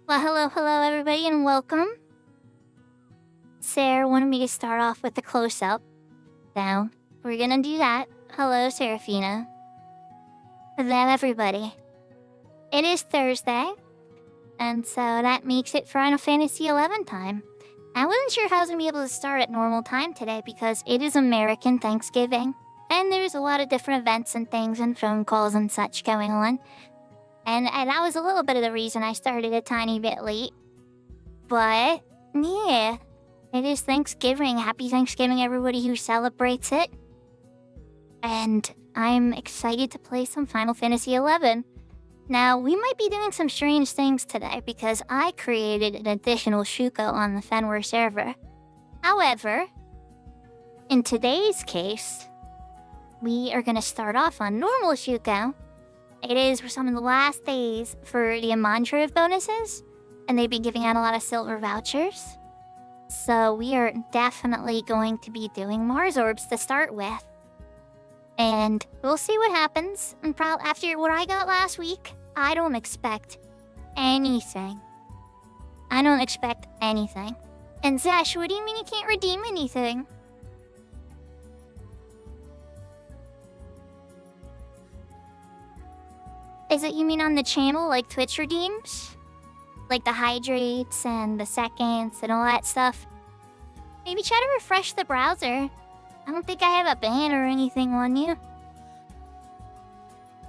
Well, hello, everybody, and welcome. Sarah wanted me to start off with a close-up. So, we're gonna do that. Hello, Serafina. Hello, everybody. It is Thursday, and so that makes it Final Fantasy XI time. I wasn't sure how I was gonna be able to start at normal time today because it is American Thanksgiving, and there's a lot of different events and things and phone calls and such going on. And that was a little bit of the reason I started a tiny bit late. But, yeah, it is Thanksgiving. Happy Thanksgiving, everybody who celebrates it. And I'm excited to play some Final Fantasy XI. Now, we might be doing some strange things today because I created an additional Shuko on the Fenwar server. However, in today's case, we are going to start off on normal Shuko. It is some of the last days for the Amantra bonuses, and they've been giving out a lot of silver vouchers. So we are definitely going to be doing Mars Orbs to start with. And we'll see what happens. And after what I got last week, I don't expect anything. I don't expect anything. And Zesh, what do you mean you can't redeem anything? Is it you mean on the channel, like Twitch redeems? Like the hydrates and the seconds and all that stuff? Maybe try to refresh the browser. I don't think I have a ban or anything on you.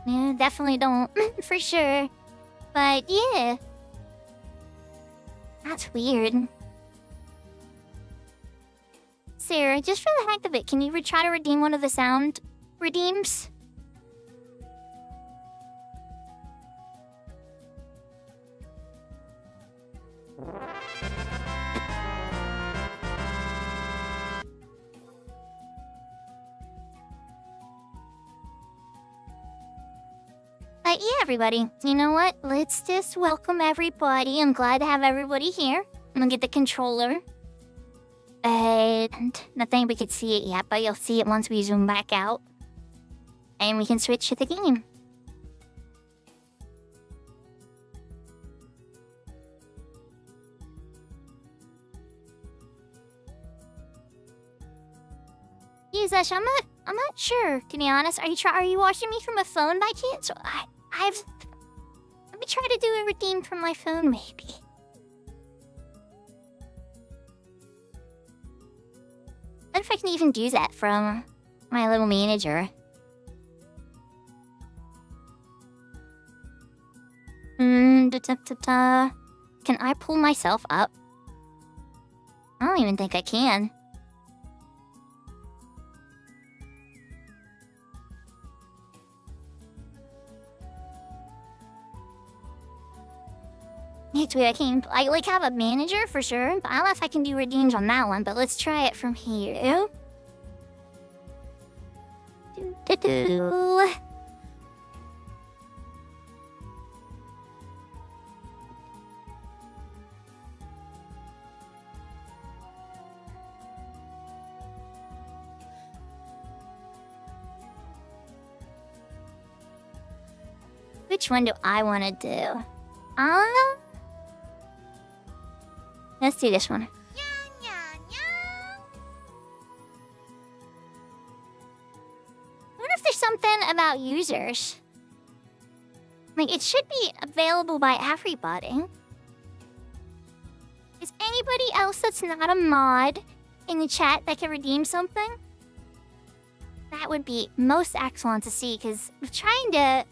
Yeah, definitely don't, for sure. But yeah. That's weird. Sarah, just for the heck of it, can you try to redeem one of the sound redeems? But yeah, everybody, you know what? Let's just welcome everybody. I'm glad to have everybody here. I'm gonna get the controller. And not think we could see it yet, but you'll see it once we zoom back out. And we can switch to the game. Zesh, I'm not sure, to be honest. Are you watching me from a phone by chance? Let me try to do a redeem from my phone, maybe. I wonder if I can even do that from my little manager. Can I pull myself up? I don't even think I can. I have a manager for sure, but I don't know if I can do redeems on that one, but let's try it from here. Which one do I want to do? Let's do this one. I wonder if there's something about users. Like, it should be available by everybody. Is anybody else that's not a mod in the chat that can redeem something? That would be most excellent to see, because we're trying to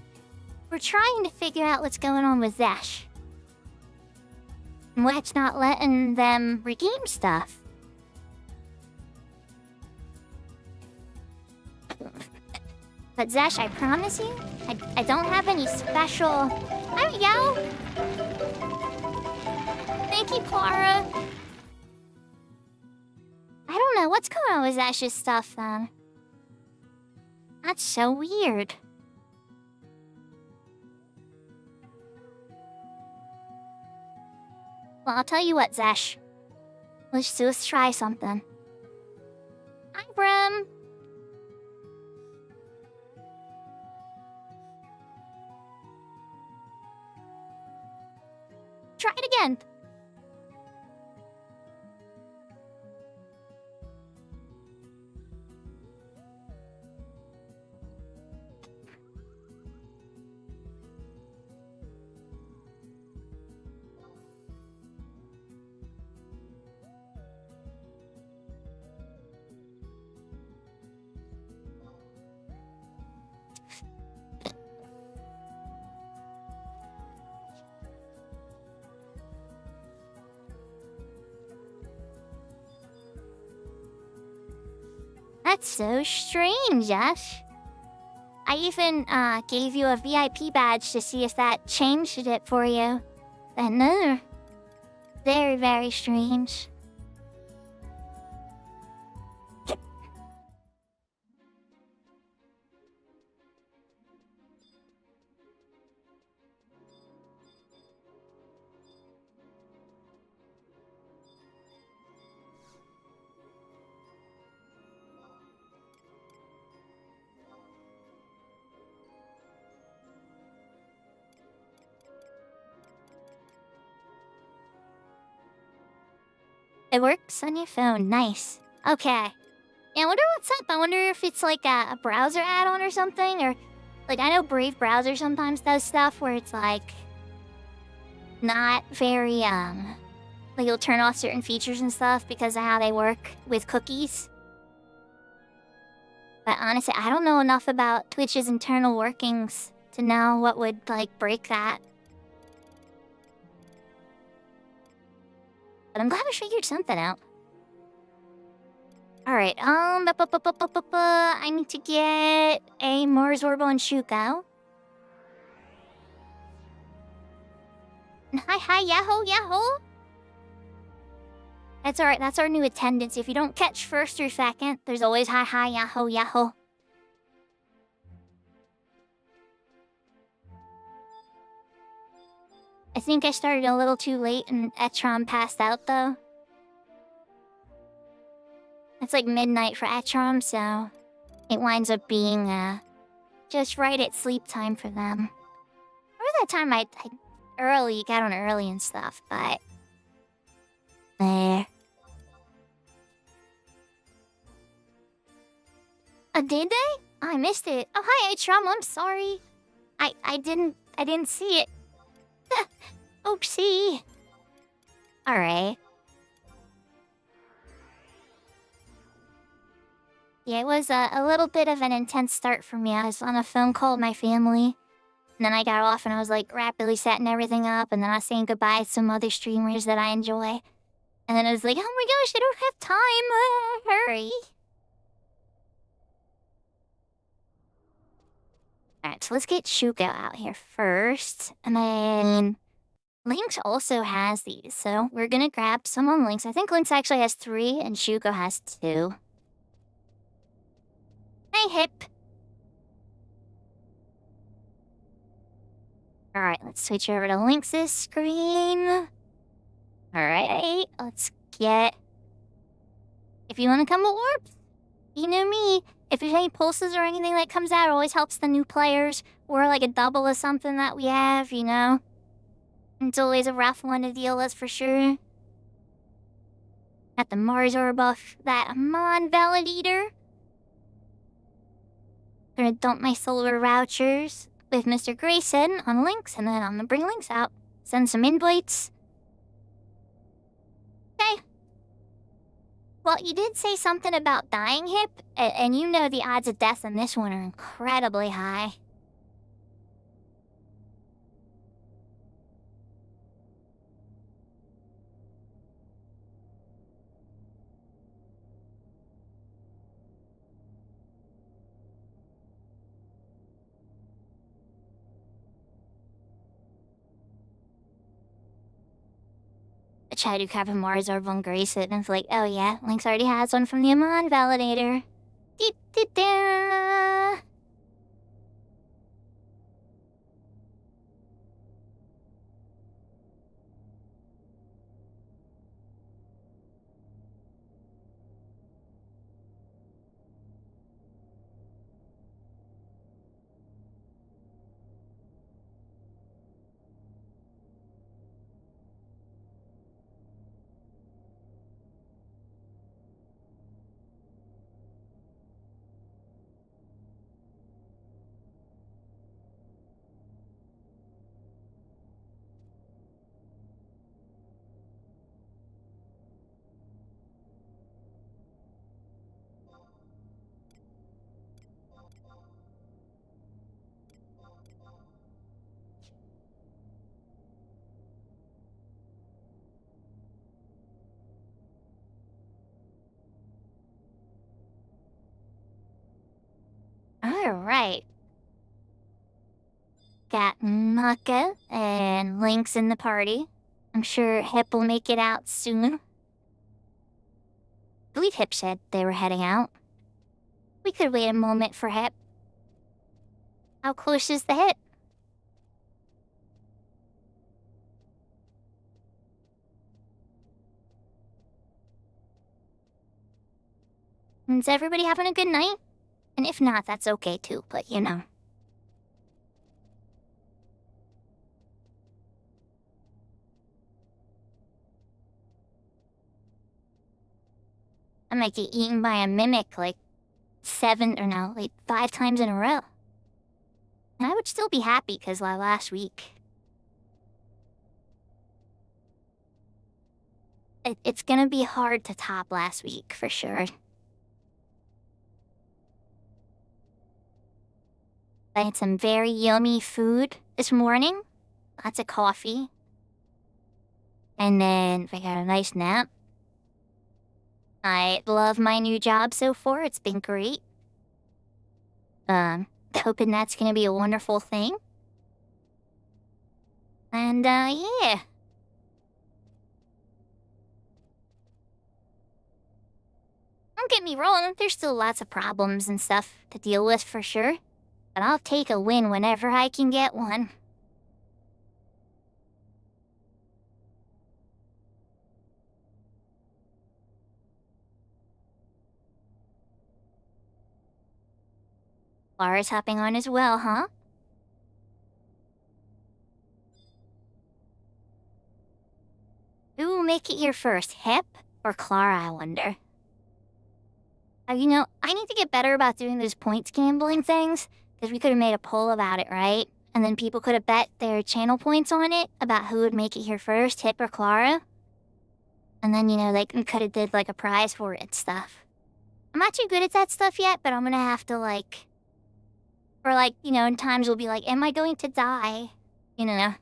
figure out what's going on with Zesh. What's not letting them redeem stuff? But Zesh, I promise you, I don't have any special... There we go! Thank you, Clara. I don't know what's going on with Zesh's stuff, then. That's so weird. Well, I'll tell you what, Zesh. Let's try something. Hi, Brim. Try it again. That's so strange, Ash. I even gave you a VIP badge to see if that changed it for you. But no. Very, very strange. It works on your phone. Nice. Okay. Yeah, I wonder what's up. I wonder if it's like a browser add-on or something, or like I know Brave Browser sometimes does stuff where it's like not very like you'll turn off certain features and stuff because of how they work with cookies. But honestly, I don't know enough about Twitch's internal workings to know what would like break that. But I'm glad we figured something out. Alright, I need to get a Mars Orbo and Shuko. And hi, yahoo. That's alright, that's our new attendance. If you don't catch first or second, there's always hi, yahoo. I think I started a little too late and Etron passed out, though. It's like midnight for Etron, so it winds up being, just right at sleep time for them. Or that time I got on early and stuff, but... There. Did they? Oh, I missed it. Oh, hi, Etron, I'm sorry. I didn't see it. Oopsie. Alright. Yeah, it was a little bit of an intense start for me. I was on a phone call with my family. And then I got off and I was like rapidly setting everything up. And then I was saying goodbye to some other streamers that I enjoy. And then I was like, oh my gosh, I don't have time. Hurry. Alright, so let's get Shuko out here first. And then Lynx also has these, so we're gonna grab some on Lynx. I think Lynx actually has 3 and Shuko has 2. Hey, Hip. Alright, let's switch over to Lynx's screen. Alright, let's get... If you want to come with Warps, you know me. If there's any pulses or anything that comes out, it always helps the new players. Or like a double of something that we have, you know? It's always a rough one to deal with for sure. Got the Mars buff, that Amon Validator. Gonna dump my solar vouchers with Mr. Grayson on Lynx, and then I'm gonna bring Lynx out. Send some invites. Okay. Well, you did say something about dying, Hip, and you know the odds of death in this one are incredibly high. I tried to grab a Mars Orb on Grayson, and it's like, oh yeah, Lynx already has one from the Amon Validator. Da-da-da. Alright. Got Maka and Link's in the party. I'm sure Hip will make it out soon. I believe Hip said they were heading out. We could wait a moment for Hip. How close is the hit? Is everybody having a good night? And if not, that's okay too, but you know. I might get eaten by a mimic like 5 times in a row. And I would still be happy because last week. It's gonna be hard to top last week for sure. I had some very yummy food this morning. Lots of coffee. And then I got a nice nap. I love my new job so far. It's been great. Hoping that's gonna be a wonderful thing. And, yeah. Don't get me wrong, there's still lots of problems and stuff to deal with for sure. But I'll take a win whenever I can get one. Laura's hopping on as well, huh? Who will make it here first, Hip or Clara, I wonder? You know, I need to get better about doing those points gambling things, because we could have made a poll about it, right? And then people could have bet their channel points on it, about who would make it here first, Hip or Clara. And then, you know, they could have did, like, a prize for it and stuff. I'm not too good at that stuff yet, but I'm gonna have to, like... Or, like, you know, in times we'll be like, am I going to die? You know?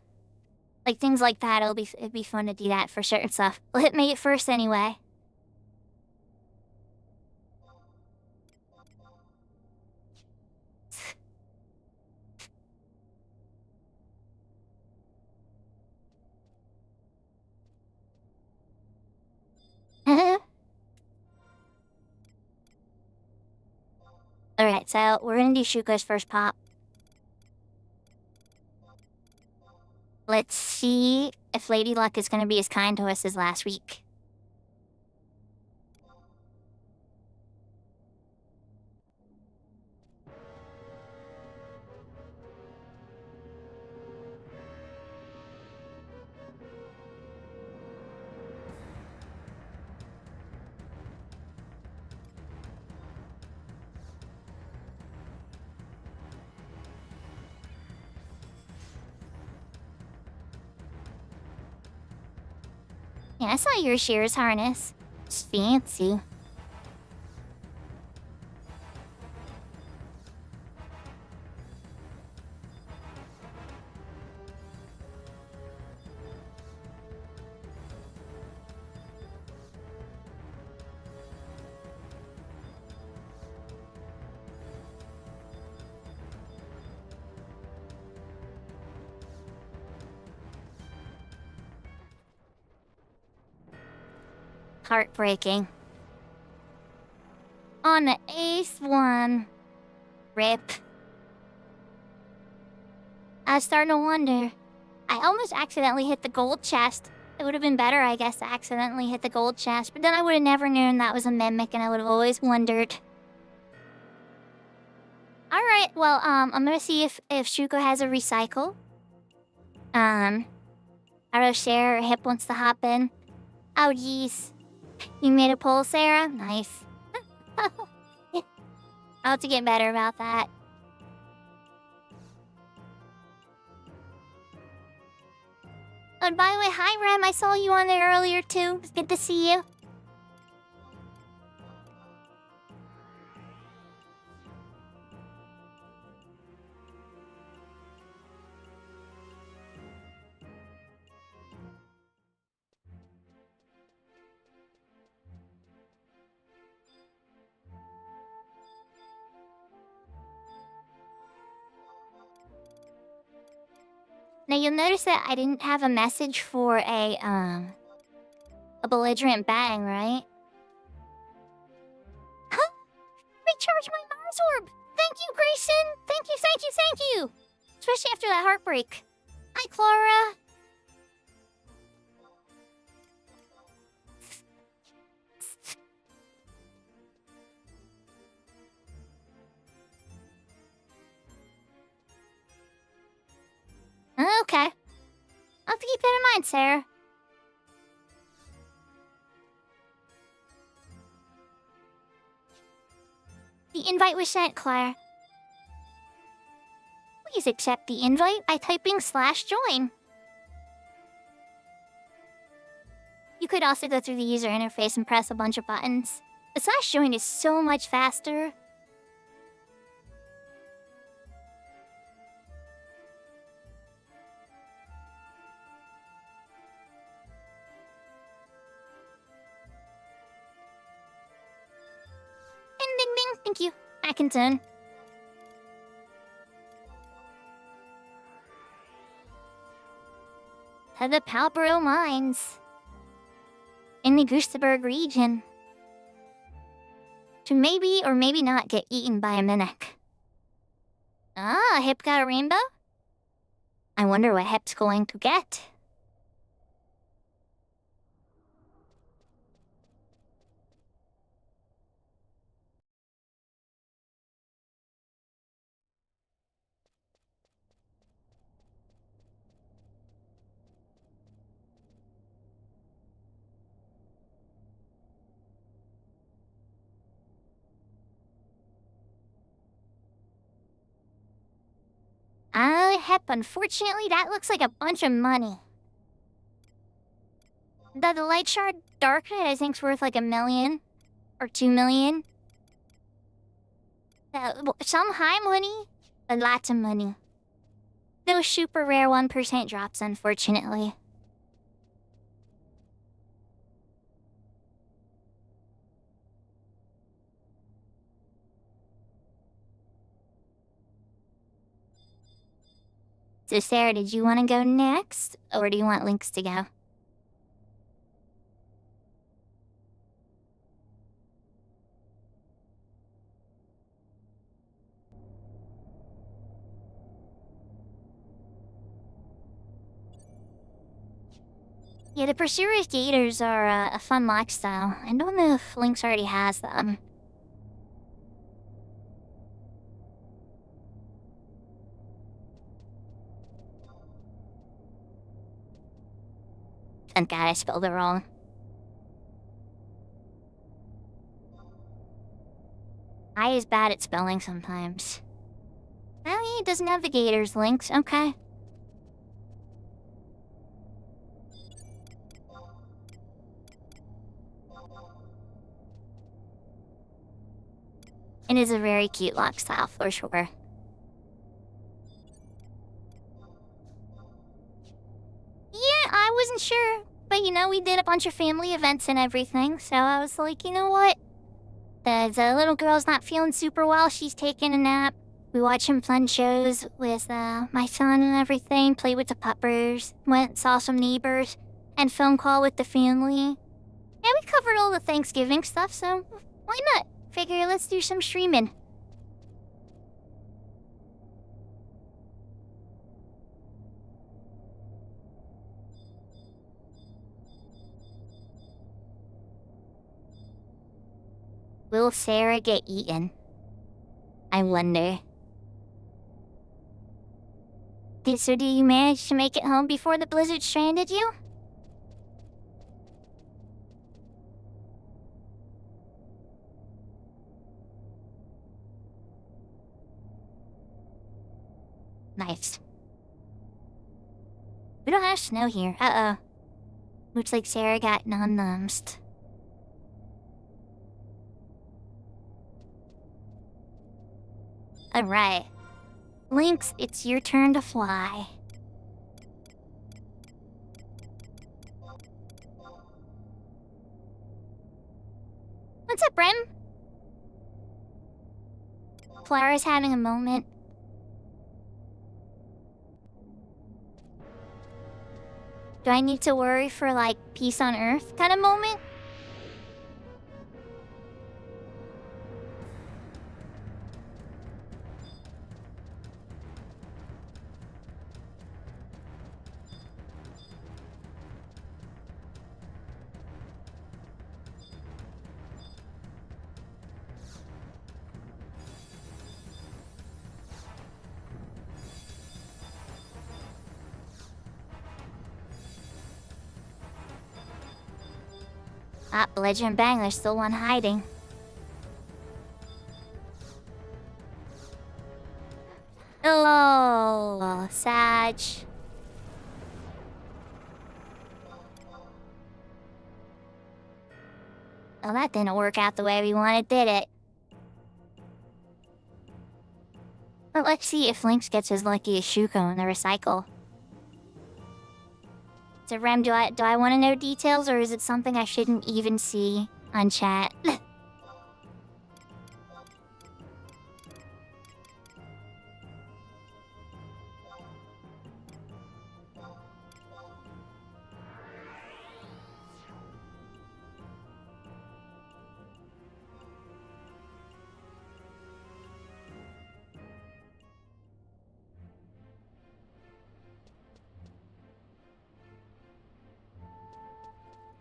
Like, things like that, it'd be fun to do that for certain stuff. Well, Hip made it first anyway. Alright, so we're gonna do Shuko's first pop. Let's see if Lady Luck is gonna be as kind to us as last week. Yeah, I saw your shear's harness. It's fancy. Heartbreaking. On the 8th one. Rip. I was starting to wonder. I almost accidentally hit the gold chest. It would have been better, I guess, to accidentally hit the gold chest, but then I would have never known that was a mimic and I would have always wondered. Alright, well, I'm gonna see if Shuko has a recycle. I don't know, Cher or Hip wants to hop in. Oh, geez. You made a poll, Sarah? Nice. I'll have to get better about that. Oh, and by the way, hi, Rem. I saw you on there earlier, too. It's good to see you. Now you'll notice that I didn't have a message for a belligerent bang, right? Huh? Recharge my Mars orb! Thank you, Grayson! Thank you, thank you, thank you! Especially after that heartbreak. Hi, Clara. Okay. I'll have to keep that in mind, Sarah. The invite was sent, Claire. Please accept the invite by typing /join. You could also go through the user interface and press a bunch of buttons. The /join is so much faster. Ding ding ding, thank you. Atkinson. To the Palborough Mines. In the Gustaberg region. To maybe or maybe not get eaten by a Mimic. Ah, Hip got a rainbow? I wonder what Hip's going to get. Hep, unfortunately, that looks like a bunch of money. The Light Shard Dark Knight, I think, is worth like $1 million. Or 2 million. Some high money, but lots of money. Those super rare 1% drops, unfortunately. So Sarah, did you want to go next? Or do you want Lynx to go? Yeah, the Pursuer's Gators are a fun lifestyle. I don't know if Lynx already has them. Thank God I spelled it wrong. I is bad at spelling sometimes. Well, yeah, it doesn't have the Gators, Lynx. Okay. It is a very cute lifestyle, for sure. Yeah, I wasn't sure. But, you know, we did a bunch of family events and everything, so I was like, you know what? The little girl's not feeling super well, she's taking a nap. We watched some fun shows with my son and everything, played with the puppers, went saw some neighbors, and phone call with the family. Yeah, we covered all the Thanksgiving stuff, so why not? Figure let's do some streaming. Will Sarah get eaten? I wonder. So did you manage to make it home before the blizzard stranded you? Nice. We don't have snow here. Uh-oh. Looks like Sarah got num-numsed. Alright. Lynx, it's your turn to fly. What's up, Rem? Clara's having a moment. Do I need to worry for, like, peace on Earth kind of moment? Ah, Belligerent Bang, there's still one hiding. Oh, Sag. Well, that didn't work out the way we wanted, did it? But let's see if Lynx gets as lucky as Shuko in the recycle. So Rem, do I want to know details, or is it something I shouldn't even see on chat?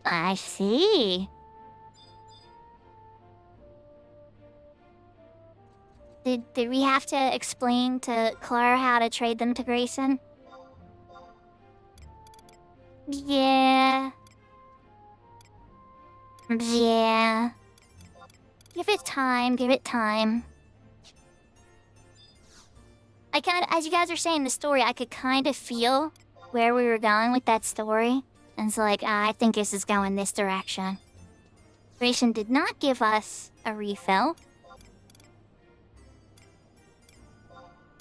I see. Did we have to explain to Clara how to trade them to Grayson? Yeah. Yeah. Give it time, give it time. As you guys are saying the story, I could kind of feel where we were going with that story. And it's like, I think this is going this direction. Grayson did not give us a refill.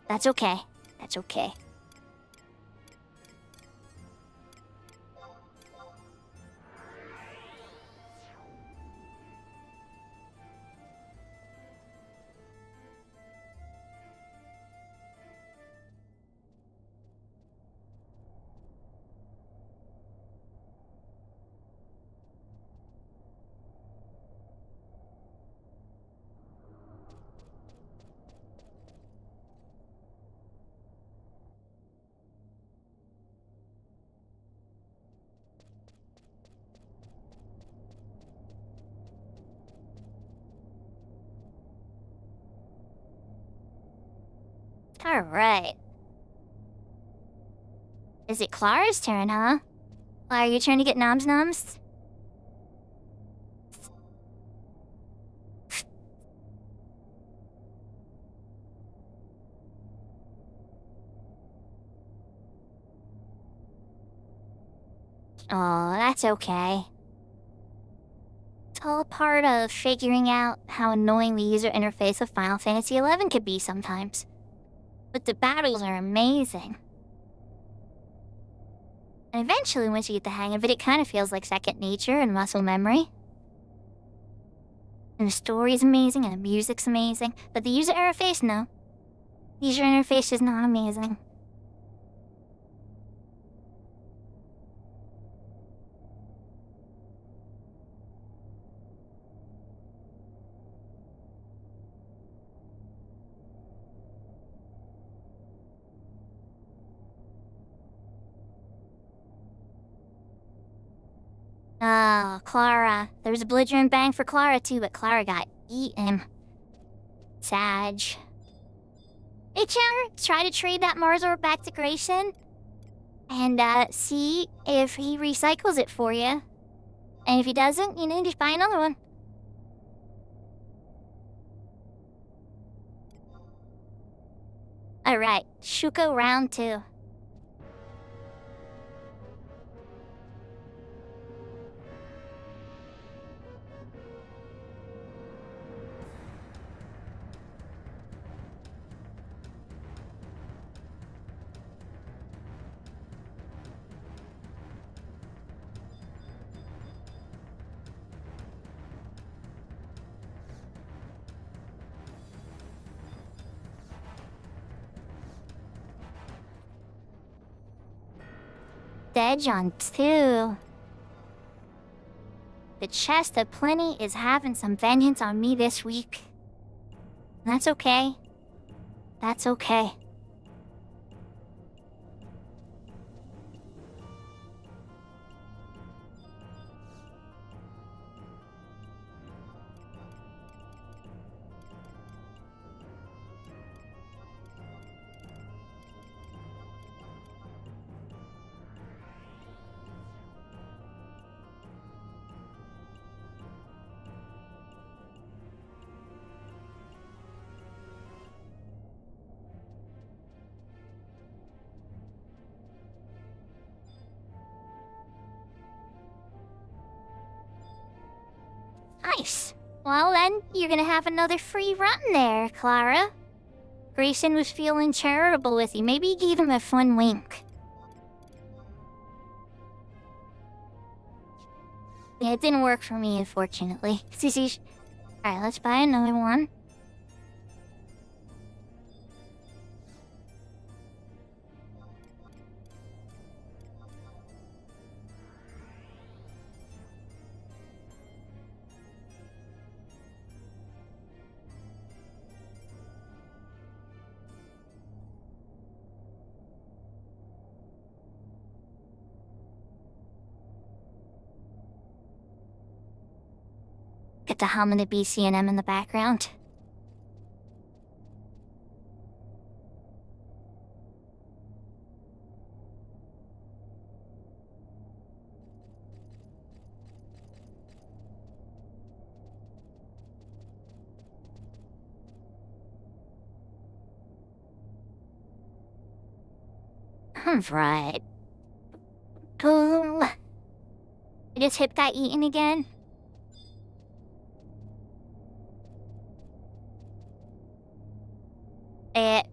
That's okay. That's okay. Alright. Is it Clara's turn, huh? Clara, your turn to get noms noms? Oh, that's okay. It's all part of figuring out how annoying the user interface of Final Fantasy XI could be sometimes. But the battles are amazing. And eventually, once you get the hang of it, it kind of feels like second nature and muscle memory. And the story's amazing, and the music's amazing. But the user interface, no. The user interface is not amazing. Oh, Clara. There's a belligerent bang for Clara too, but Clara got eaten. Sag. Hey, Chandler, try to trade that Mars orb back to Grayson. And, see if he recycles it for you. And if he doesn't, just buy another one. Alright, Shuko round 2. edge on 2. The chest of plenty is having some vengeance on me this week. That's okay. That's okay. Nice. Well then, you're gonna have another free run there, Clara. Grayson was feeling charitable with you. Maybe you gave him a fun wink. Yeah, it didn't work for me, unfortunately. Alright, let's buy another one. Get the hum of the BC&M in the background. Alright. Cool. Did his hip got eaten again?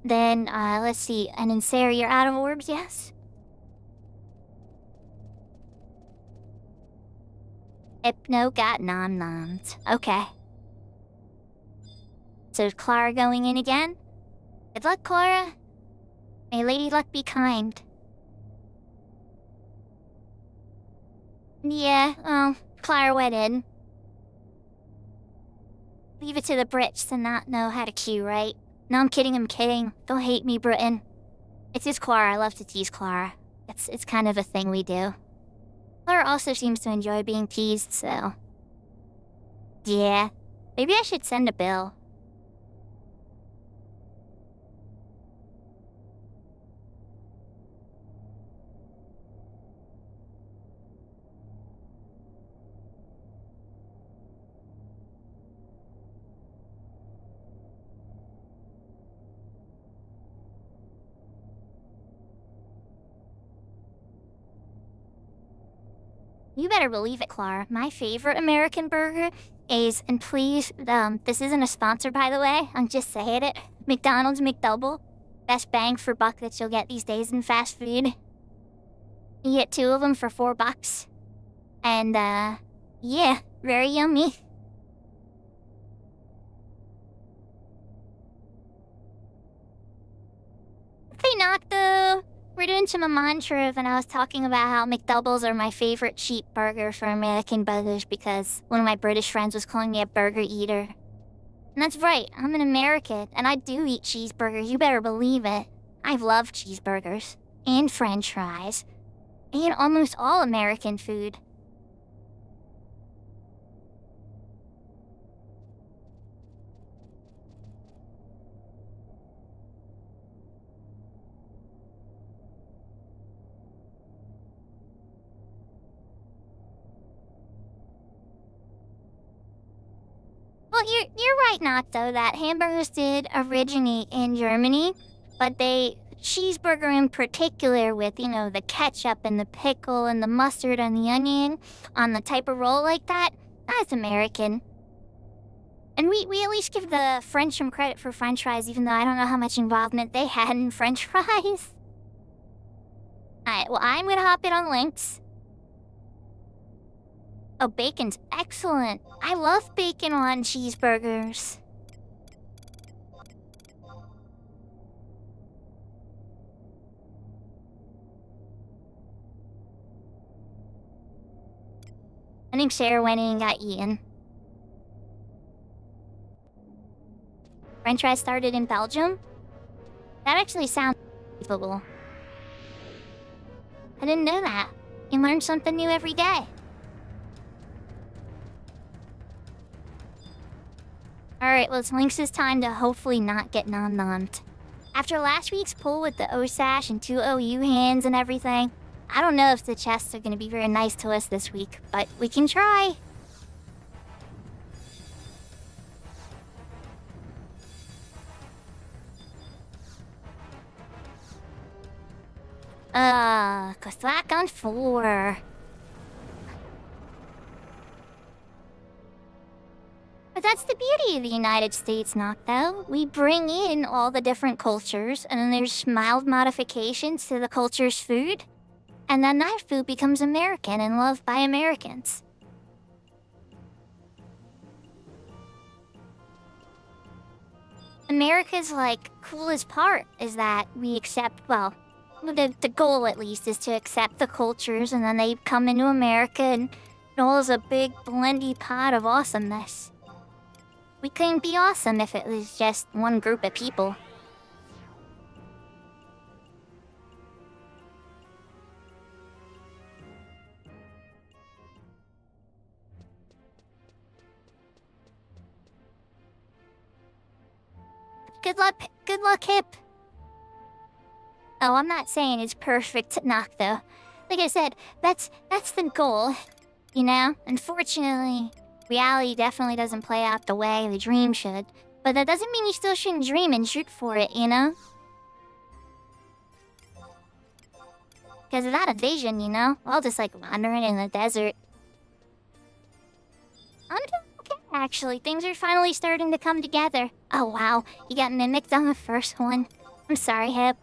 Then, let's see. And then Sarah, you're out of orbs, yes? Hypno got nom-noms. Okay. So is Clara going in again? Good luck, Clara. May Lady Luck be kind. Yeah, well, Clara went in. Leave it to the Brits to not know how to queue, right? No, I'm kidding, Don't hate me, Britain. It's just Clara, I love to tease Clara. It's kind of a thing we do. Clara also seems to enjoy being teased, so... Yeah, maybe I should send a bill. You better believe it, Clara. My favorite American burger is, and please, this isn't a sponsor, by the way. I'm just saying it. McDonald's McDouble. Best bang for buck that you'll get these days in fast food. You get 2 of them for $4. And, yeah, very yummy. Hey, Nocto! We're doing some mantra, and I was talking about how McDoubles are my favorite cheap burger for American burgers because one of my British friends was calling me a burger eater. And that's right, I'm an American, and I do eat cheeseburgers, you better believe it. I love cheeseburgers, and french fries, and almost all American food. Well, you're right, Natto, that hamburgers did originate in Germany, but cheeseburger in particular with, you know, the ketchup and the pickle and the mustard and the onion on the type of roll like that, that's American. And we at least give the French some credit for french fries, even though I don't know how much involvement they had in french fries. Alright, well, I'm gonna hop in on links. Oh, bacon's excellent. I love bacon on cheeseburgers. think Sarah went in and got eaten. French fries started in Belgium? That actually sounds believable. I didn't know that. You learn something new every day. Alright, well, it's Lynx's time to hopefully not get nom-nommed. After last week's pull with the O-Sash and 2 OU hands and everything, I don't know if the chests are going to be very nice to us this week, but we can try. Kothak on 4. But that's the beauty of the United States, not though. We bring in all the different cultures, and then there's mild modifications to the culture's food. And then that food becomes American and loved by Americans. America's, like, coolest part is that we accept, well, the goal at least is to accept the cultures, and then they come into America and it all is a big blendy pot of awesomeness. We couldn't be awesome if it was just one group of people. Good luck, Hip. Oh, I'm not saying it's perfect knock though. Like I said, that's the goal. You know? Unfortunately, reality definitely doesn't play out the way the dream should. But that doesn't mean you still shouldn't dream and shoot for it, you know? Because without a vision, you know, we're all just like wandering in the desert. I'm doing okay, actually. Things are finally starting to come together. Oh wow, you got mimicked on the first one. I'm sorry, Hip.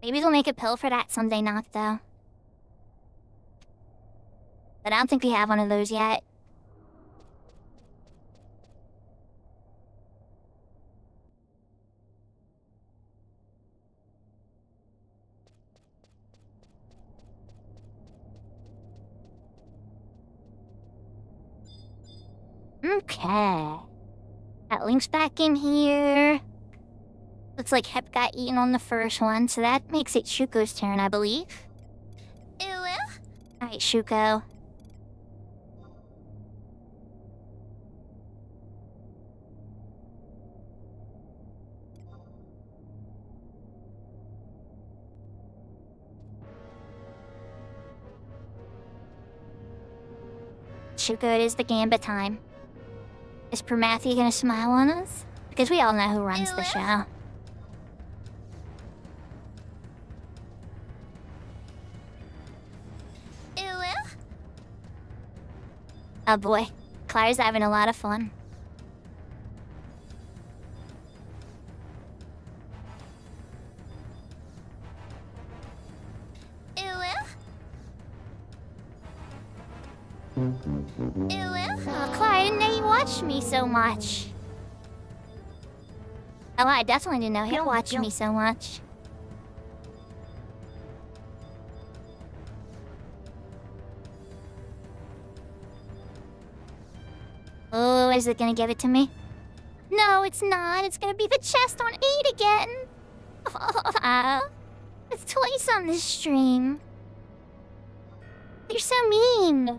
Maybe they'll make a pill for that someday, not though. But I don't think we have one of those yet. Okay. Got Link's back in here. Looks like Hep got eaten on the first one, so that makes it Shuko's turn, I believe. Alright, Shuko. Shuko, it is the gambit time. Is Permathi gonna smile on us? Because we all know who runs the show. Oh boy, Claire's having a lot of fun. Oh, Claire, I didn't know you watched me so much. Oh, I definitely didn't know he watched me so much. Oh, is it gonna give it to me? No, it's not. It's gonna be the chest on 8 again. It's twice on this stream. You're so mean.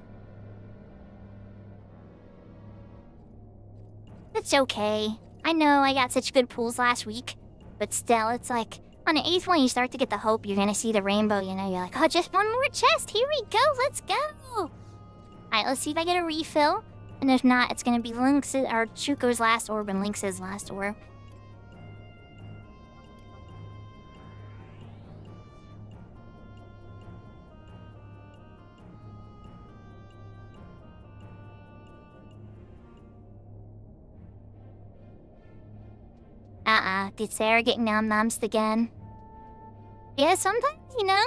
It's okay. I know I got such good pulls last week. But still, it's like, on the 8th one you start to get the hope you're gonna see the rainbow, you know? You're like, oh, just one more chest. Here we go. Let's go. Alright, let's see if I get a refill. And if not, it's gonna be Lynx's, or Shuko's last orb and Lynx's last orb. Did Sarah get nom-noms again? Yeah, sometimes, you know?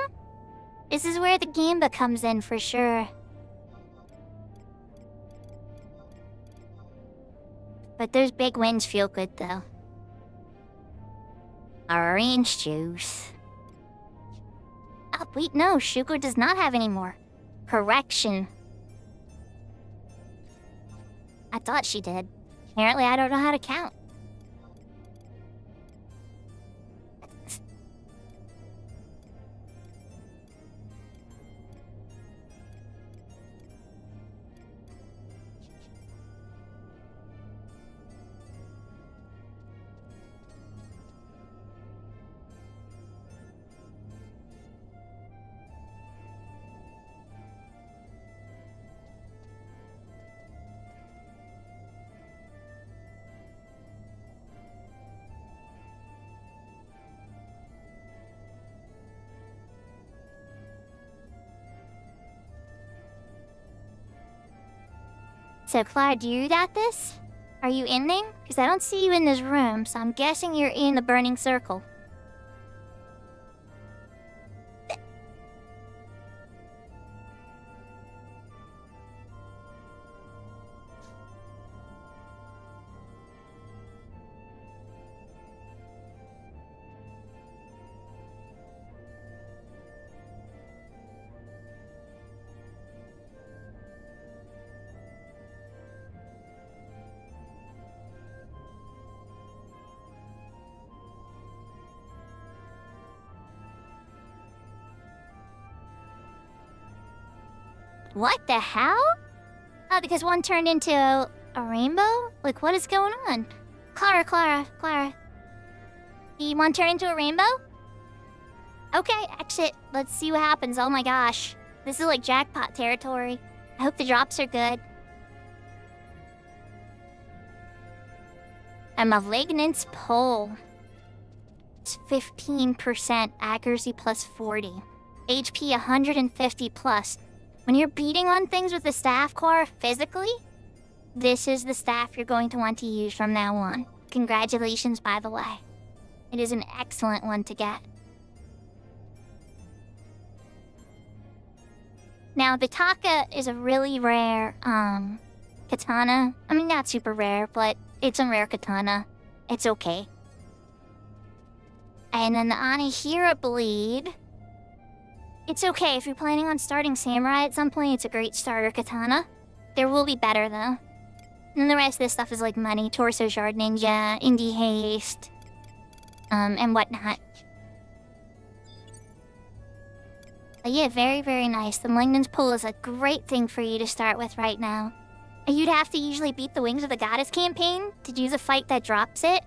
This is where the gamba comes in for sure. But those big wins feel good, though. Orange juice. Oh, wait, no. Shuko does not have any more. Correction. I thought she did. Apparently, I don't know how to count. So, Clara, do you got this? Are you in there? Because I don't see you in this room, so I'm guessing you're in the burning circle. What the hell? Oh, because one turned into a rainbow? Like, what is going on? Clara. You one turned into a rainbow? Okay, exit. Let's see what happens. Oh my gosh. This is like jackpot territory. I hope the drops are good. A malignance pole. It's 15%, accuracy plus 40. HP 150 plus. When you're beating on things with the staff core physically, this is the staff you're going to want to use from now on. Congratulations, by the way. It is an excellent one to get. Now, the Taka is a really rare, katana. I mean, not super rare, but it's a rare katana. It's okay. And then the Anahira Blade. It's okay, if you're planning on starting Samurai at some point, it's a great starter katana. There will be better, though. And the rest of this stuff is like money, Torso Shard Ninja, Indie Haste, and whatnot. But yeah, very, very nice. The Malignance Pull is a great thing for you to start with right now. You'd have to usually beat the Wings of the Goddess campaign to do the fight that drops it.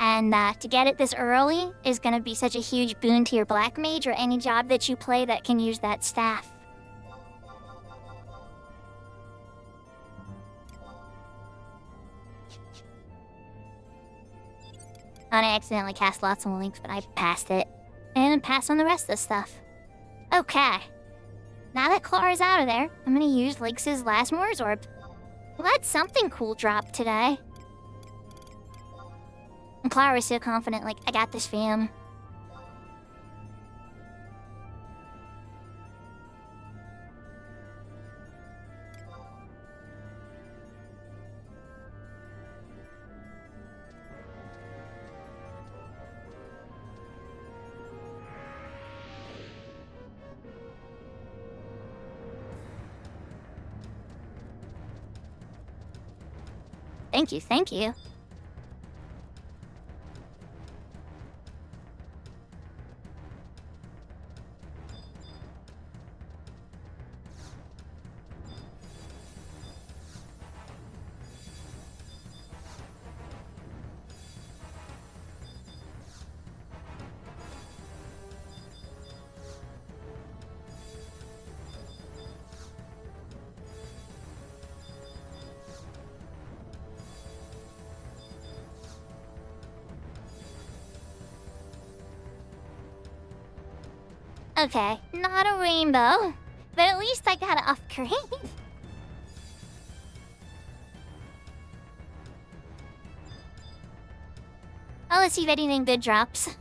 And to get it this early is going to be such a huge boon to your Black Mage or any job that you play that can use that staff. I accidentally cast lots of links, but I passed it. And passed on the rest of the stuff. Okay. Now that Clara's out of there, I'm going to use Lynx's last Moors Orb. Well, that's something cool dropped today. And Clara was so confident, like, I got this, fam. Thank you. Okay, not a rainbow, but at least I got an upgrade. Oh, let's see if anything good drops.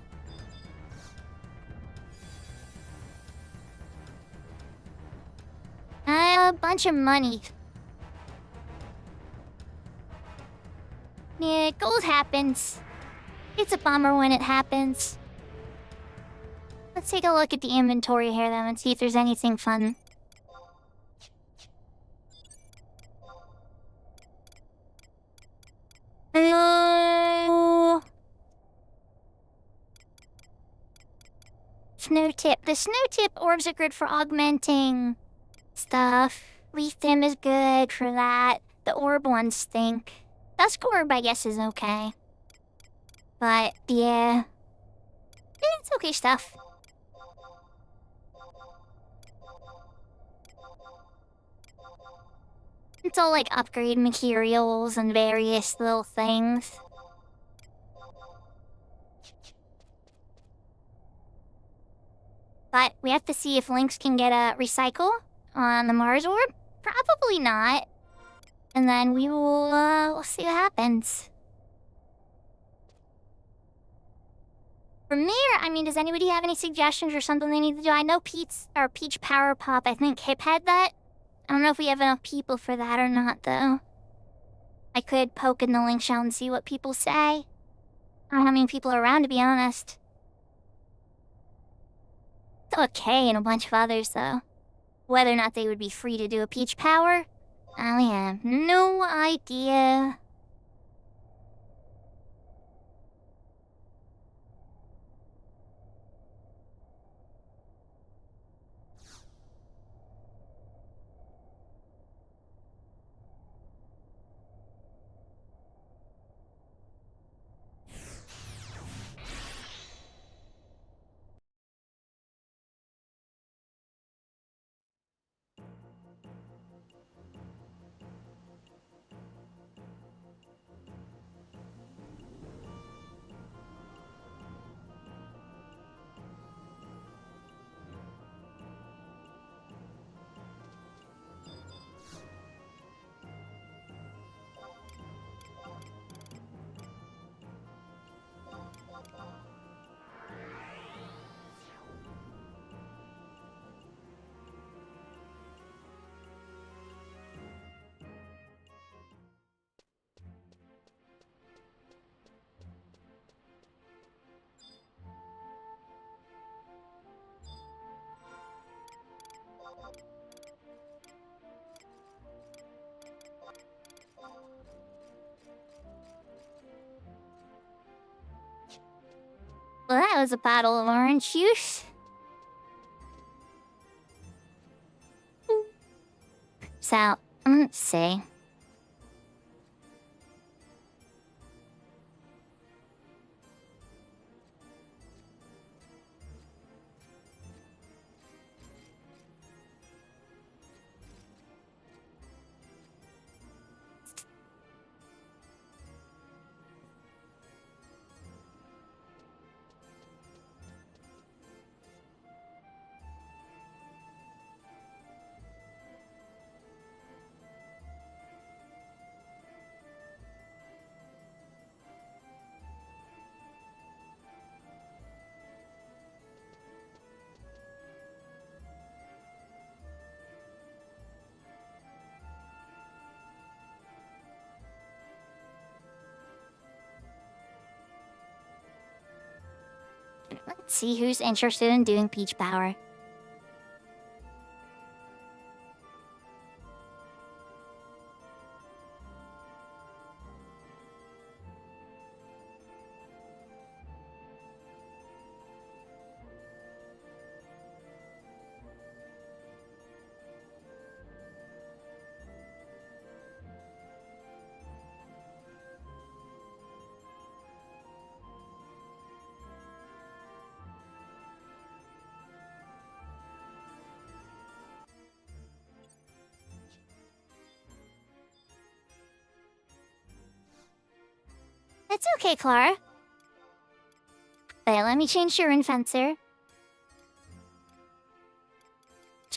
A bunch of money. Both happens. It's a bummer when it happens. Let's take a look at the inventory here, though, and see if there's anything fun. Snow tip. The snow tip orbs are good for augmenting stuff. Lithium is good for that. The orb ones stink. Dusk orb, I guess, is okay. But, yeah. It's okay stuff. It's all like upgrade materials and various little things. But we have to see if Lynx can get a recycle on the Mars orb. Probably not. And then we will, we'll see what happens. From there, I mean, does anybody have any suggestions or something they need to do? I know Peach Power Pop, I think Hip had that. I don't know if we have enough people for that or not, though. I could poke in the link shell and see what people say. I don't know how many people are around, to be honest. It's okay and a bunch of others, though. Whether or not they would be free to do a Peach Power, I have no idea. Well, that was a bottle of orange juice. So, let's see. Let's see who's interested in doing Peach Power. It's okay, Clara. But let me change your Fencer.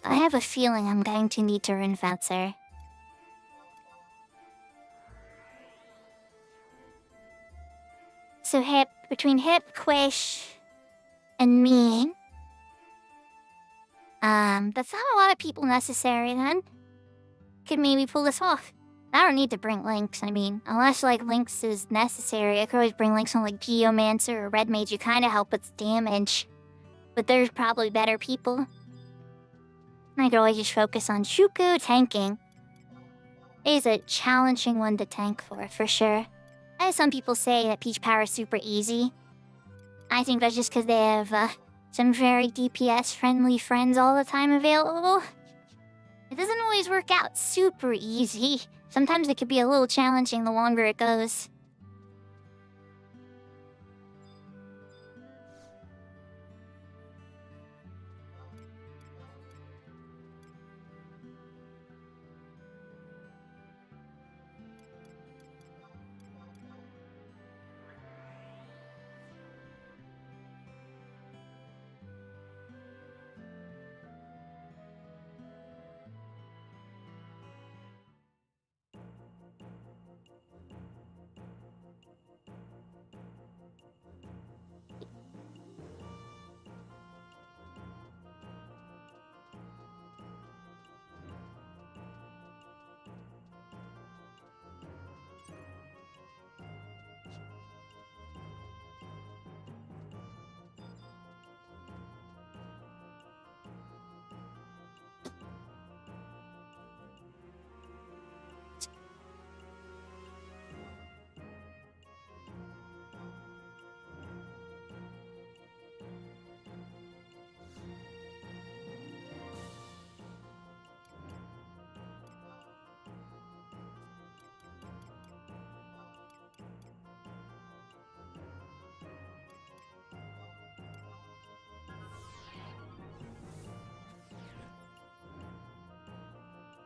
I have a feeling I'm going to need to Fencer. So between Hip, Quish, and me, that's not a lot of people necessary then. Could maybe pull this off. I don't need to bring links. I mean, unless like links is necessary, I could always bring links on like Geomancer or Red Mage who kind of help with damage. But there's probably better people. I could always just focus on Shuko tanking. He's a challenging one to tank for sure. As some people say that Peach Power is super easy. I think that's just because they have some very DPS-friendly friends all the time available. It doesn't always work out super easy. Sometimes it could be a little challenging the longer it goes.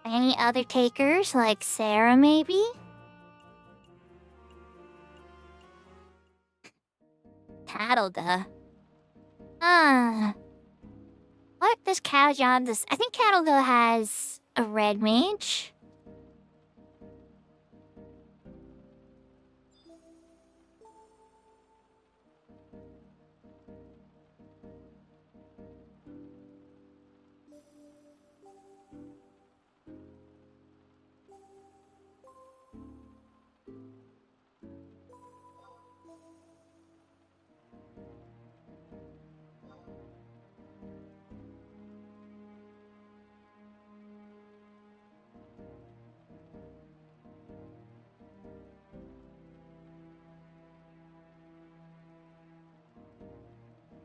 Any other takers, like Sarah, maybe? Cattleda. What does Cattleda does? I think Cattleda has a red mage.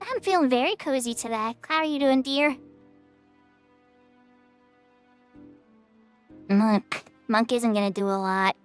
I'm feeling very cozy today. How are you doing, dear? Monk. Monk isn't gonna do a lot.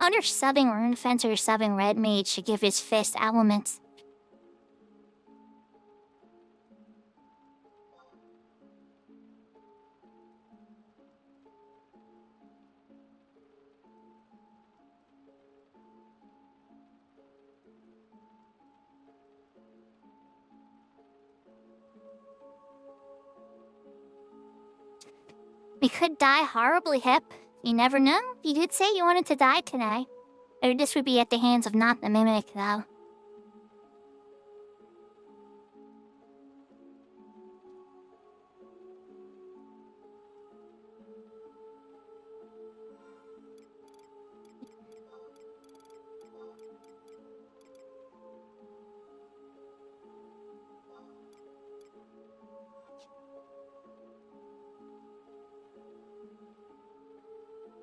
I wonder if subbing Rune Fencer or subbing Red Mage should give his fist elements. We could die horribly, Hip. You never know. You did say you wanted to die today. Or this would be at the hands of not the Mimic, though.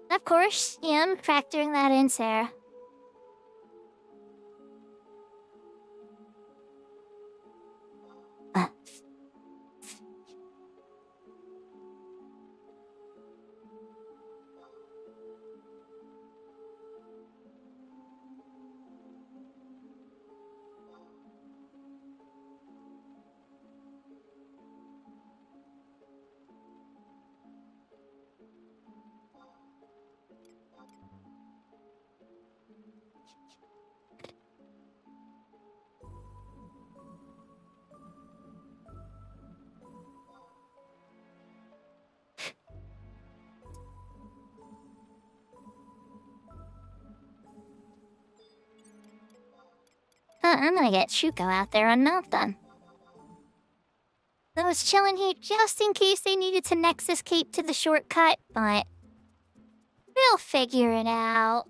Of course, yeah, I'm factoring that in, Sarah. I'm gonna get Shuko out there on nothing. I was chilling here just in case they needed to Nexus Cape to the shortcut, but we'll figure it out.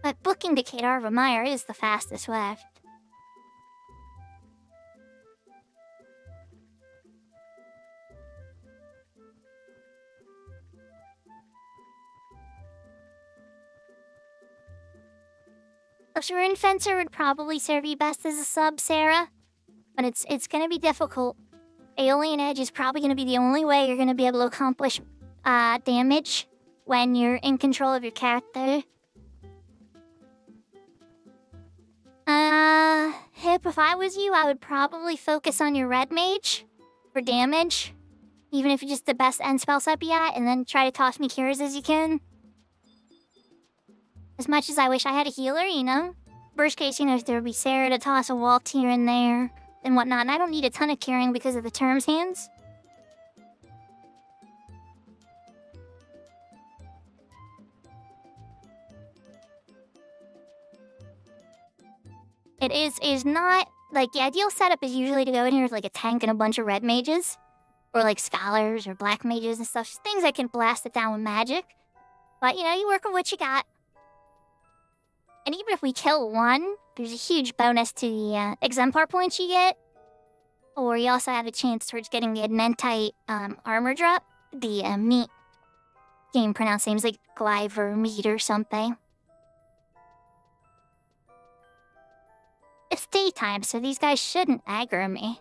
But booking to Kate Arvamire is the fastest way. A Rune Fencer would probably serve you best as a sub, Sarah. But it's gonna be difficult. Aeolian Edge is probably gonna be the only way you're gonna be able to accomplish damage when you're in control of your character. Hip, if I was you, I would probably focus on your red mage for damage. Even if you're just the best end spell set yet, and then try to toss me cures as you can. As much as I wish I had a healer, you know? Worst case, you know, if there would be Sarah to toss a walt here and there and whatnot. And I don't need a ton of curing because of the terms hands. It is not, like, the ideal setup is usually to go in here with, like, a tank and a bunch of red mages. Or, like, scholars or black mages and stuff. Just things that can blast it down with magic. But, you know, you work with what you got. And even if we kill one, there's a huge bonus to the exemplar points you get. Or you also have a chance towards getting the Admentite armor drop. The meat. Game pronounced names like Glyver meat or something. It's daytime, so these guys shouldn't aggro me.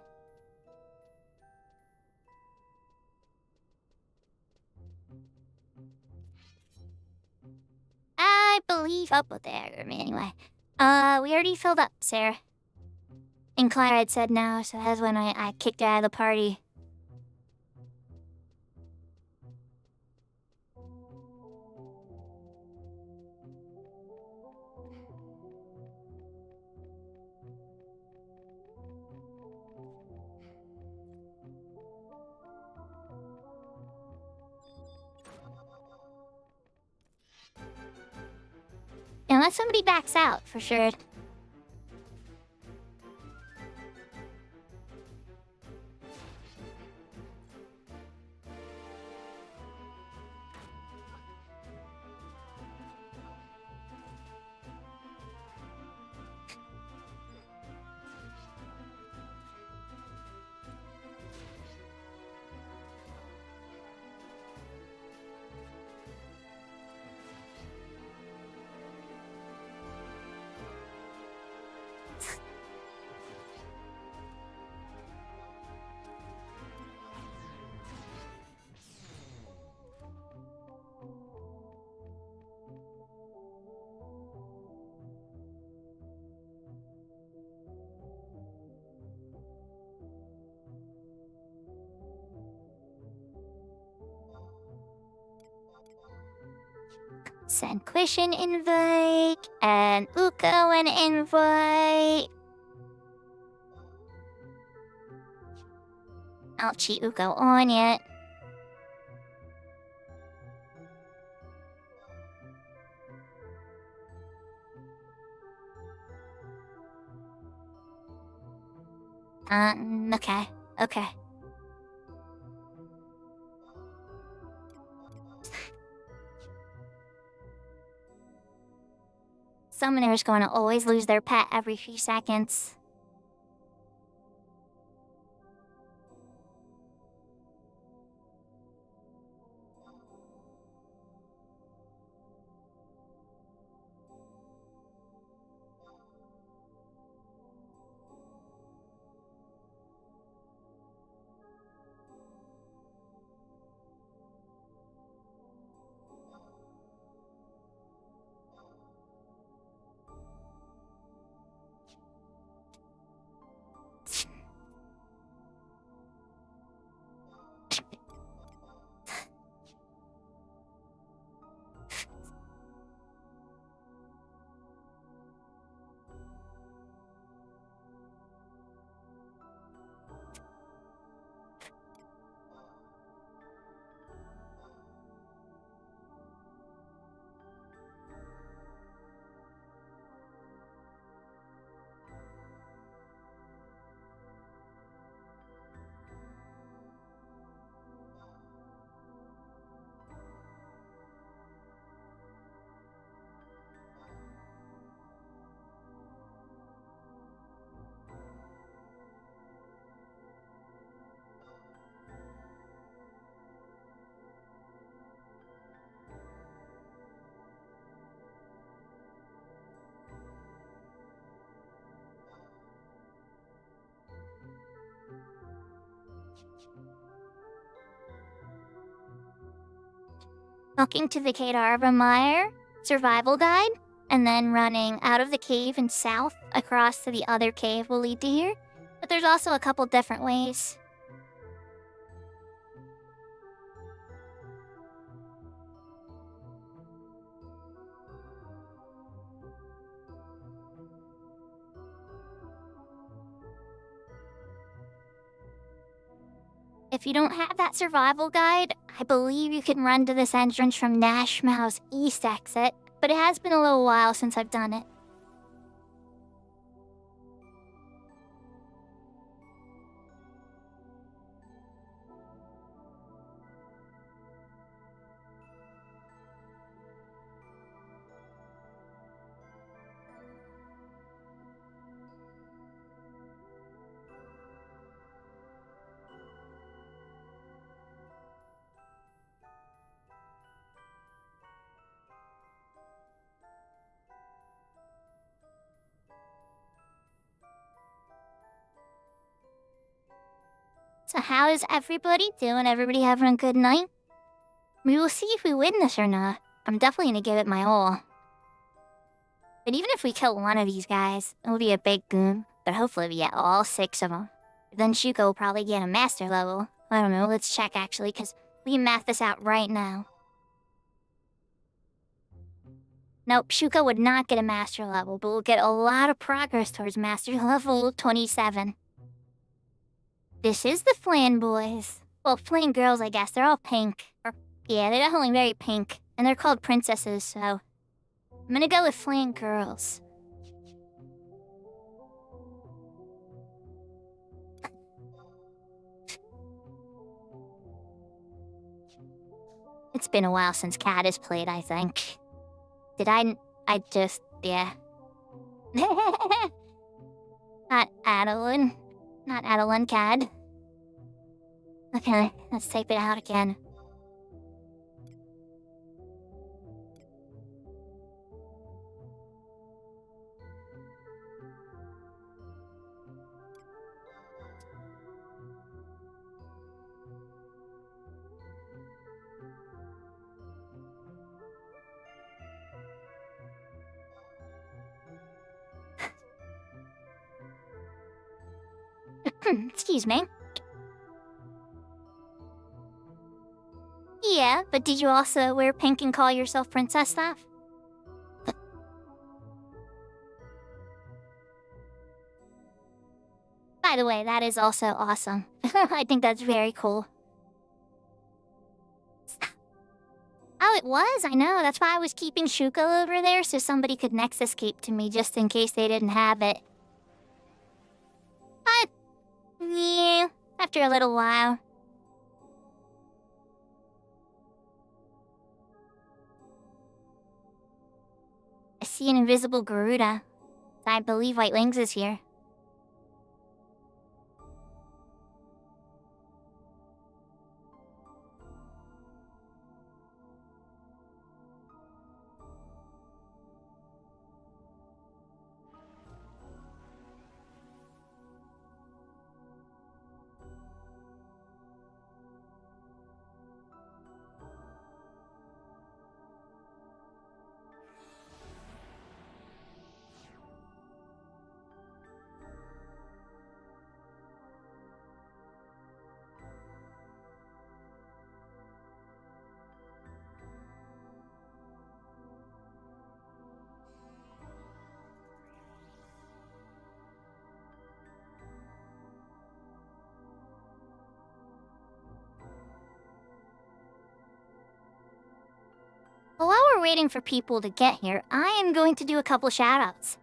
I believe up with the aggro me anyway. We already filled up, Sarah. And Clara had said no, so that's when I kicked her out of the party. Unless somebody backs out, for sure. Send Quish an invite, and Uko an invite. I'll cheat Uko on it. Okay. Summoner's going to always lose their pet every few seconds. talking to the Kedarva Mire survival guide, and then running out of the cave and south across to the other cave will lead to here. But there's also a couple different ways. If you don't have that survival guide, I believe you can run to this entrance from Nashmau's east exit, but it has been a little while since I've done it. So how is everybody doing? Everybody having a good night? We will see if we win this or not. I'm definitely gonna give it my all. But even if we kill one of these guys, it'll be a big goon. But hopefully we get all 6 of them. Then Shuko will probably get a master level. I don't know, let's check actually, because we can math this out right now. Nope, Shuko would not get a master level, but we'll get a lot of progress towards master level 27. This is the Flan boys. Well, Flan girls, I guess. They're all pink. Yeah, they're definitely very pink. And they're called princesses, so... I'm gonna go with Flan girls. It's been a while since Cat has played, I think. Did I just... yeah. Not Adeline. Not Adeline, Cad. Okay, let's type it out again. Excuse me. Yeah, but did you also wear pink and call yourself princess stuff? By the way, that is also awesome. I think that's very cool. Oh, it was? I know. That's why I was keeping Shuko over there so somebody could next escape to me just in case they didn't have it. But, yeah, after a little while. I see an invisible Garuda. I believe White Wings is here. Well, while we're waiting for people to get here, I am going to do a couple shoutouts.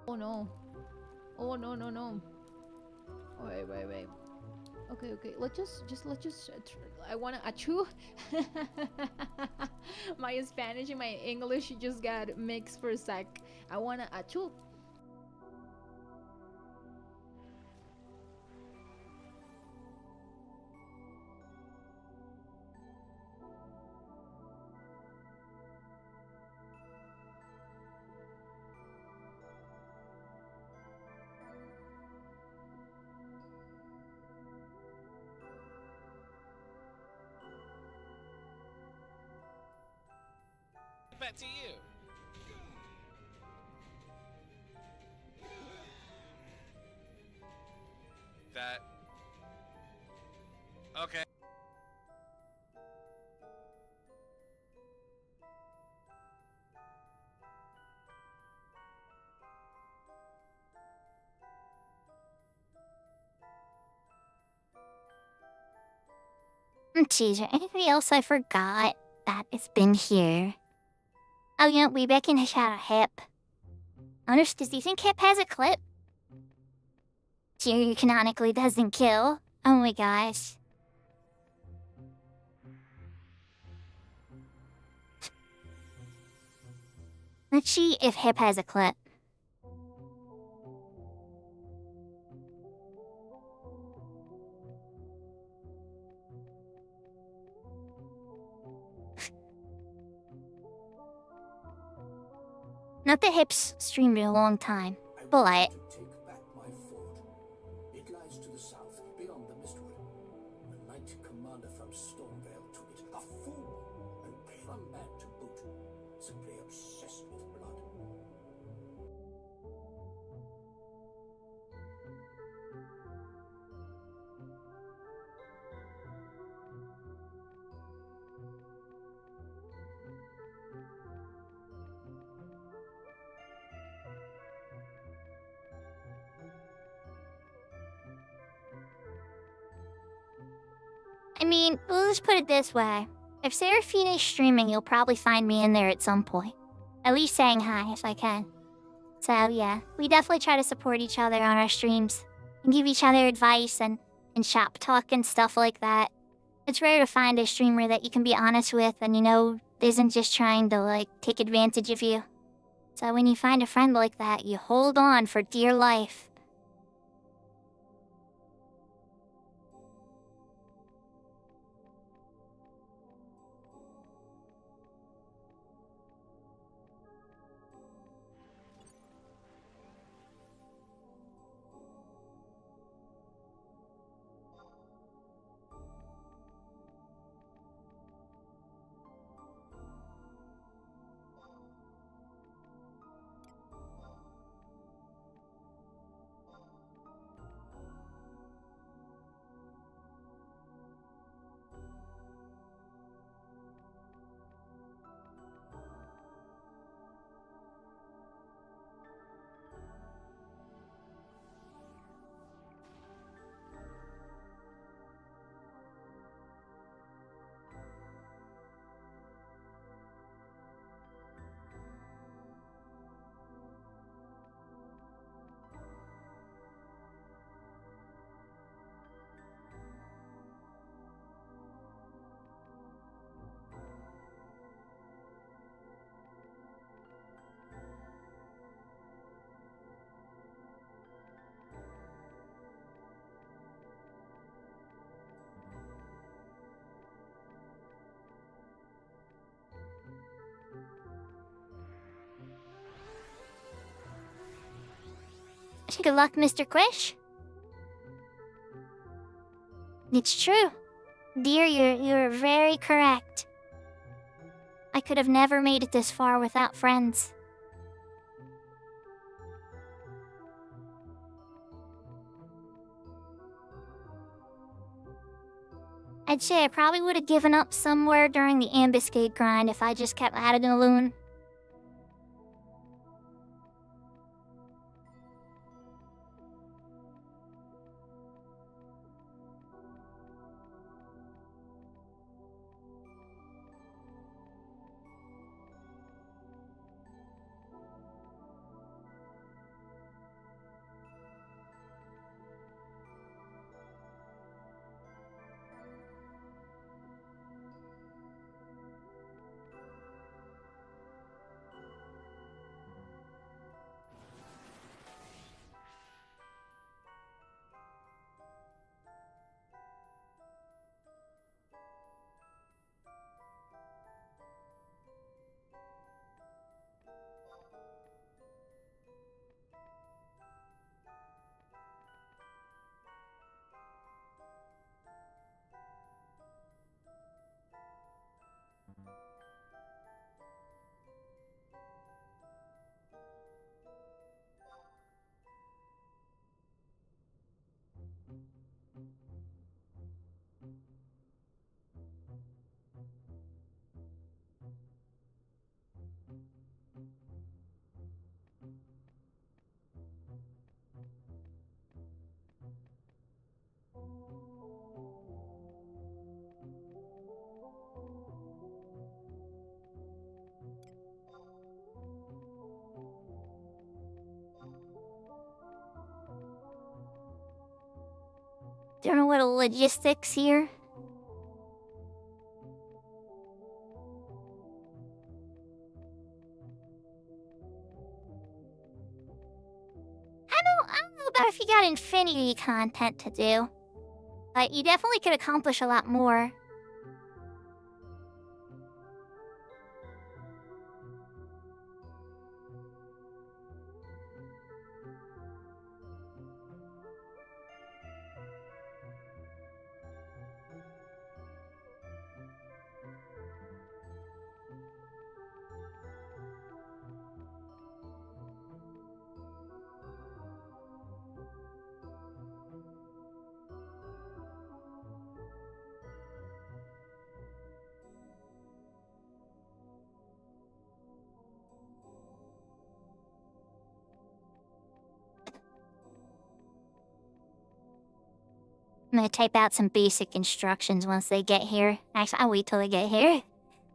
Oh no. Oh no, no, no. Wait, wait, wait. Okay. I wanna achoo. My Spanish and my English just got mixed for a sec. I wanna achoo. Back to you. That. Okay. Geez, anything else I forgot that has been here? Oh, yeah, we reckon to shout out Hip. Honest, do you think Hip has a clip? Jerry canonically doesn't kill. Oh my gosh. Let's see if Hip has a clip. Not that Hip's streamed in a long time, but take back my fort. It lies to the south, beyond the Mistwood. The Knight Commander from Stormvale took it. A fool, and plumb mad to boot. Simply obsessed with blood. I mean, we'll just put it this way. If Serafina's streaming, you'll probably find me in there at some point. At least saying hi if I can. So yeah, we definitely try to support each other on our streams. And give each other advice and shop talk and stuff like that. It's rare to find a streamer that you can be honest with and isn't just trying to take advantage of you. So when you find a friend like that, you hold on for dear life. Good luck, Mr. Quish. It's true. Dear, you're very correct. I could have never made it this far without friends. I'd say I probably would have given up somewhere during the ambuscade grind if I just kept at it alone. Don't know what the logistics here. I don't know about if you got infinity content to do, but you definitely could accomplish a lot more. I'm gonna type out some basic instructions once they get here. Actually, I'll wait till they get here.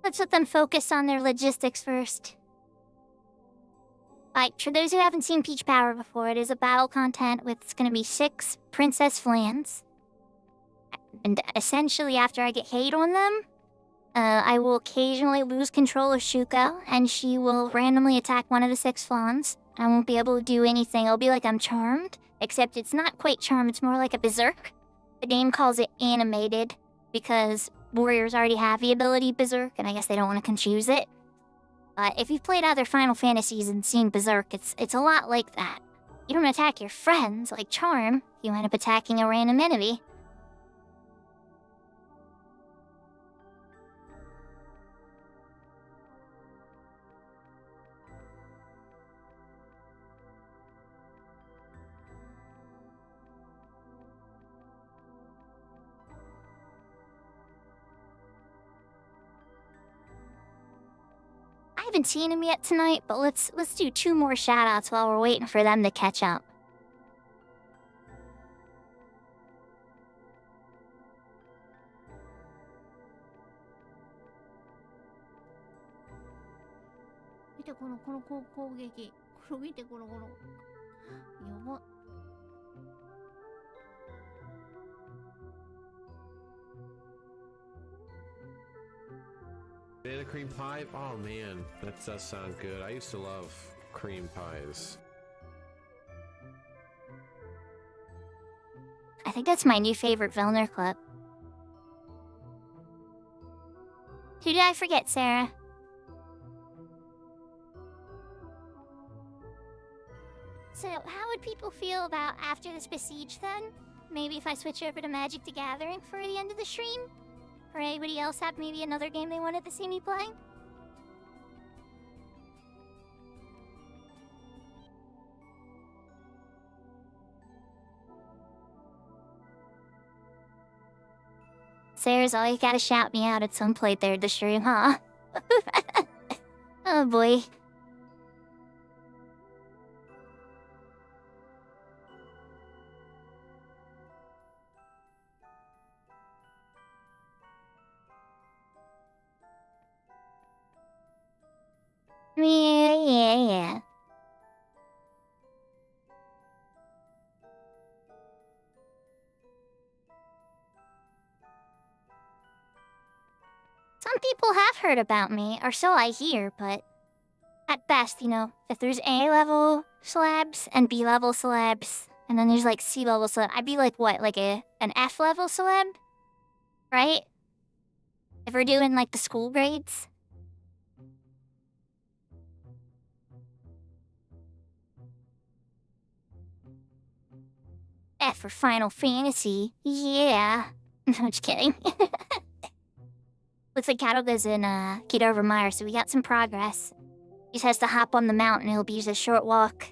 Let's let them focus on their logistics first. Alright, for those who haven't seen Peach Power before, it is a battle content with, it's gonna be 6 Princess Flans. And essentially, after I get hate on them, I will occasionally lose control of Shuko, and she will randomly attack one of the 6 Flans. I won't be able to do anything. It'll be like I'm charmed, except it's not quite charmed, it's more like a berserk. The game calls it animated because warriors already have the ability Berserk, and I guess they don't want to confuse it. But if you've played other Final Fantasies and seen Berserk, it's a lot like that. You don't attack your friends like Charm, you end up attacking a random enemy. I haven't seen him yet tonight, but let's do 2 more shoutouts while we're waiting for them to catch up. Banana cream pie? Oh man, that does sound good. I used to love cream pies. I think that's my new favorite Vilner clip. Who did I forget, Sarah? So, how would people feel about after this besiege then? Maybe if I switch over to Magic the Gathering for the end of the stream? Or anybody else have maybe another game they wanted to see me play? Sarah's always gotta shout me out at some point there at the stream, huh? Oh boy. Yeah. Some people have heard about me, or so I hear, but at best, you know, if there's A-level celebs and B-level celebs, and then there's like C-level celeb, I'd be like what, like an F-level celeb? Right? If we're doing like the school grades? F for Final Fantasy. Yeah. No, I'm just kidding. Looks like Kadoga's in Kidover Mire, so we got some progress. He just has to hop on the mountain, it'll be just a short walk.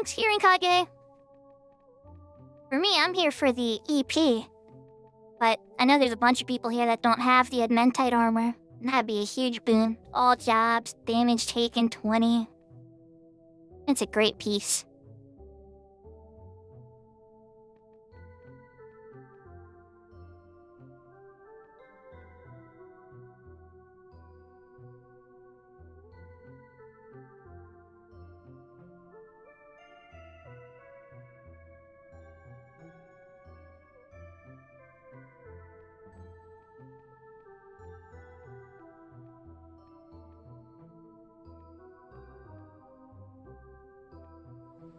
Thanks, Kirinkage. For me, I'm here for the EP. But I know there's a bunch of people here that don't have the Admentite armor. And that'd be a huge boon. All jobs, damage taken 20. It's a great piece.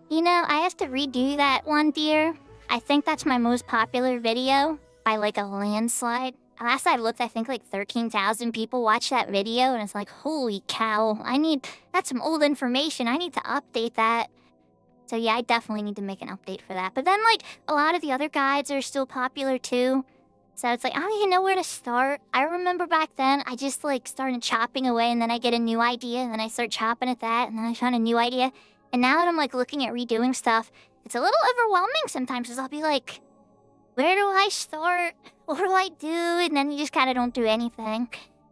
You know, I have to redo that one, dear. I think that's my most popular video by like a landslide. Last I looked, I think like 13,000 people watched that video, and it's like, holy cow, that's some old information. I need to update that. So yeah, I definitely need to make an update for that. But then like, a lot of the other guides are still popular too. So it's like, I don't even know where to start. I remember back then, I just like started chopping away, and then I get a new idea, and then I start chopping at that, and then I find a new idea. And now that I'm like looking at redoing stuff, it's a little overwhelming sometimes, because I'll be like, where do I start? What do I do? And then you just kind of don't do anything.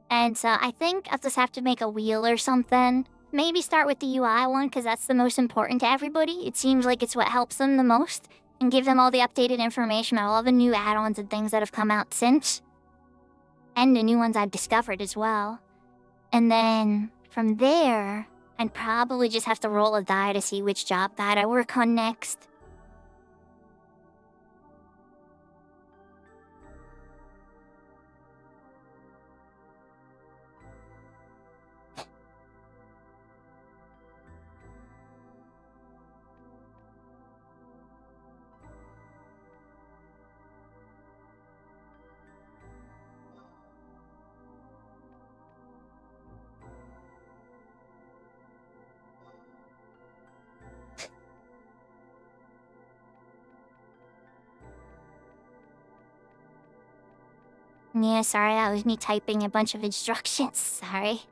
And so I think I'll just have to make a wheel or something. Maybe start with the UI one, because that's the most important to everybody. It seems like it's what helps them the most. And give them all the updated information about all the new add-ons and things that have come out since. And the new ones I've discovered as well. And then from there, I'd probably just have to roll a die to see which job guide I work on next. Yeah, sorry, that was me typing a bunch of instructions. Sorry.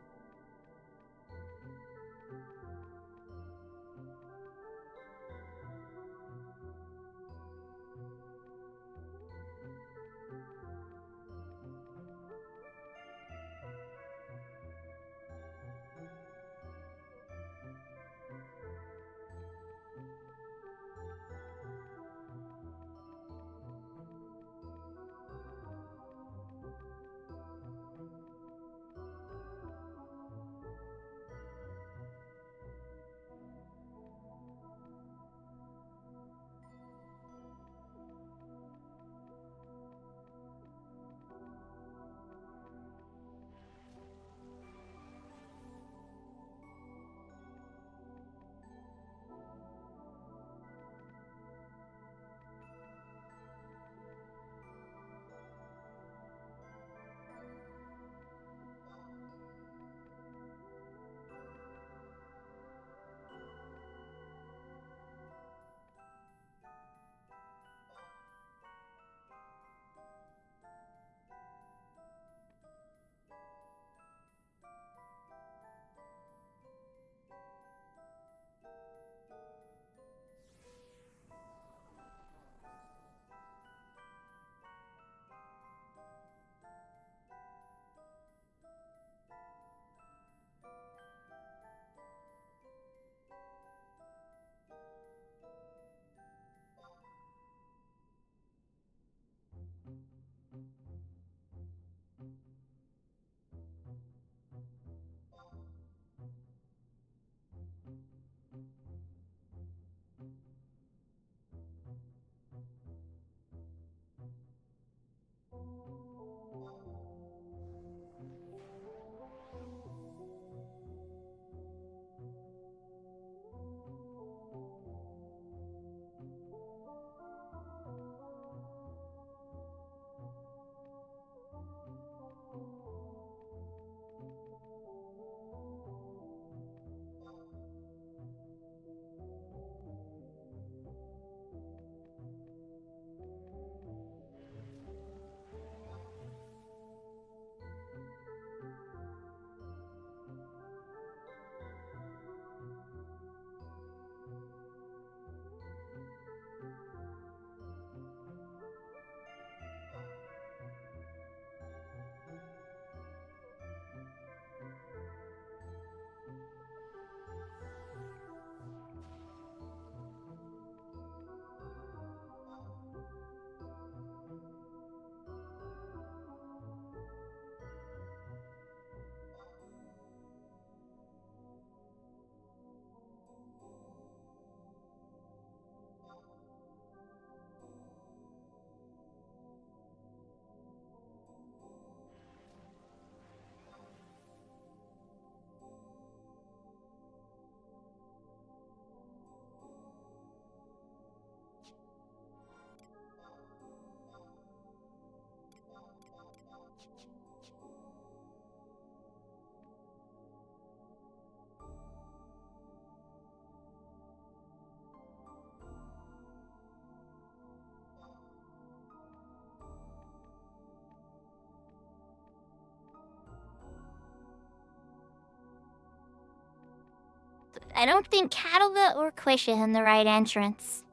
I don't think Catalga or Quish is in the right entrance.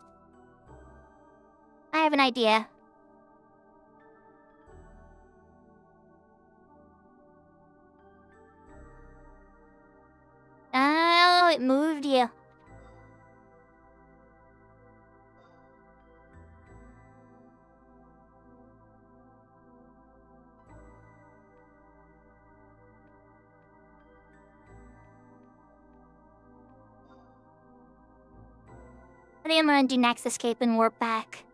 I have an idea. Oh, it moved you. I think I'm gonna do next escape and warp back.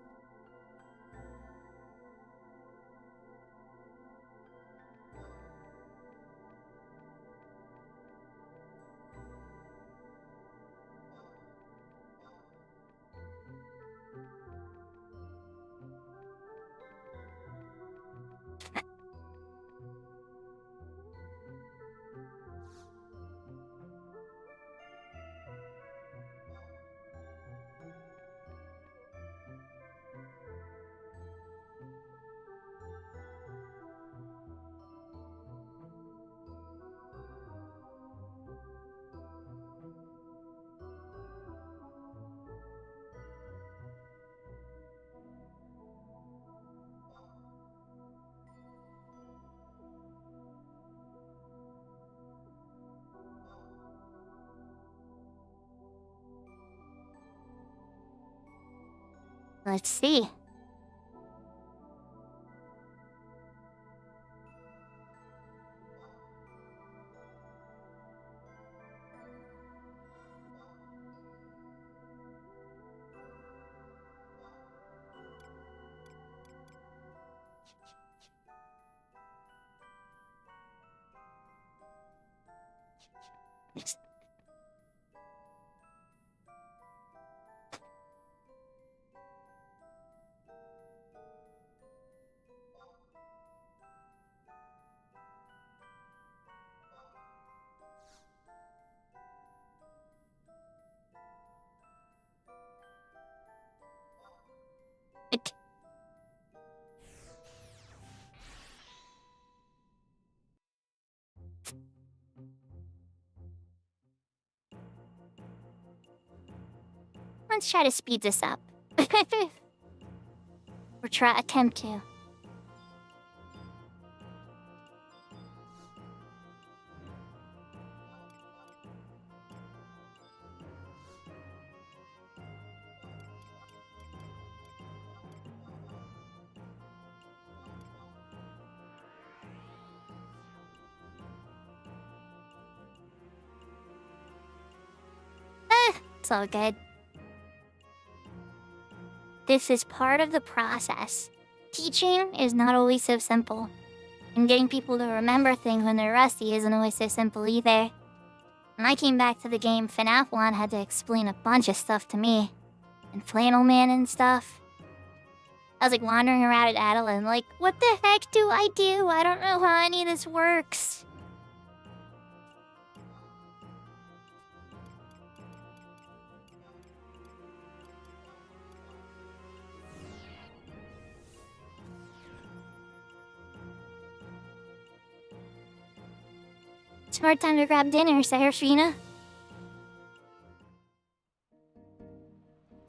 Let's see. Let's try to speed this up. Or attempt to. It's all good. This is part of the process. Teaching is not always so simple. And getting people to remember things when they're rusty isn't always so simple either. When I came back to the game, FNAF 1 had to explain a bunch of stuff to me. And Flannel Man and stuff. I was like wandering around at Adeline like, what the heck do? I don't know how any of this works. Smart time to grab dinner, Serafina.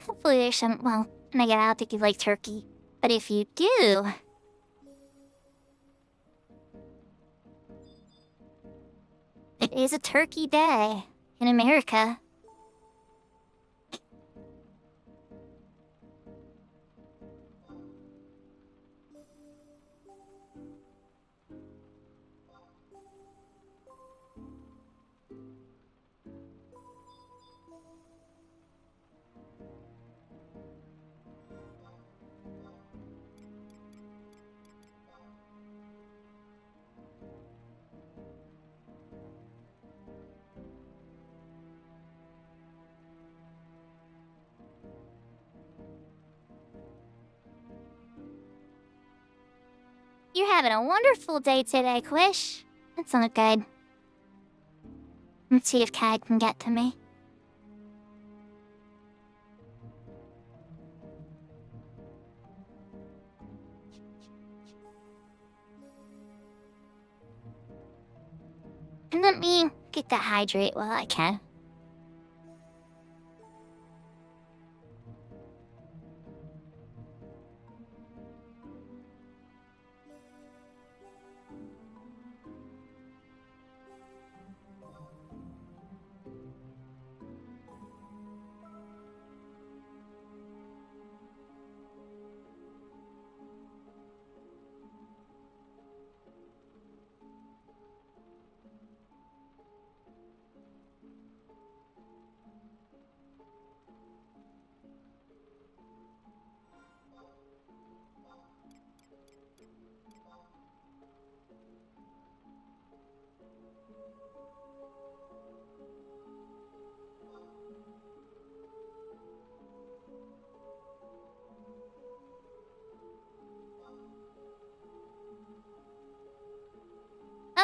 Hopefully there's some, well, and again, I don't think you like turkey. But if you do... It is a turkey day in America. You're having a wonderful day today, Quish. That's not good. Let's see if Cag can get to me. And let me get that hydrate while I can.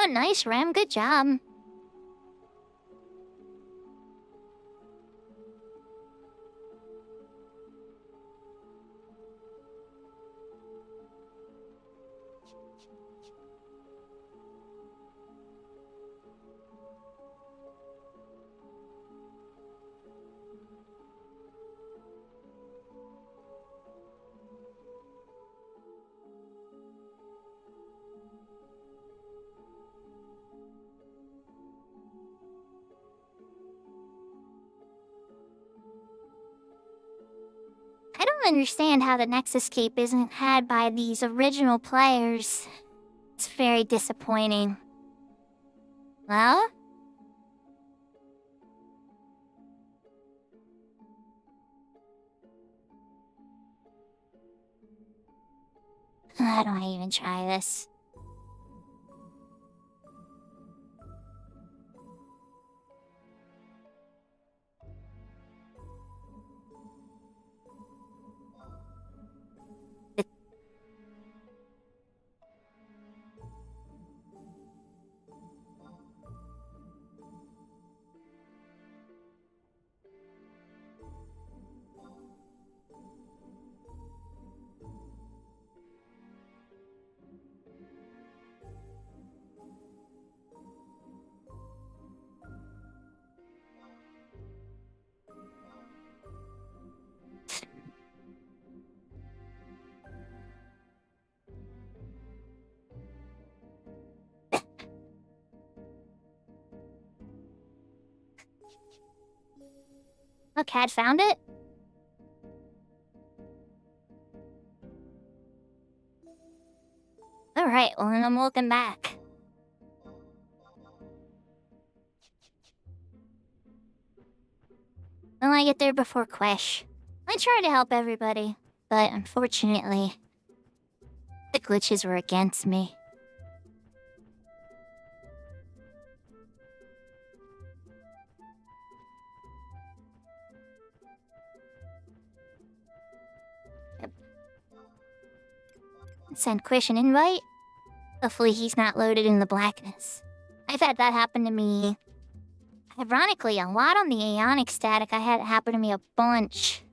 nice, Rem. Good job. I don't understand how the next escape isn't had by these original players. It's very disappointing. Well? How do I even try this? Oh, Cat found it? Alright, well then I'm looking back. Will I get there before Quesh? I try to help everybody, but unfortunately, the glitches were against me. Send Quish an invite? Hopefully he's not loaded in the blackness. I've had that happen to me. Ironically, a lot on the Aeonic static. I had it happen to me a bunch.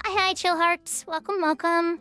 Hi, Chill Hearts. Welcome, welcome.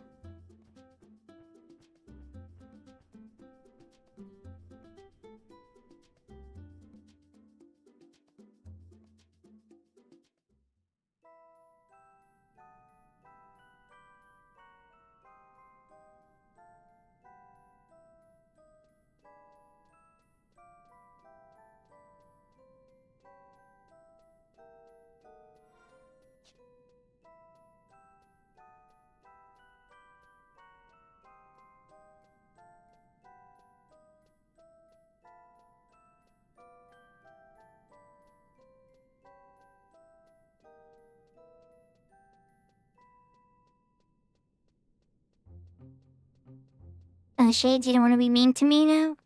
Shades, you don't want to be mean to me now?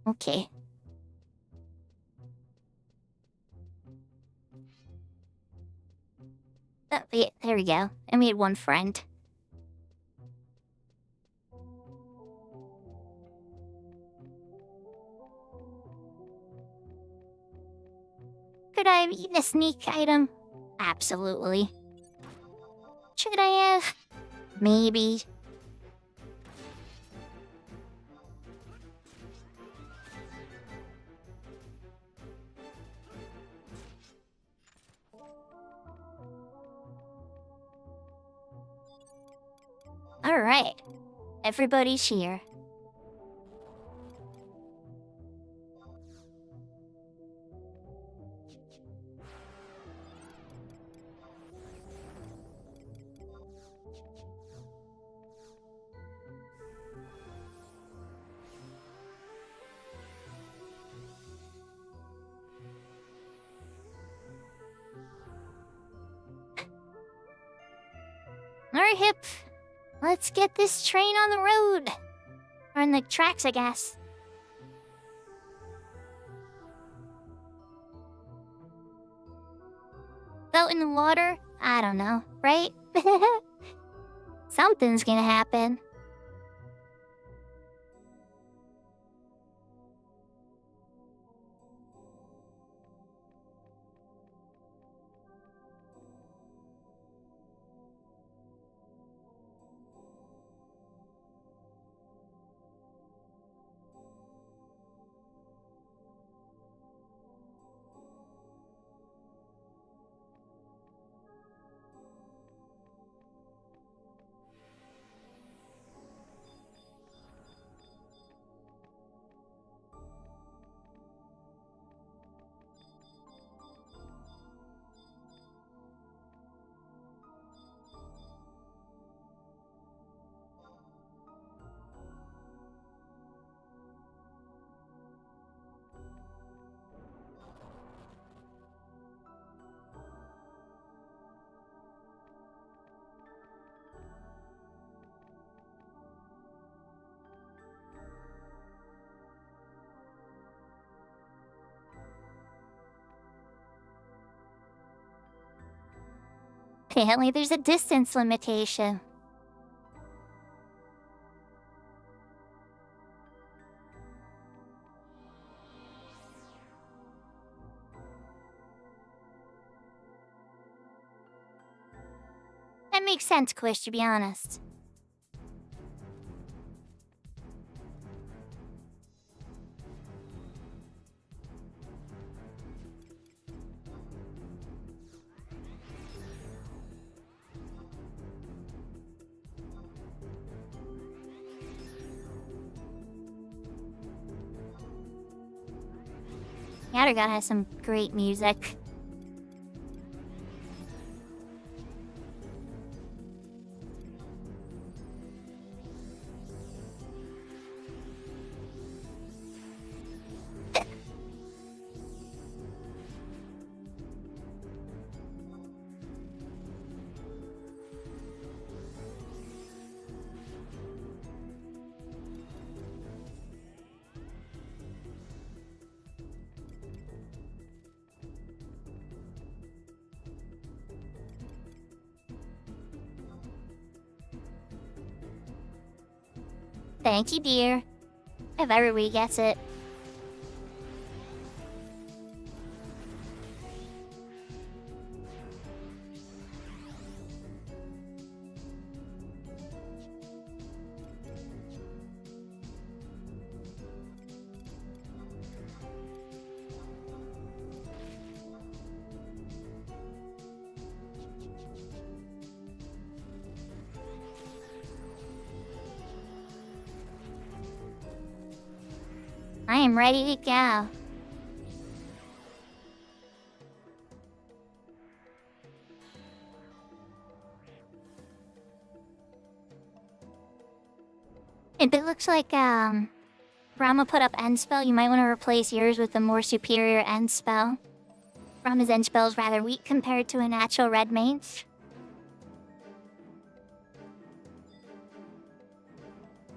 Okay. Oh, yeah, there we go. I made one friend. Could I have eaten a sneak item? Absolutely. Should I have? Maybe. Alright. Everybody's here. Alright, Hip. Let's get this train on the road. Or on the tracks, I guess. Out in the water? I don't know, right? Something's gonna happen. Apparently there's a distance limitation. That makes sense, Quish, to be honest. Yattergod has some great music. Thank you, dear. If everybody gets it. I am ready to go. It looks like, Brahma put up end spell. You might want to replace yours with a more superior end spell. Brahma's end spell is rather weak compared to a natural red mage.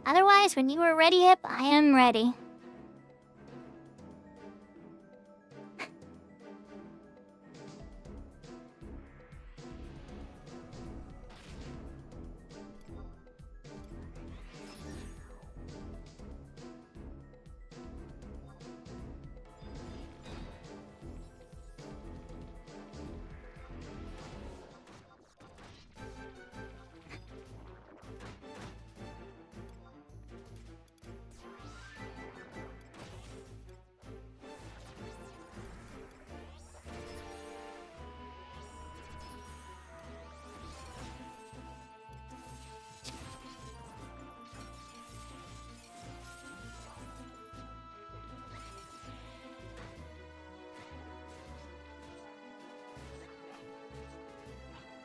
Otherwise, when you are ready, Hip, I am ready.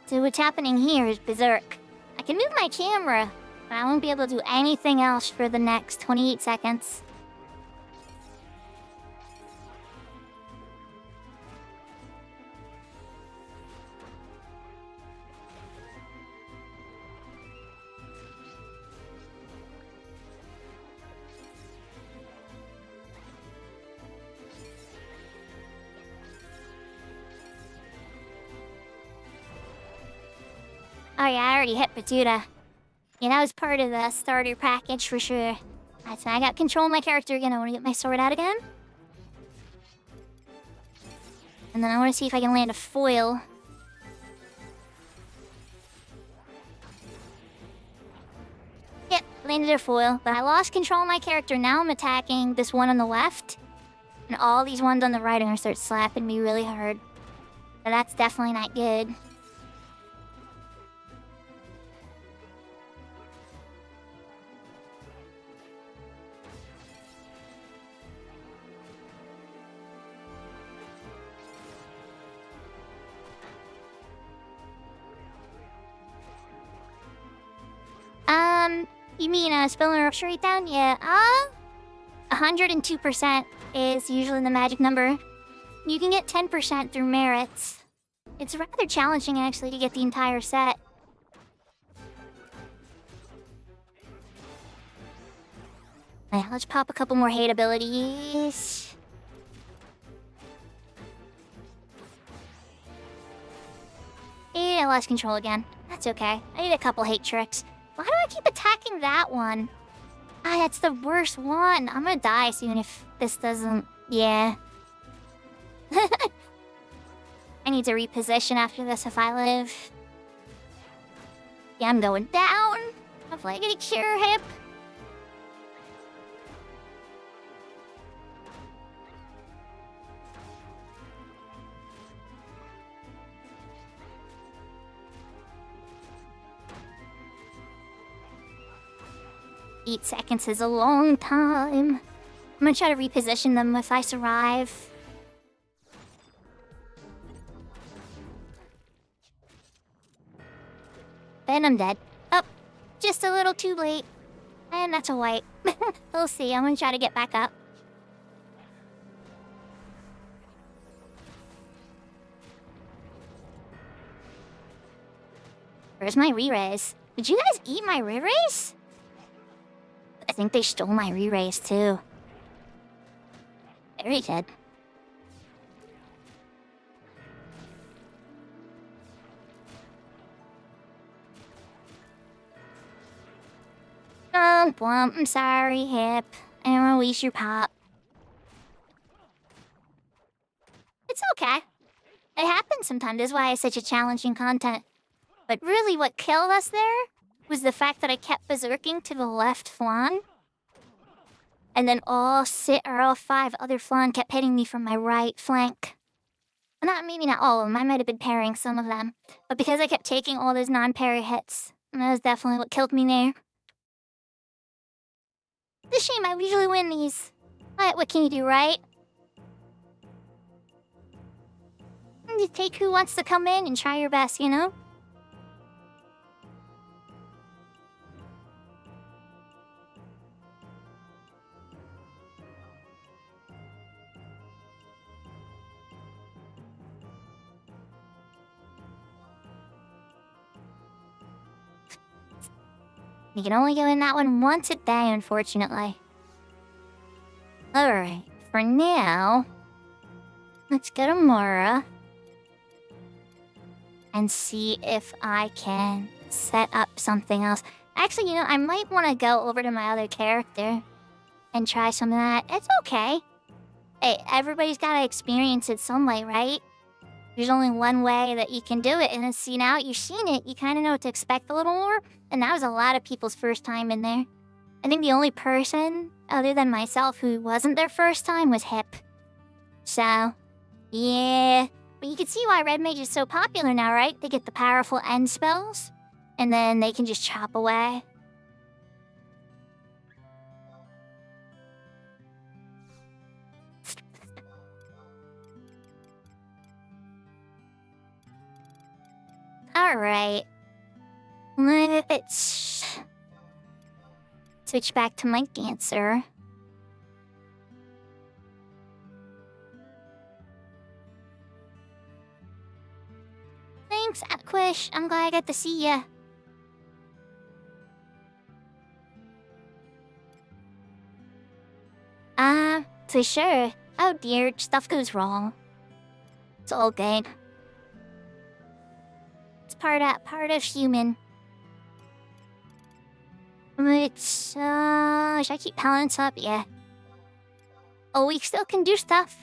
So what's happening here is berserk. I can move my camera, but I won't be able to do anything else for the next 28 seconds. yeah, I already hit Batuta. Yeah, that was part of the starter package for sure. Alright, so I got control of my character again. I want to get my sword out again. And then I want to see if I can land a foil. Yep, landed a foil, but I lost control of my character. Now I'm attacking this one on the left. And all these ones on the right are going to start slapping me really hard. So that's definitely not good. You mean spelling a straight down? Yeah, 102% is usually the magic number. You can get 10% through merits. It's rather challenging, actually, to get the entire set. Yeah, let's pop a couple more hate abilities. Yeah, I lost control again. That's okay. I need a couple hate tricks. Why do I keep attacking that one? That's the worst one. I'm gonna die soon if this doesn't... Yeah. I need to reposition after this if I live. Yeah, I'm going down. Hopefully I get a cure hip. Eight seconds is a long time. I'm gonna try to reposition them if I survive. Then I'm dead. Oh, just a little too late. And that's a white. We'll see. I'm gonna try to get back up. Where's my re-raise? Did you guys eat my re-raise? I think they stole my re-raise too. Very good. Oh, Blump, I'm sorry, Hip. I don't want to waste your pop. It's okay. It happens sometimes. That's why it's such a challenging content. But really what killed us there was the fact that I kept berserking to the left flank. And then all 5 other flank kept hitting me from my right flank. Maybe not all of them. I might have been parrying some of them. But because I kept taking all those non-parry hits, that was definitely what killed me there. It's a shame, I usually win these. But what can you do, right? You take who wants to come in and try your best, you know? You can only go in that one once a day, unfortunately. Alright, for now, let's go to Mora and see if I can set up something else. Actually, I might want to go over to my other character and try some of that. It's okay. Hey, everybody's got to experience it some way, right? There's only one way that you can do it, and see, now you've seen it, you kind of know what to expect a little more, and that was a lot of people's first time in there. I think the only person, other than myself, who wasn't their first time was Hip. So, yeah. But you can see why Red Mage is so popular now, right? They get the powerful end spells, and then they can just chop away. Alright. Let's switch back to my dancer. Thanks, Atquish. I'm glad I got to see ya. For sure. Oh dear, stuff goes wrong. It's all good. part of human. It's, should I keep balance up? Yeah. Oh, we still can do stuff.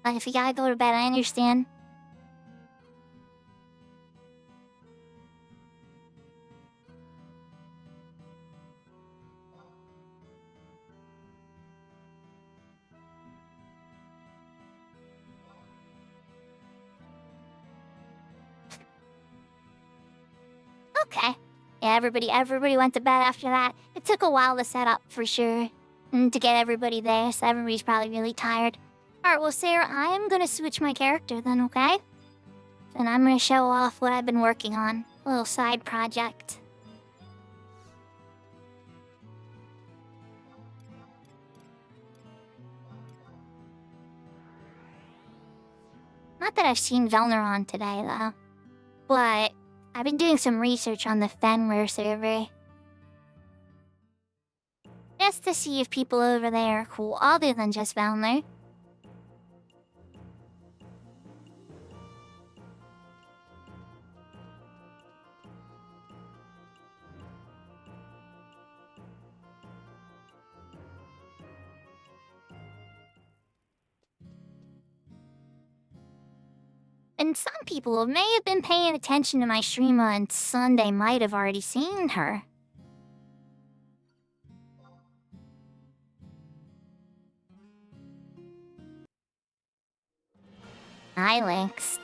If you gotta go to bed, I understand. Okay. Yeah, everybody went to bed after that. It took a while to set up, for sure. And to get everybody there, so everybody's probably really tired. Alright, well, Sarah, I am gonna switch my character then, okay? And I'm gonna show off what I've been working on. A little side project. Not that I've seen Velneron today, though. But I've been doing some research on the Fenware server. Just to see if people over there are cool other than just Velner. And some people who may have been paying attention to my stream on Sunday might have already seen her. Hi, Lynx.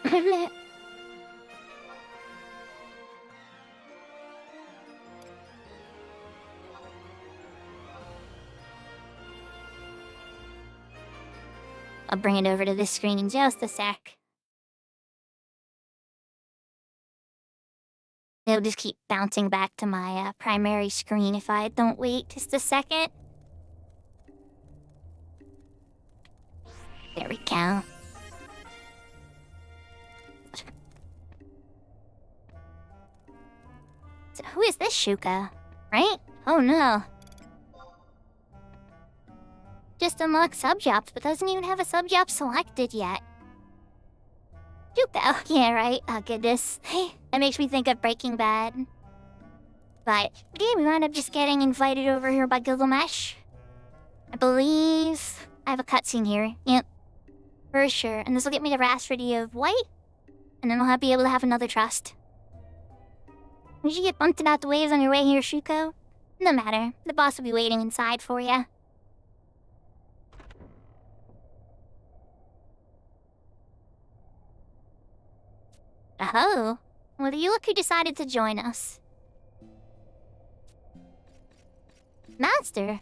I'll bring it over to this screen in just a sec. It'll just keep bouncing back to my primary screen if I don't wait just a second. There we go. So who is this Shuko? Right? Oh no. Just unlocked subjobs, but doesn't even have a subjob selected yet. Shuko. Yeah, right. Oh, goodness. That makes me think of Breaking Bad. But, yeah, we wound up just getting invited over here by Gilgamesh. I believe I have a cutscene here. Yep. For sure. And this will get me the Rhapsody of White. And then I'll be able to have another trust. Did you get bumped out the waves on your way here, Shuko? No matter. The boss will be waiting inside for you. Oh, well, you look who decided to join us. Master.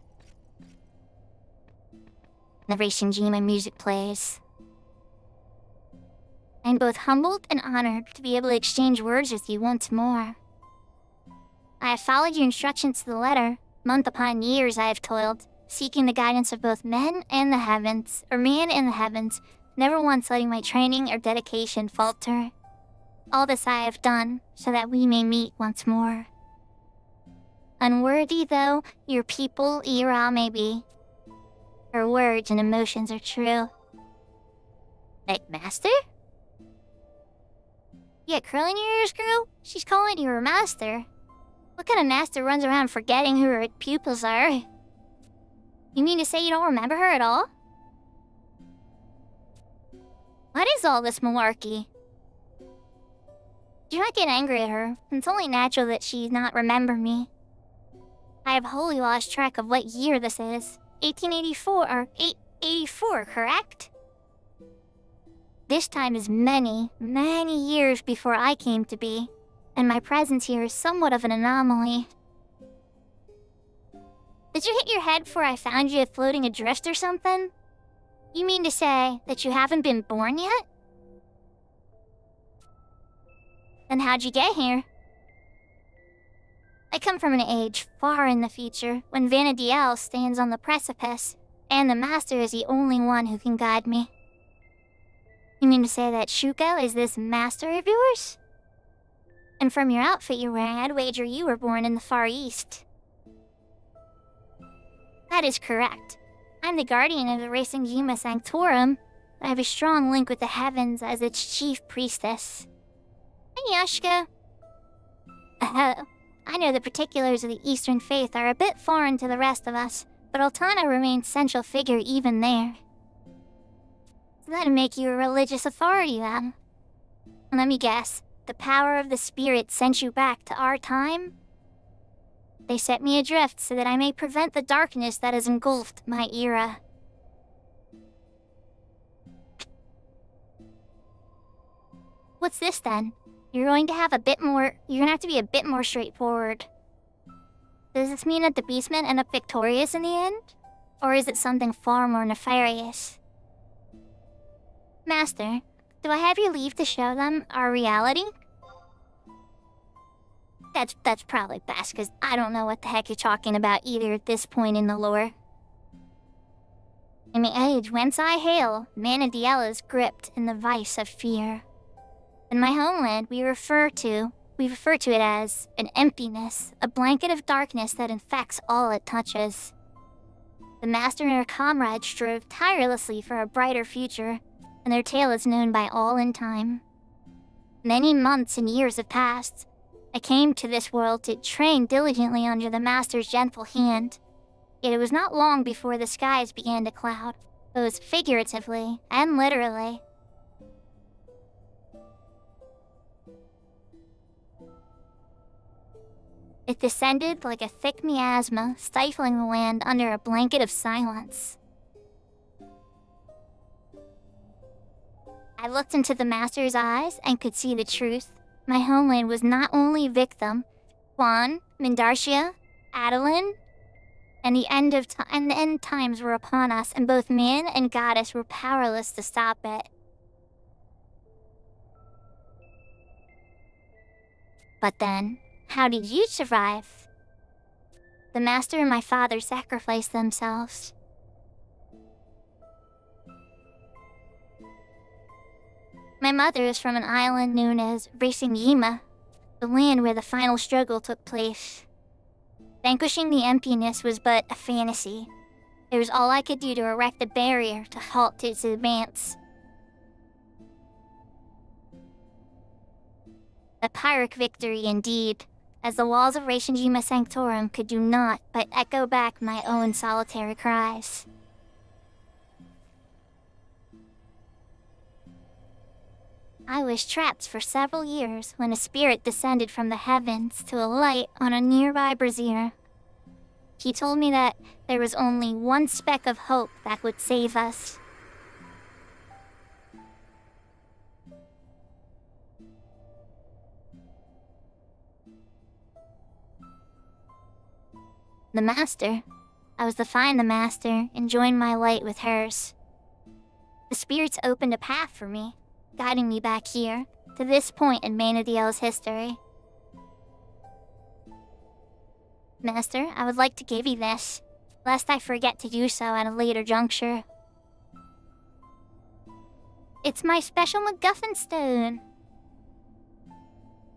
The racing Jima music plays. I'm both humbled and honored to be able to exchange words with you once more. I have followed your instructions to the letter. Month upon years I have toiled, seeking the guidance of both men and the heavens, never once letting my training or dedication falter. All this I have done, so that we may meet once more. Unworthy though your people, Ira, may be, her words and emotions are true. Like Master? You got curling your ears, girl? She's calling you her master. What kind of master runs around forgetting who her pupils are? You mean to say you don't remember her at all? What is all this malarkey? Do not get angry at her. It's only natural that she not remember me. I have wholly lost track of what year this is. 1884 or 884, correct? This time is many, many years before I came to be, and my presence here is somewhat of an anomaly. Did you hit your head before I found you floating adrift or something? You mean to say that you haven't been born yet? Then how'd you get here? I come from an age far in the future, when Vana'diel stands on the precipice, and the Master is the only one who can guide me. You mean to say that Shuko is this master of yours? And from your outfit you're wearing, I'd wager you were born in the Far East. That is correct. I'm the guardian of the Racing Jima Sanctorum, I have a strong link with the heavens as its chief priestess. Hey, Yashka. I know the particulars of the Eastern faith are a bit foreign to the rest of us, but Altana remains central figure even there. So that'd make you a religious authority, then. Let me guess, the power of the spirit sent you back to our time? They set me adrift so that I may prevent the darkness that has engulfed my era. What's this, then? You're going to have to be a bit more straightforward. Does this mean that the beastmen end up victorious in the end? Or is it something far more nefarious? Master, do I have your leave to show them our reality? That's probably best, because I don't know what the heck you're talking about either at this point in the lore. In the age whence I hail, Vana'diel is gripped in the vice of fear. In my homeland, we refer to it as an emptiness, a blanket of darkness that infects all it touches. The master and her comrades strove tirelessly for a brighter future, and their tale is known by all in time. Many months and years have passed. I came to this world to train diligently under the master's gentle hand. Yet it was not long before the skies began to cloud, both figuratively and literally. It descended like a thick miasma, stifling the land under a blanket of silence. I looked into the master's eyes and could see the truth. My homeland was not only victim. Juan, Mindartia, Adeline, and the end times were upon us, and both man and goddess were powerless to stop it. But then, how did you survive? The master and my father sacrificed themselves. My mother is from an island known as Racing-Yima, the land where the final struggle took place. Vanquishing the emptiness was but a fantasy. It was all I could do to erect a barrier to halt its advance. A Pyrrhic victory indeed, as the walls of Racing-Yima Sanctorum could do naught but echo back my own solitary cries. I was trapped for several years when a spirit descended from the heavens to alight on a nearby brazier. He told me that there was only one speck of hope that would save us. The master. I was to find the master and join my light with hers. The spirits opened a path for me, guiding me back here, to this point in Vana'diel's history. Master, I would like to give you this, lest I forget to do so at a later juncture. It's my special MacGuffin stone.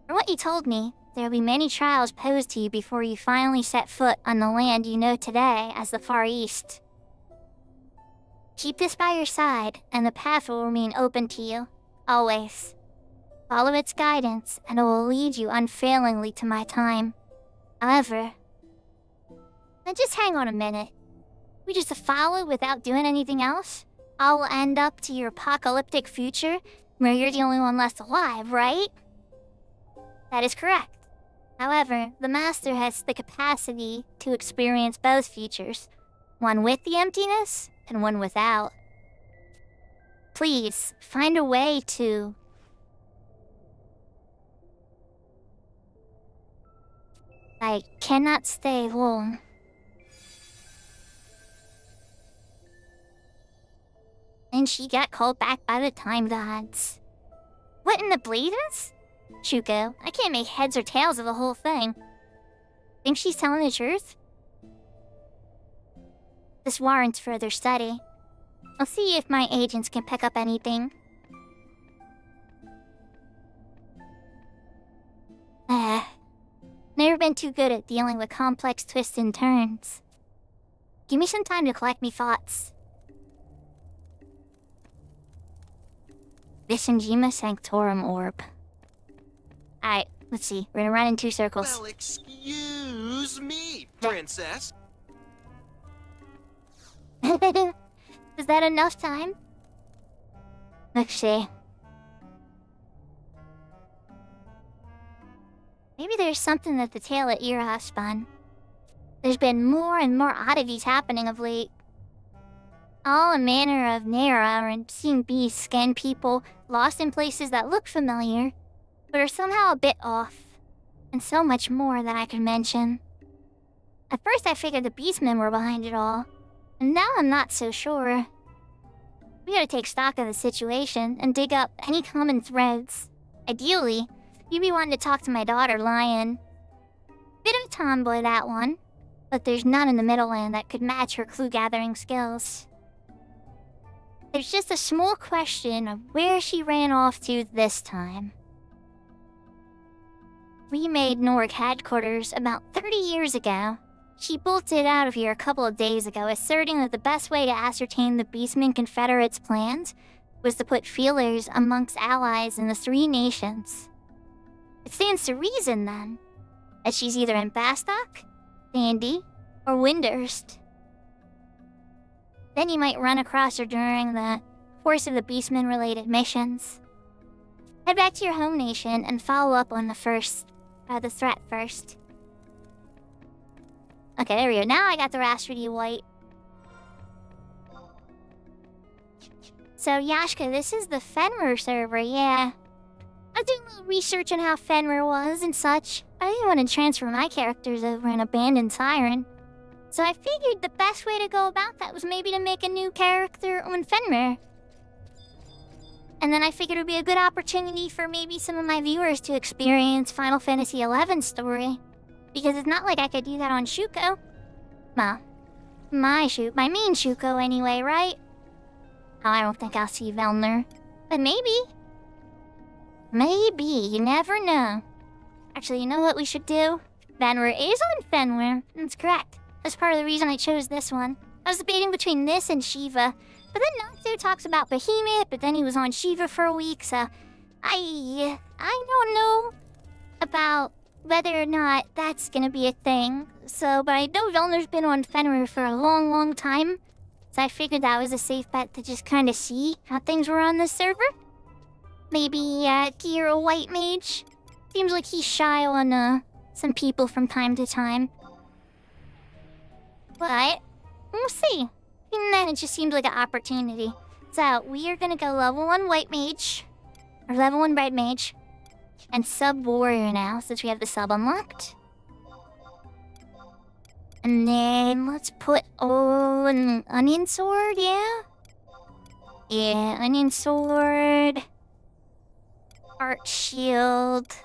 From what you told me, there will be many trials posed to you before you finally set foot on the land you know today as the Far East. Keep this by your side, and the path will remain open to you. Always. Follow its guidance, and it will lead you unfailingly to my time. However... Now just hang on a minute. We just follow without doing anything else? All will end up to your apocalyptic future, where you're the only one left alive, right? That is correct. However, the Master has the capacity to experience both futures. One with the emptiness, and one without. Please, find a way to... I cannot stay long. And she got called back by the time gods. What in the blazes? Shuko, I can't make heads or tails of the whole thing. Think she's telling the truth? This warrants further study. I'll see if my agents can pick up anything. Never been too good at dealing with complex twists and turns. Give me some time to collect me thoughts. Visangima Sanctorum Orb. Alright, let's see. We're gonna run in 2 circles. Well, excuse me, princess. Is that enough time? Let's see. Maybe there's something at the tail of Ira spun. There's been more and more oddities happening of late. All manner of Nera and seeing beasts and people lost in places that look familiar, but are somehow a bit off. And so much more that I could mention. At first I figured the beastmen were behind it all, and now I'm not so sure. We gotta take stock of the situation and dig up any common threads. Ideally, you'd be wanting to talk to my daughter, Lion. Bit of a tomboy, that one, but there's none in the Middleland that could match her clue-gathering skills. There's just a small question of where she ran off to this time. We made Norg headquarters about 30 years ago. She bolted out of here a couple of days ago, asserting that the best way to ascertain the Beastman Confederate's plans was to put feelers amongst allies in the 3 nations. It stands to reason, then, that she's either in Bastock, Sandy, or Windhurst. Then you might run across her during the course of the Beastman-related missions. Head back to your home nation and follow up on the threat first. Okay, there we go. Now I got the Rastardy White. So, Yashka, this is the Fenrir server, yeah. I was doing a little research on how Fenrir was and such. I didn't want to transfer my characters over and abandon Siren. So I figured the best way to go about that was maybe to make a new character on Fenrir. And then I figured it would be a good opportunity for maybe some of my viewers to experience Final Fantasy XI's story. Because it's not like I could do that on Shuko. Well, my main Shuko anyway, right? Oh, I don't think I'll see Velner. But maybe. Maybe, you never know. Actually, you know what we should do? Fenrir is on Fenrir. That's correct. That's part of the reason I chose this one. I was debating between this and Shiva. But then Natsu talks about Behemoth, but then he was on Shiva for a week, so... I don't know about whether or not that's gonna be a thing. So, but I know Velner's been on Fenrir for a long, long time. So I figured that was a safe bet to just kind of see how things were on this server. Maybe, gear a white mage. Seems like he's shy on, some people from time to time. But, we'll see. And then it just seems like an opportunity. So, we are gonna go level 1 white mage. Or level 1 red mage. And sub warrior now, since we have the sub unlocked. And then, let's put an onion sword, yeah? Yeah, onion sword. Art shield.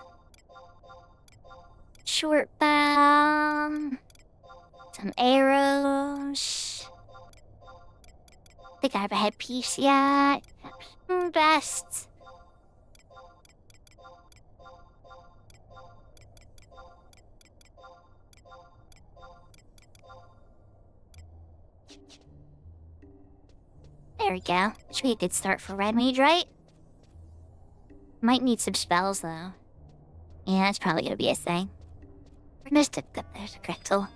Short bow. Some arrows. Think I have a headpiece yet. Best. There we go. Should be a good start for Red Mage, right? Might need some spells, though. Yeah, that's probably gonna be a thing. There's a crystal.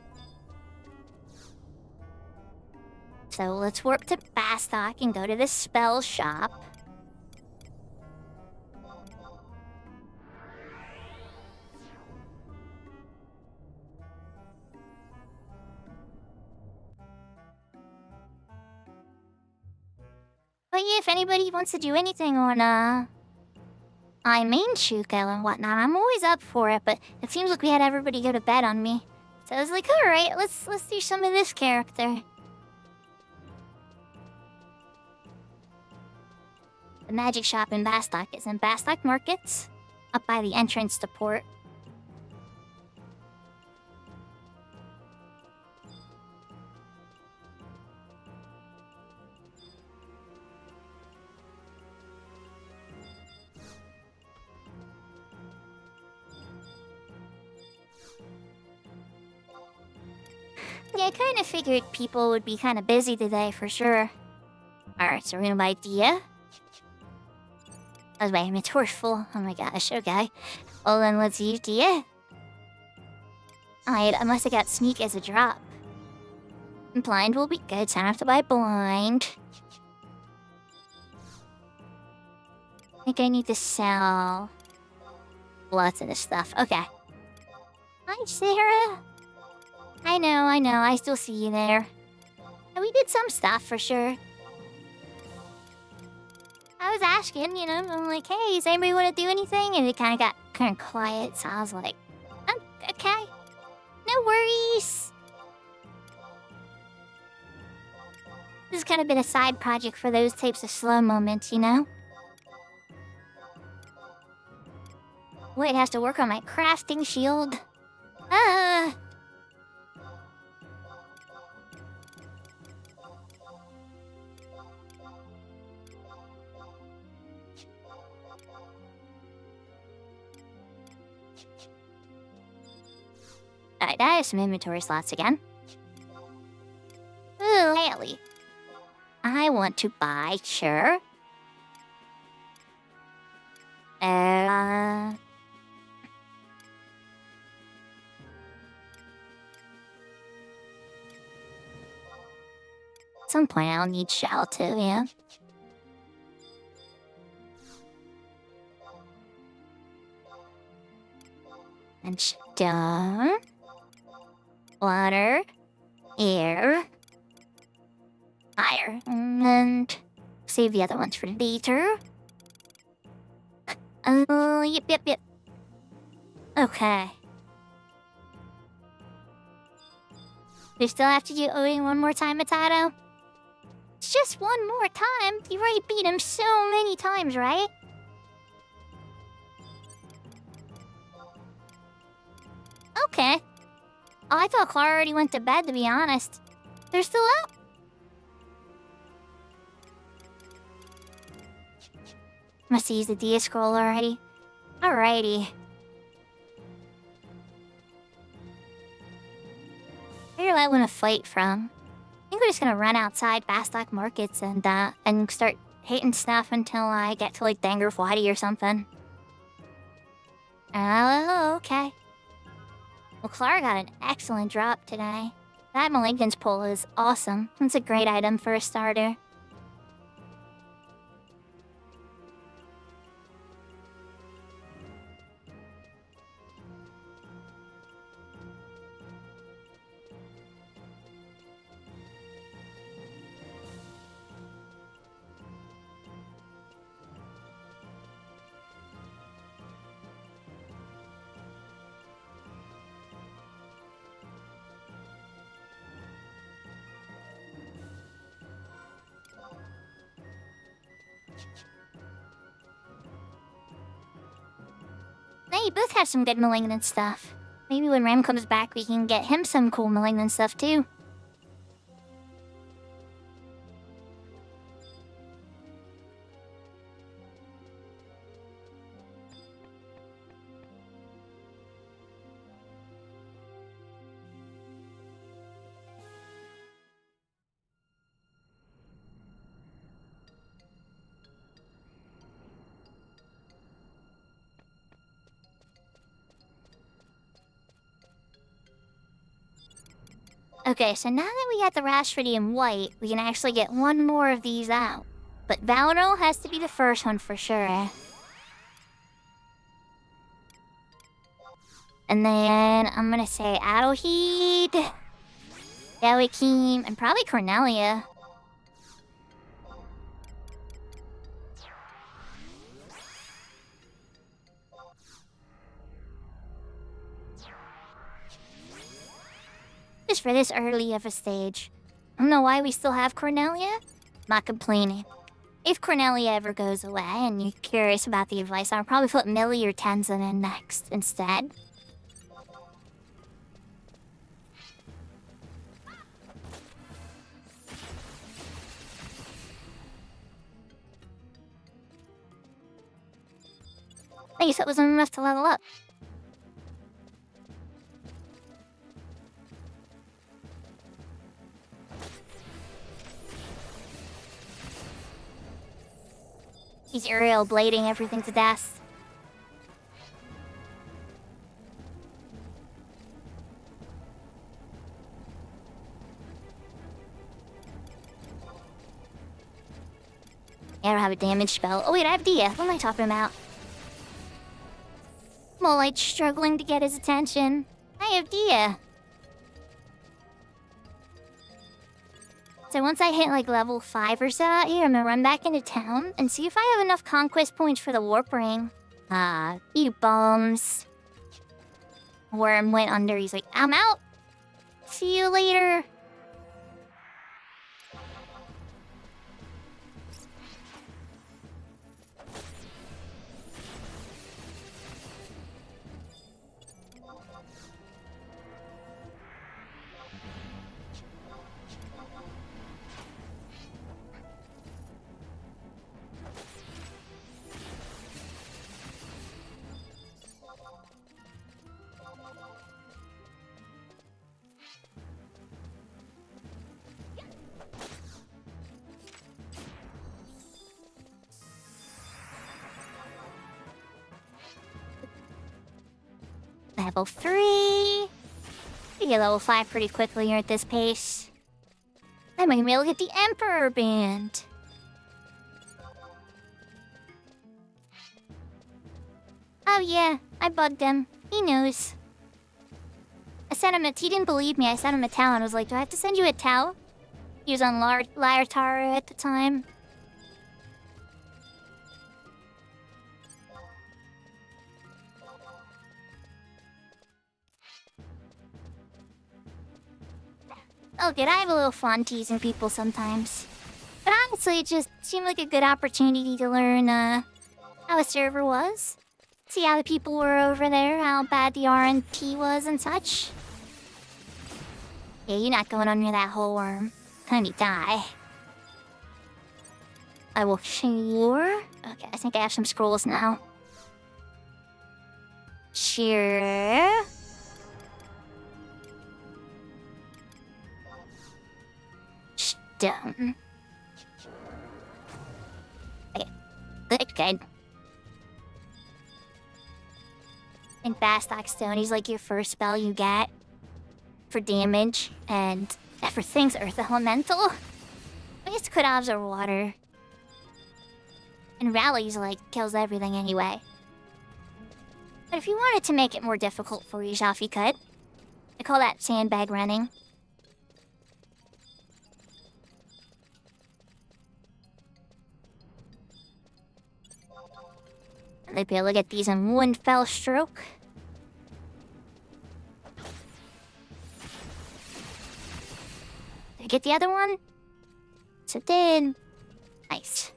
So let's warp to Bastock and go to the spell shop. But yeah, if anybody wants to do anything on, I main Shuko and whatnot, I'm always up for it, but it seems like we had everybody go to bed on me. So I was like, alright, let's do some of this character. The magic shop in Bastock is in Bastock Markets, up by the entrance to port. Yeah, I kind of figured people would be kind of busy today for sure. Alright, so room idea. Oh, wait, my torch full. Oh my gosh, okay. Well, then let's use it. Alright, I must have got sneak as a drop. Blind will be good, so I don't have to buy blind. I think I need to sell lots of this stuff. Okay. Hi, Sarah. I know, I still see you there. And we did some stuff for sure. I was asking, you know, I'm like, hey, does anybody want to do anything? And it kind of got quiet, so I was like, okay. No worries. This has kind of been a side project for those types of slow moments, you know? Wait, has to work on my crafting shield. Ah! Alright, I have some inventory slots again. Ooh, Haley. I want to buy, sure. At some point I'll need shell too, yeah. And stone. Water. Air. Fire. And save the other ones for later. Yep. Okay. We still have to do Odin one more time, Matado? It's just one more time. You already beat him so many times, right? Okay. Oh, I thought Clara already went to bed, to be honest. They're still up? Must use the DS scroll already. Alrighty. Where do I want to fight from? I think we're just gonna run outside Bastock Markets and start hitting stuff until I get to like Dangerfwadi or something. Oh, okay. Well, Clara got an excellent drop today. That Malignance pole is awesome. It's a great item for a starter. They both have some good Malignant stuff. Maybe when Ram comes back, we can get him some cool Malignant stuff too. Okay, so now that we got the Rashfordium White, we can actually get one more of these out. But Valinor has to be the first one for sure. And then I'm gonna say Adelheid, Delikim, and probably Cornelia. Just for this early of a stage. I don't know why we still have Cornelia. Not complaining. If Cornelia ever goes away and you're curious about the advice, I'll probably put Millie or Tenzin in next instead. I guess that wasn't enough to level up. He's aerial blading everything to death. I don't have a damage spell. Oh wait, I have Dia. What am I talking about? Molite's struggling to get his attention. I have Dia. So once I hit like level 5 or so out here, I'm gonna run back into town and see if I have enough conquest points for the warp ring. Ah, you bums. Worm went under. He's like, I'm out. See you later. Level 3. You get level 5 pretty quickly here at this pace. I might be able to get the Emperor band. Oh yeah, I bugged him. He knows. I sent him he didn't believe me. I sent him a towel and was like, do I have to send you a towel? He was on Lyartara at the time. Oh, good. I have a little fun teasing people sometimes. But honestly, it just seemed like a good opportunity to learn, how a server was. See how the people were over there, how bad the RNT was and such. Yeah, you're not going under that hole, worm. Honey, die. I will sure. Okay, I think I have some scrolls now. Sure. Stone. Okay, good. And Bastok Stone is like your first spell you get for damage, and everything's Earth Elemental. I guess Kudavs are water. And Rally's like kills everything anyway. But if you wanted to make it more difficult for yourself, you could. I call that sandbag running. They'd be able to get these in one fell stroke. Did I get the other one? So it did. Nice.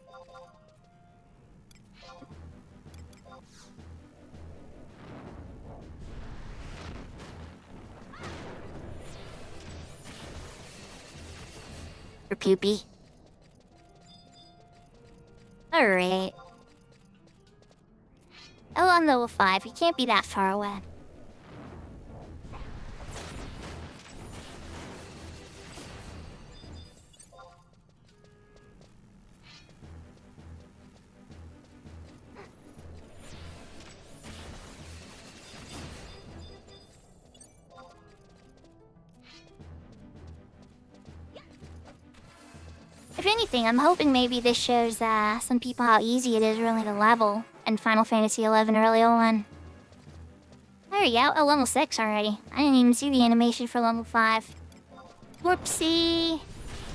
For Poopy. Alright. Oh, I'm level 5. You can't be that far away. If anything, I'm hoping maybe this shows some people how easy it is really to level in Final Fantasy XI early on. There we go. Oh, level 6 already. I didn't even see the animation for level 5. Whoopsie.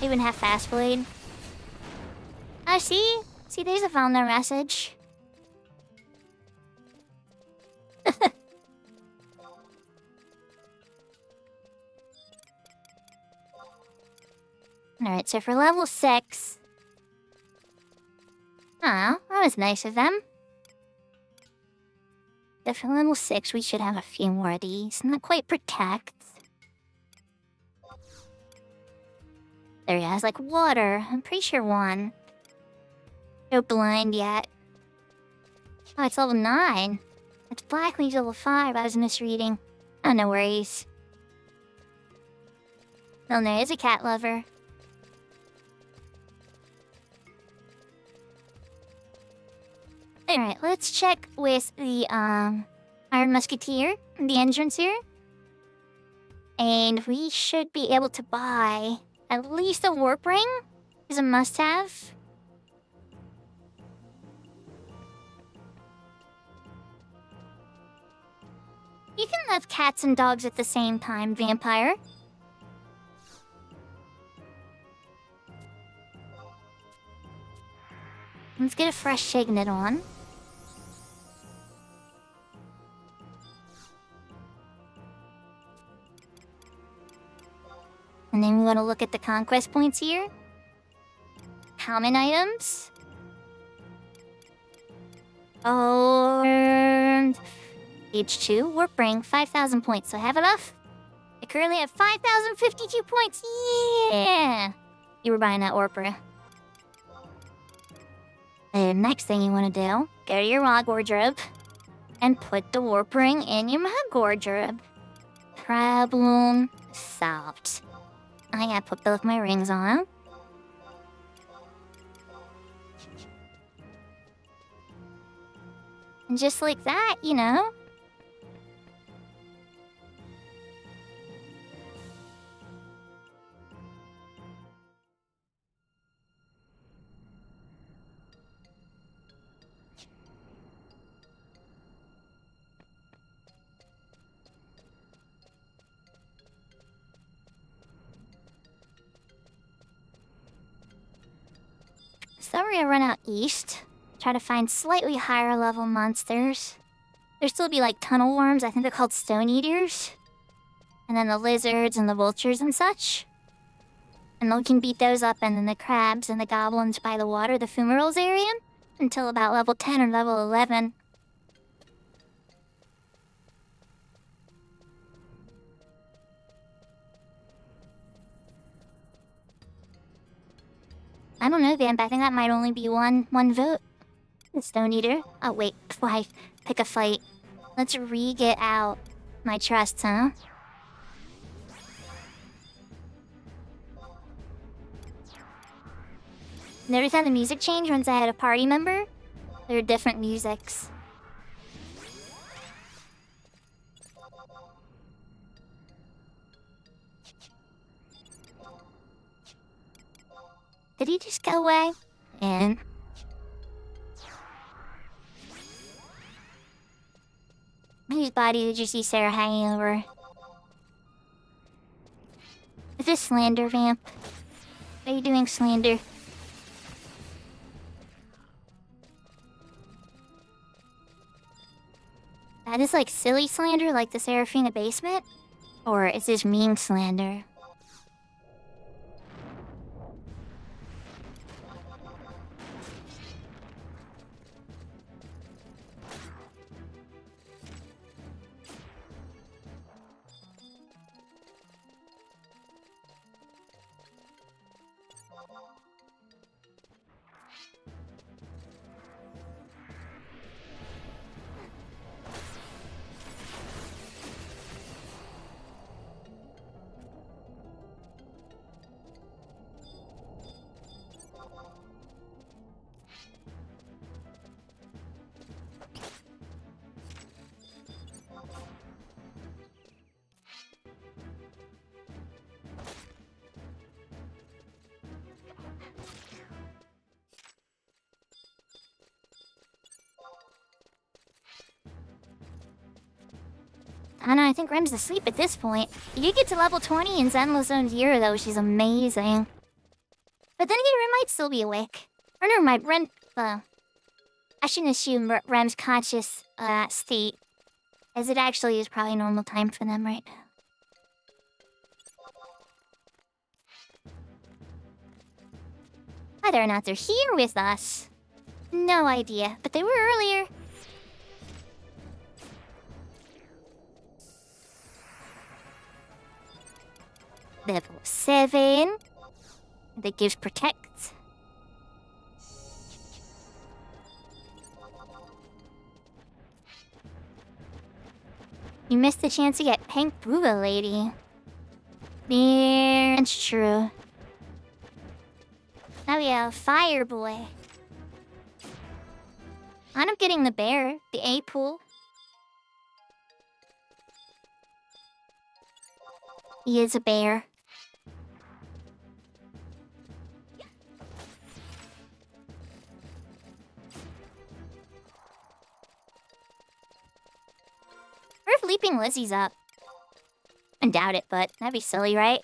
I even have Fast Blade. See? See, there's a found their message. Alright, so for level 6... Aw, that was nice of them. So for level 6, we should have a few more of these. Not quite protect. There he has, like, water. I'm pretty sure one. No blind yet. Oh, it's level 9. It's Black Leaves level 5. I was misreading. Oh, no worries. Oh, no, is a cat lover. Alright, let's check with the Iron Musketeer, the entrance here. And we should be able to buy at least a warp ring. Is a must-have. You can love cats and dogs at the same time, vampire. Let's get a fresh signet on. And then we want to look at the conquest points here. Common items. Oh, and H2, warp ring, 5,000 points. So I have enough? I currently have 5,052 points. Yeah! You were buying that Orpera. The next thing you want to do, go to your mod wardrobe and put the warp ring in your mod wardrobe. Problem solved. I gotta put both my rings on. And just like that, you know. So we're gonna run out east. Try to find slightly higher level monsters. There'll still be like tunnel worms, I think they're called stone eaters. And then the lizards and the vultures and such. And we can beat those up, and then the crabs and the goblins by the water, the fumaroles area, until about level 10 or level 11. I don't know, Vamp. I think that might only be one vote. The Stone Eater. Oh, wait. Before I pick a fight, let's re-get out my trust, huh? Notice how the music changed once I had a party member? There are different musics. Did he just go away? And whose body did you see Sarah hanging over? Is this slander, Vamp? What are you doing, slander? That is like silly slander, like the Seraphina basement? Or is this mean slander? I don't know, I think Rem's asleep at this point. You get to level 20 in Zenless Zone 0, though, which is amazing. But then again, Rem might still be awake. Or never mind, Rem... I shouldn't assume Rem's conscious state, as it actually is probably normal time for them right now. Whether or not they're here with us, no idea, but they were earlier. Level 7. That gives protect. You missed the chance to get Pink Booba Lady. Yeah, it's true. Now we have Fire Boy. I'm getting the bear, the A pool. He is a bear. Or if Leaping Lizzie's up. I doubt it, but that'd be silly, right?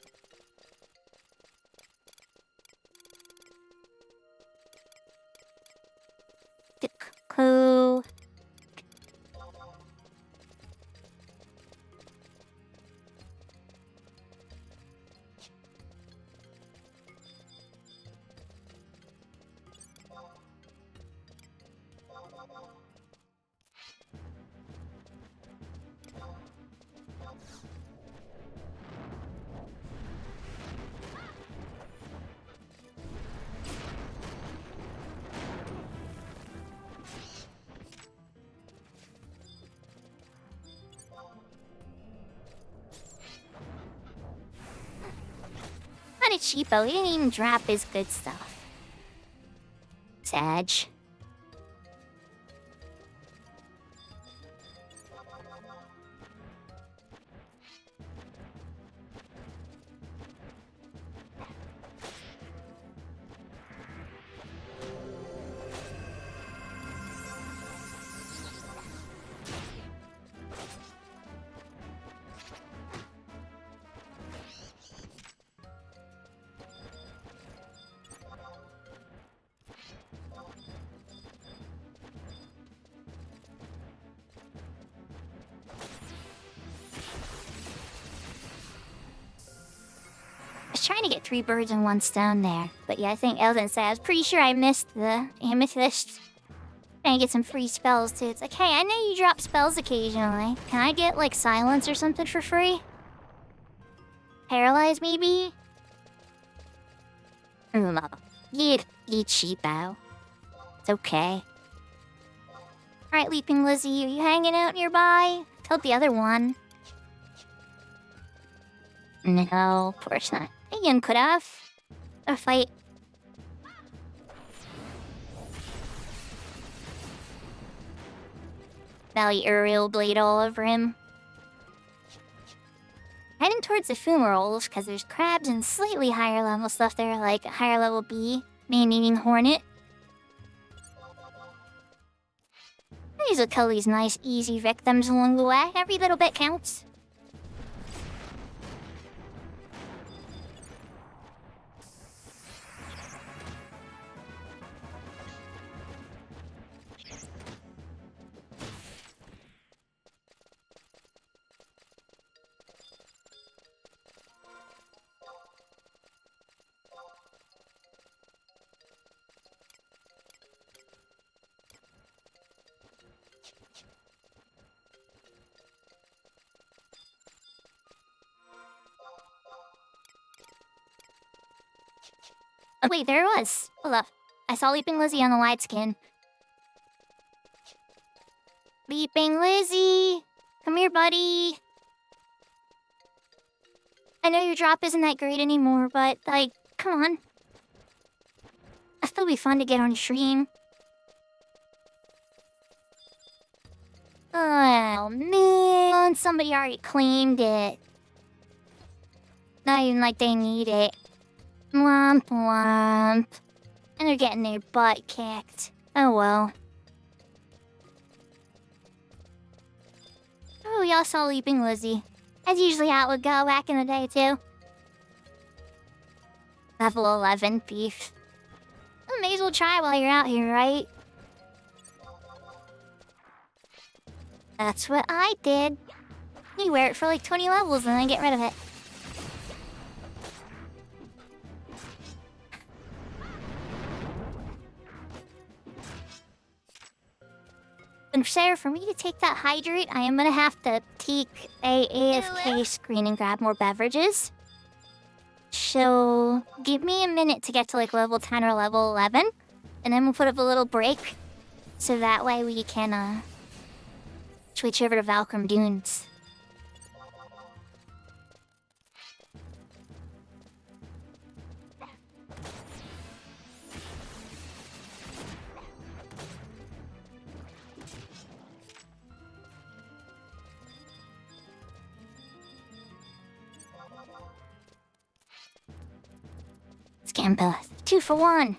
Cool. Not a cheapo. He didn't even drop his good stuff. Sag. I was trying to get 3 birds and 1 stone there. But yeah, I think Eldon said, I was pretty sure I missed the amethyst. Trying to get some free spells too. It's like, hey, I know you drop spells occasionally. Can I get like silence or something for free? Paralyze maybe? No. You cheapo. It's okay. Alright, Leaping Lizzie, are you hanging out nearby? Told the other one. No, of course not. Ian could have. A fight. Valley Uriel blade all over him. Heading towards the fumaroles, because there's crabs and slightly higher level stuff there, like higher level B, man-eating hornet. These will kill these nice, easy victims along the way. Every little bit counts. Oh, wait, there it was. Hold up. I saw Leaping Lizzie on the widescan. Leaping Lizzie! Come here, buddy! I know your drop isn't that great anymore, but, like, come on. I thought it'd be fun to get on stream. Oh, man. Somebody already claimed it. Not even like they need it. Womp womp. And they're getting their butt kicked. Oh well. Oh, y'all saw Leaping Lizzie. That's usually how it would go back in the day, too. Level 11 beef. Well, may as well try while you're out here, right? That's what I did. You wear it for like 20 levels and then get rid of it. And Sarah, for me to take that hydrate, I am gonna have to take a AFK screen and grab more beverages. So, give me a minute to get to like level 10 or level 11. And then we'll put up a little break. So that way we can, switch over to Valkyrie Dunes. Scan both. 2 for 1.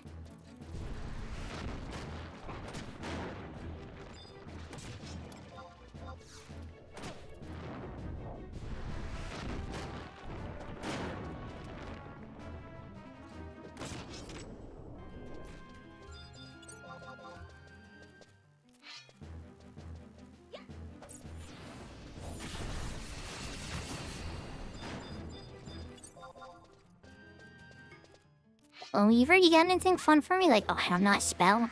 Oh, Weaver, you got anything fun for me? Like, oh, I'm not a spell.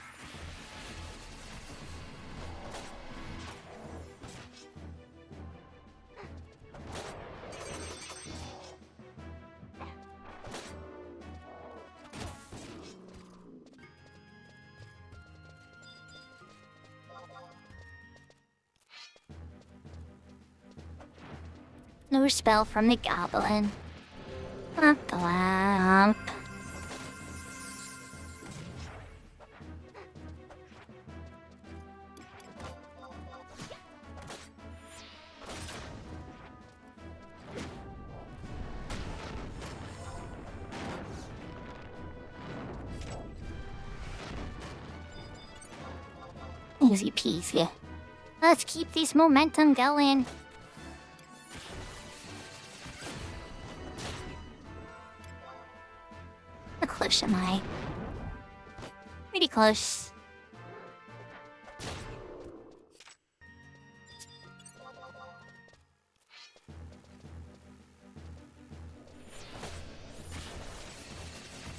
No spell from the goblin. Womp womp. Easy peasy. Let's keep this momentum going. How close am I? Pretty close.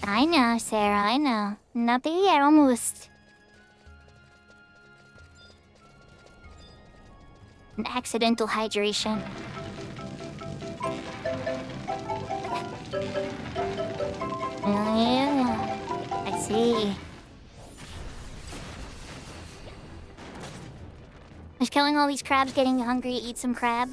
I know, Sarah, I know. Not there yet, almost. An accidental hydration. Yeah, I see. Is killing all these crabs getting you hungry to eat some crab?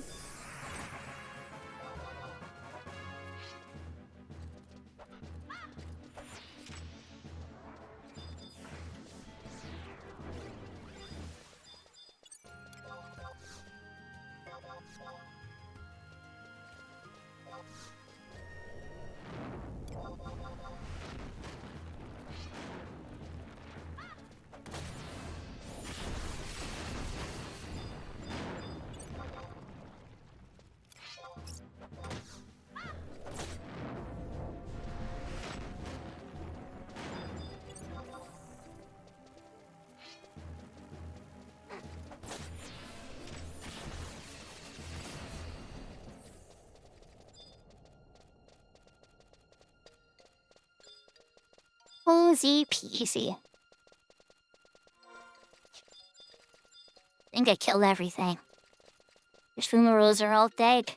Easy peasy. Think I killed everything. These fumaroles are all dead.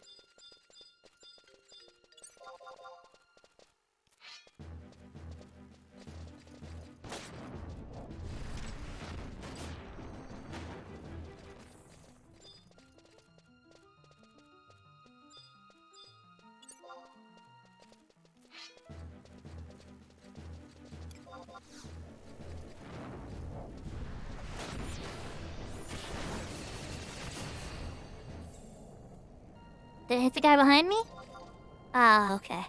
Did it hit the guy behind me? Ah, okay.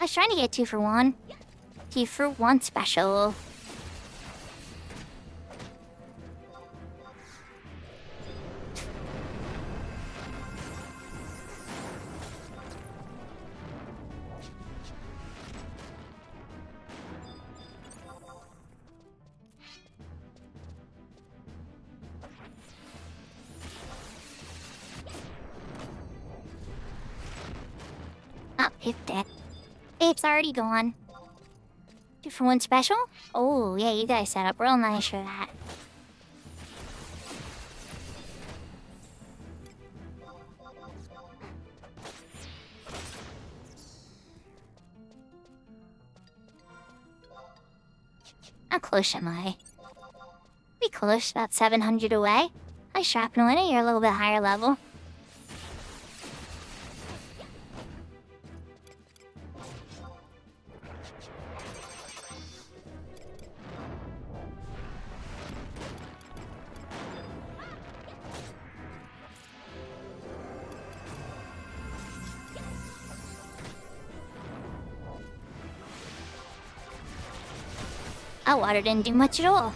I was trying to get 2 for 1. 2 for 1 special. Hit that. It's already gone. 2 for 1 special? Oh, yeah, you guys set up real nice for that. How close am I? Pretty close, about 700 away. Hi, Shrapnel, you're a little bit higher level. That water didn't do much at all.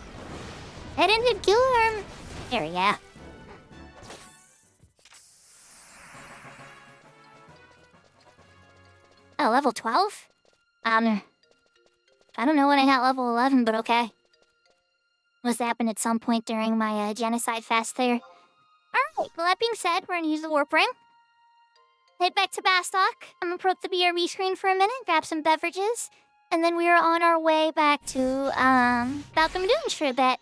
It ended Gillerm. There we go. Oh, level 12? I don't know when I got level 11, but okay. Must happen at some point during my genocide fast there. Alright, well that being said, we're gonna use the warp ring. Head back to Bastock. I'm gonna put up the BRB screen for a minute, grab some beverages, and then we are on our way back to, Falcon Dunes for a bit.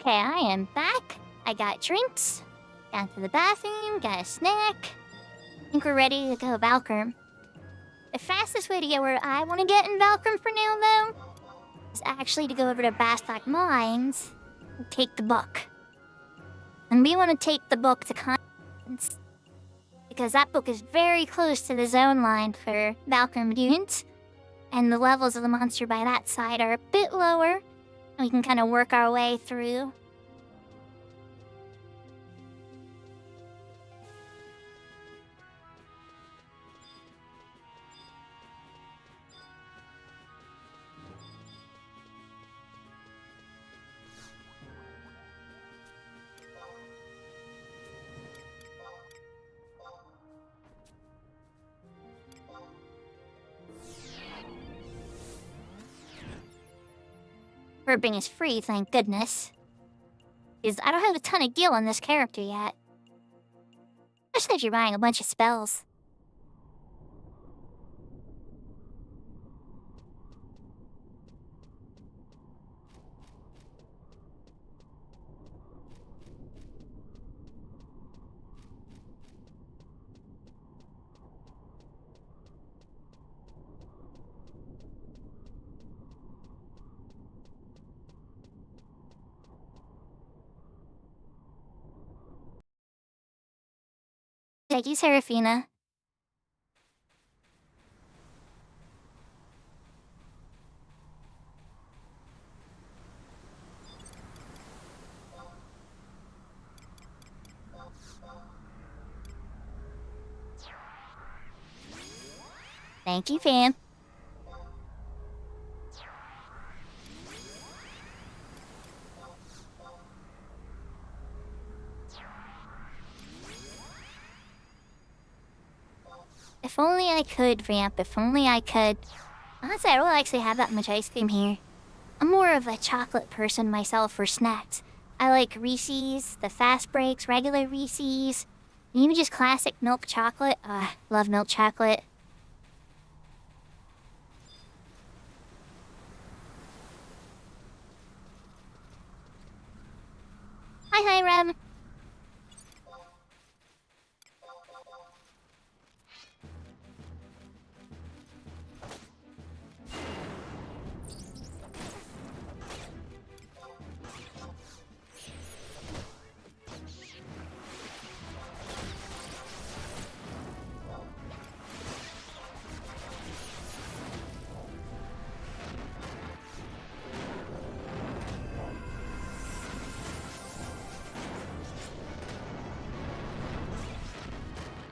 Okay, I am back. I got drinks, got to the bathroom, got a snack. I think we're ready to go Valkyrie. The fastest way to get where I want to get in Valkyrie for now, though, is actually to go over to Bastak Mines and take the book. And we want to take the book to Constance, because that book is very close to the zone line for Valkyrie mutants, and the levels of the monster by that side are a bit lower, and we can kind of work our way through. Burping is free, thank goodness. Because I don't have a ton of gil on this character yet. Especially if you're buying a bunch of spells. Thank you, Serafina. Thank you, Pam. If only I could, Vamp, if only I could. Honestly, I don't actually have that much ice cream here. I'm more of a chocolate person myself for snacks. I like Reese's, the fast breaks, regular Reese's, and even just classic milk chocolate. Love milk chocolate. Hi, Rem.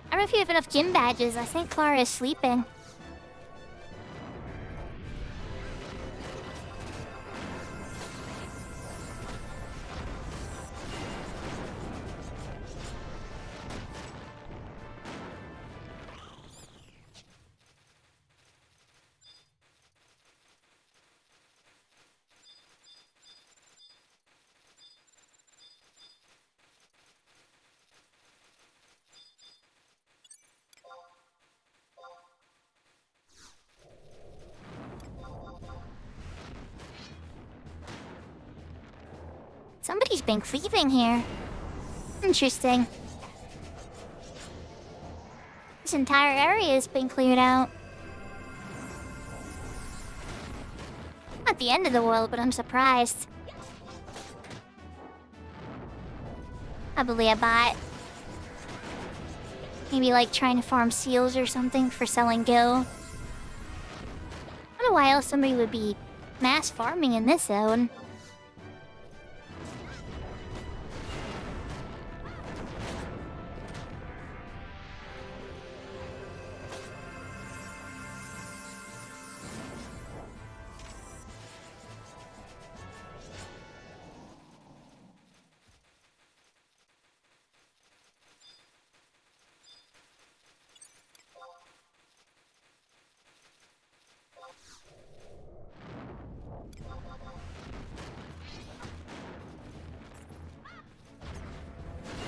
I don't know if you have enough gym badges. I think Clara is sleeping. Somebody's been cleaving here. Interesting. This entire area has been cleared out. Not the end of the world, but I'm surprised. Probably a bot. Maybe like trying to farm seals or something for selling gil. I don't know why else somebody would be mass farming in this zone.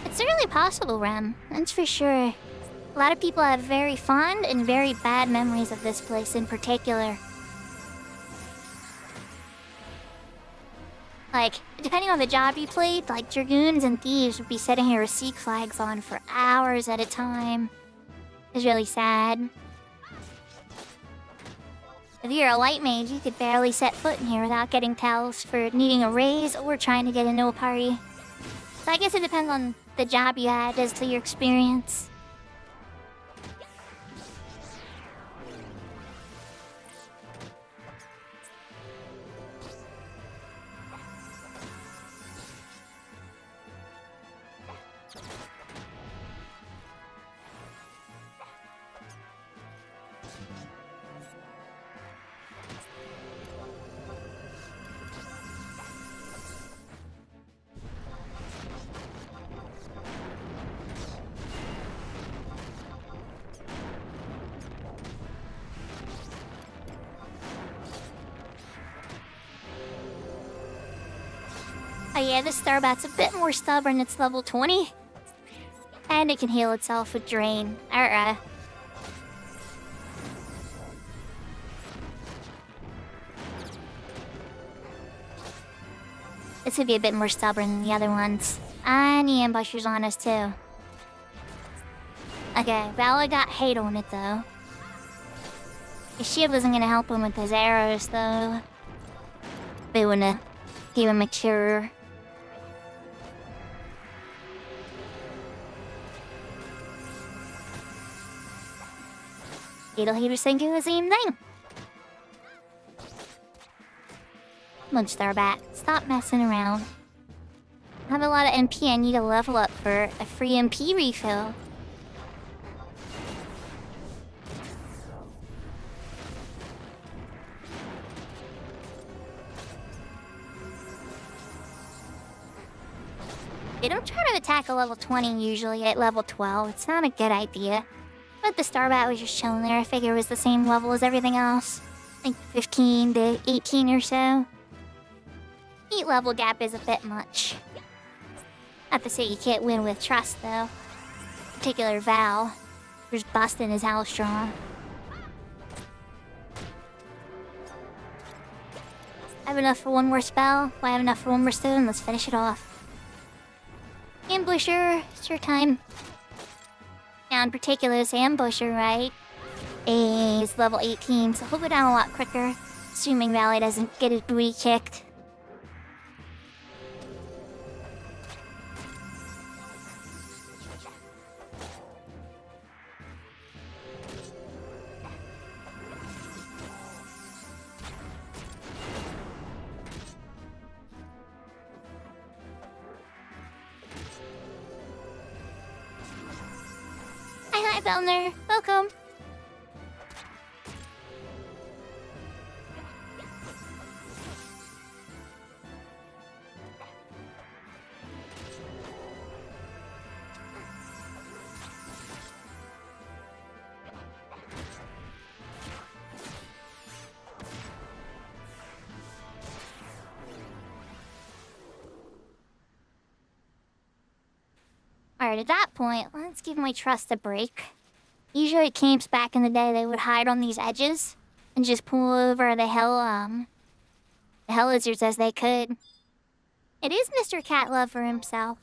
It's certainly possible, Rem. That's for sure. A lot of people have very fond and very bad memories of this place in particular. Like, depending on the job you played, like dragoons and thieves would be sitting here with Sikh flags on for hours at a time. It's really sad. If you're a light mage, you could barely set foot in here without getting tells for needing a raise or trying to get into a party. So I guess it depends on the job you had as to your experience. Oh yeah, this Starbat's a bit more stubborn. It's level 20. And it can heal itself with Drain. This would be a bit more stubborn than the other ones. And the ambushers on us too. Okay, Vala got hate on it though. His shield isn't gonna help him with his arrows though. They wouldn't give him a cure. He was thinking the same thing. Come on, Starbat. Stop messing around. I have a lot of MP I need to level up for a free MP refill. They don't try to attack a level 20 usually at level 12. It's not a good idea. But the Starbat was just chilling there. I figure it was the same level as everything else. Like 15 to 18 or so. 8 level gap is a bit much. Not to say you can't win with trust though. Particular Val. Just busting his house strong. I have enough for one more spell. I have enough for one more stone. Let's finish it off. Ambusher, it's your time. Now in particular, this ambusher, right? Is level 18, so he'll go down a lot quicker. Assuming Valley doesn't get his booty kicked. Hi, Belner. Welcome. Alright, at that point, let's give my trust a break. Usually camps back in the day, they would hide on these edges and just pull over the hell lizards as they could. It is Mr. Cat Lover himself.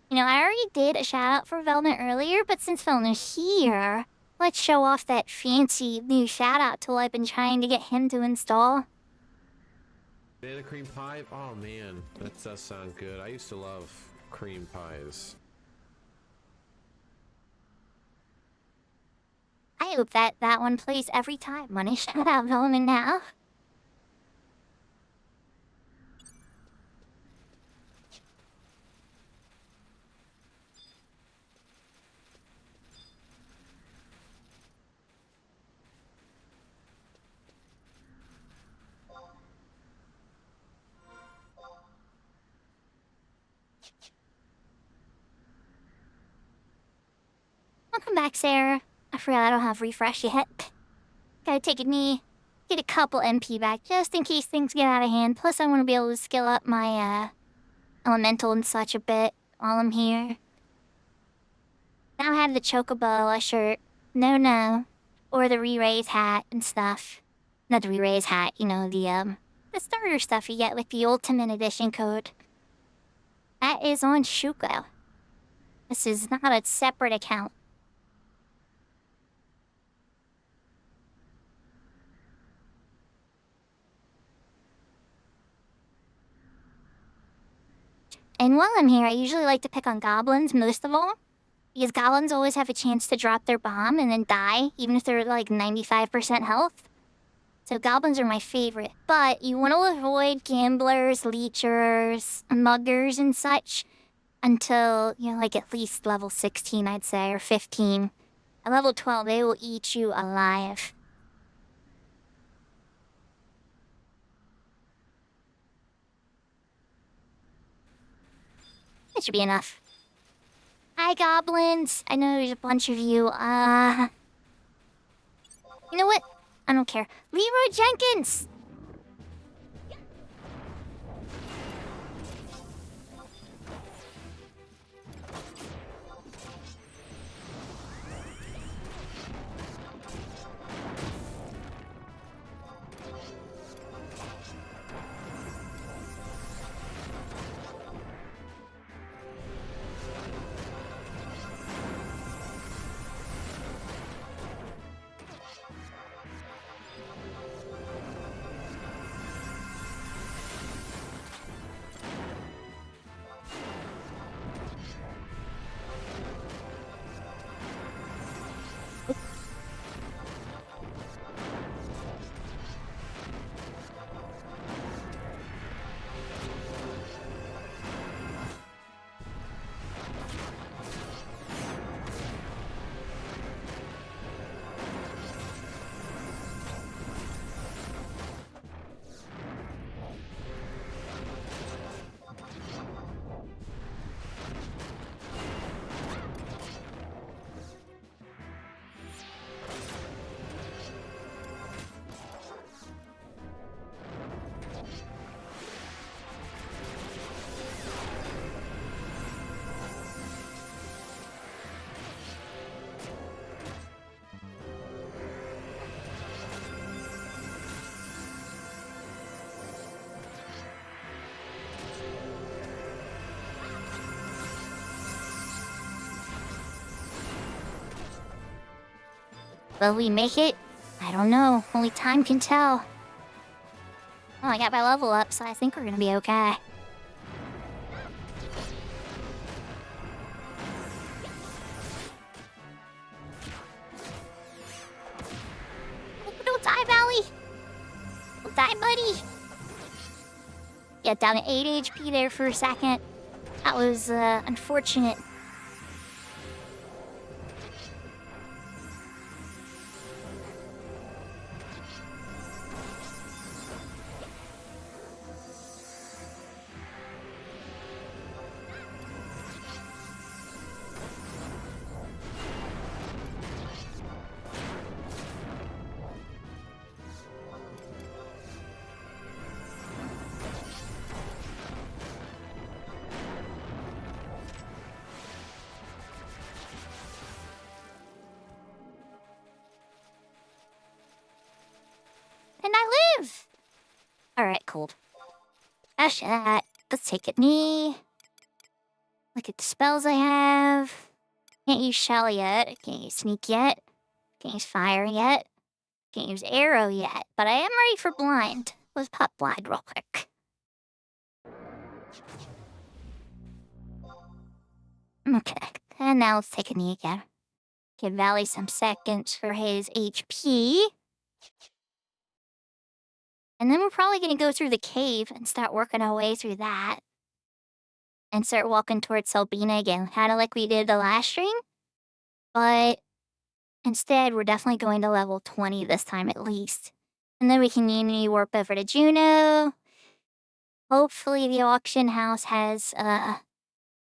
You know, I already did a shout out for Velna earlier, but since Velna's here, let's show off that fancy new shout out tool I've been trying to get him to install. Banana cream pie? Oh man, that does sound good. I used to love cream pies. I hope that one plays every time when I shout out Velna now. Welcome back, Sarah. I forgot I don't have refresh yet. Gotta take get a couple MP back just in case things get out of hand. Plus, I want to be able to skill up my elemental and such a bit while I'm here. Now I have the Chocobo shirt. No. Or the re-raise hat and stuff. Not the re-raise hat, you know, the the starter stuff you get with the Ultimate Edition code. That is on Shuko. This is not a separate account. And while I'm here, I usually like to pick on goblins most of all. Because goblins always have a chance to drop their bomb and then die, even if they're like 95% health. So goblins are my favorite. But you want to avoid gamblers, leechers, muggers, and such until, you know, like at least level 16, I'd say, or 15. At level 12, they will eat you alive. That should be enough. Hi, goblins. I know there's a bunch of you. You know what? I don't care. Leroy Jenkins! Will we make it? I don't know. Only time can tell. Oh, I got my level up, so I think we're gonna be okay. Oh, don't die, Valley! Don't die, buddy! Get down to 8 HP there for a second. That was, unfortunate. And I live! Alright, cool. Ash that. Let's take it knee. Look at the spells I have. Can't use shell yet. Can't use sneak yet. Can't use fire yet. Can't use arrow yet. But I am ready for blind. Let's pop blind real quick. Okay. And now let's take a knee again. Give Valley some seconds for his HP. And then we're probably going to go through the cave and start working our way through that. And start walking towards Selbina again, kind of like we did the last stream. But instead, we're definitely going to level 20 this time at least. And then we can Unity warp over to Juno. Hopefully the auction house has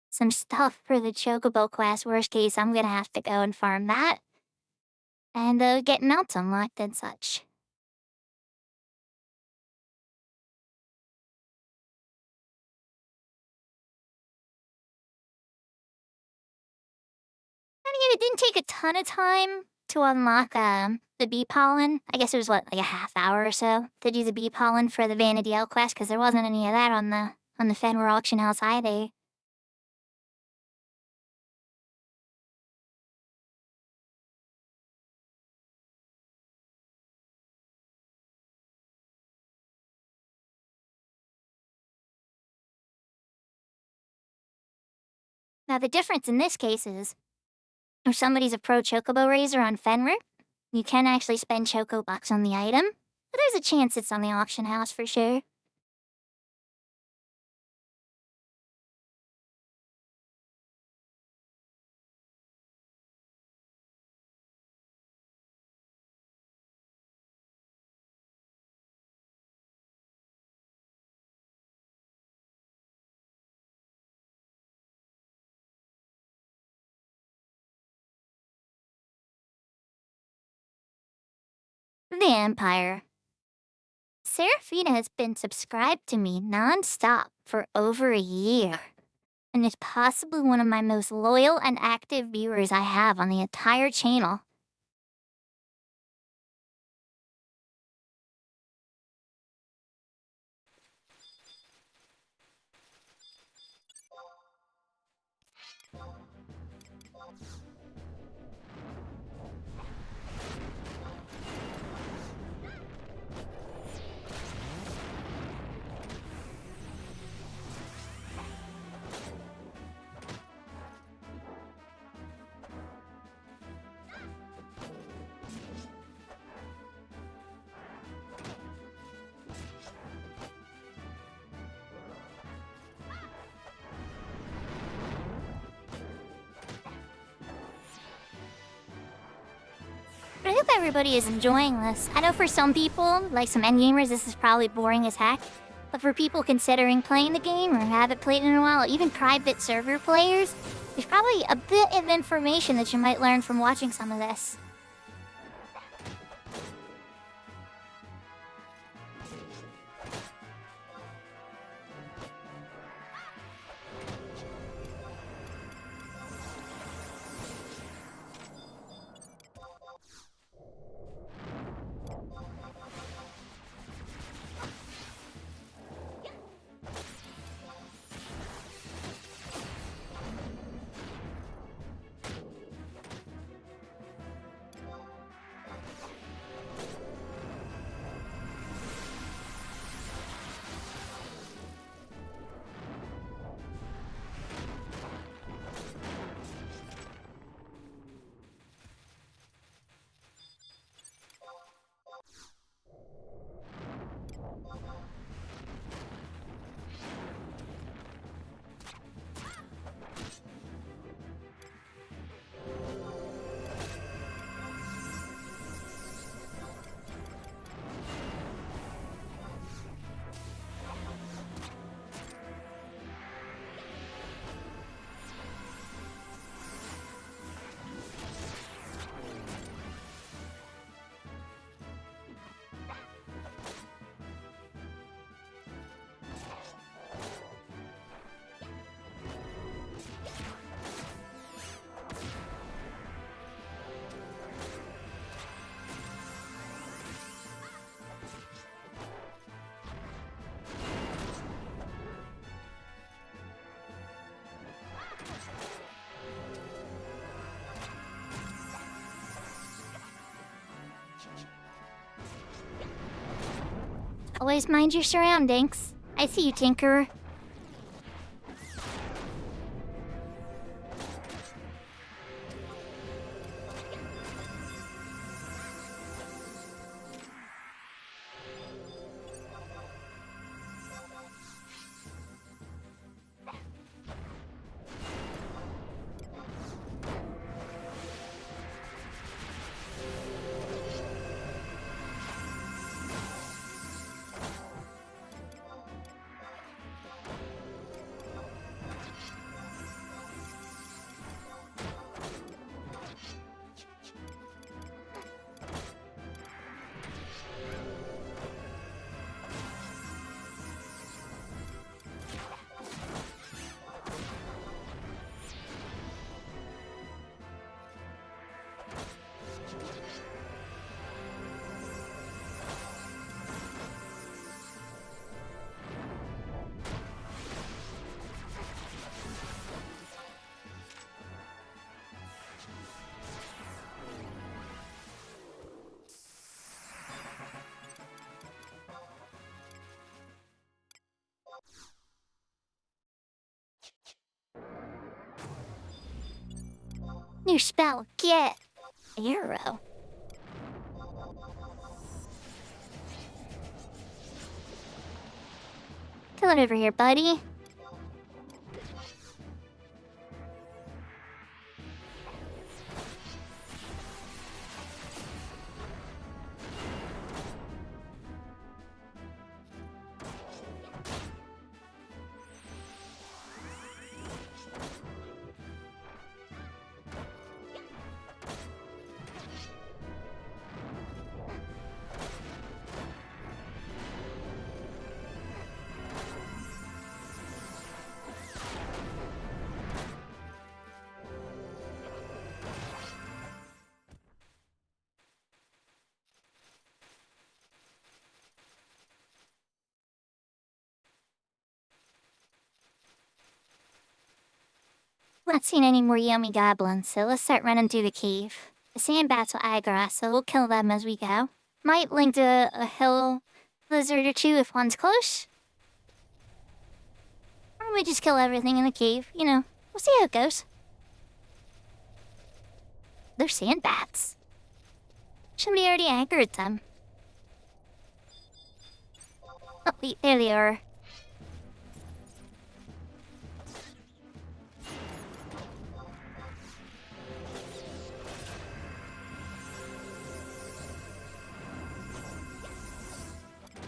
some stuff for the Chocobo quest. Worst case, I'm going to have to go and farm that. And get mounts unlocked and such. It didn't take a ton of time to unlock the bee pollen. I guess it was like a half hour or so to do the bee pollen for the Vana'diel quest, because there wasn't any of that on the Fenrir auction house either. Now, the difference in this case is, if somebody's a pro chocobo raiser on Fenrir, you can actually spend choco bucks on the item, but there's a chance it's on the auction house for sure. The Empire. Serafina has been subscribed to me non-stop for over a year, and is possibly one of my most loyal and active viewers I have on the entire channel. But I hope everybody is enjoying this. I know for some people, like some endgamers, this is probably boring as heck. But for people considering playing the game or haven't played in a while, even private server players, there's probably a bit of information that you might learn from watching some of this. Always mind your surroundings. I see you, Tinkerer. New spell, get arrow. Come on over here, buddy. Not seen any more yummy goblins, so let's start running through the cave. The sand bats will aggro us, so we'll kill them as we go. Might link to a hill lizard or two if one's close. Or we just kill everything in the cave, you know. We'll see how it goes. They're sand bats. Somebody already anchored them. Oh, wait, there they are.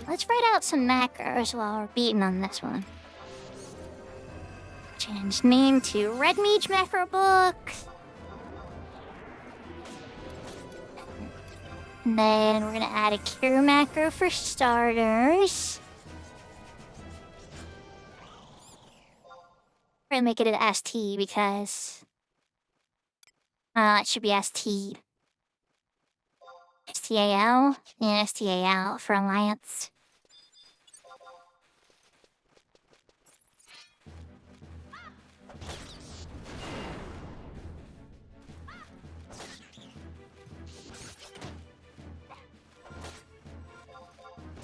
Let's write out some macros while we're beating on this one. Change name to Red Mage Macro Book. And then we're gonna add a cure macro for starters. We're gonna make it an ST because it should be ST. STAL and STAL for Alliance.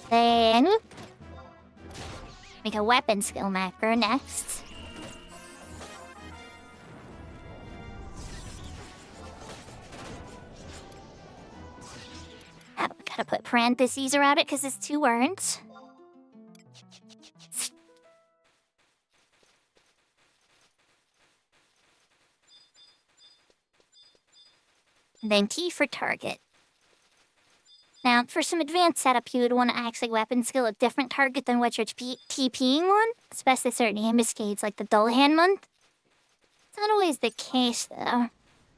Then make a weapon skill macro next. Oh, gotta put parentheses around it because it's 2 words. And then T for target. Now, for some advanced setup, you would want to actually weapon skill a different target than what you're TPing on, especially certain ambuscades like the Dull Hand month. It's not always the case, though.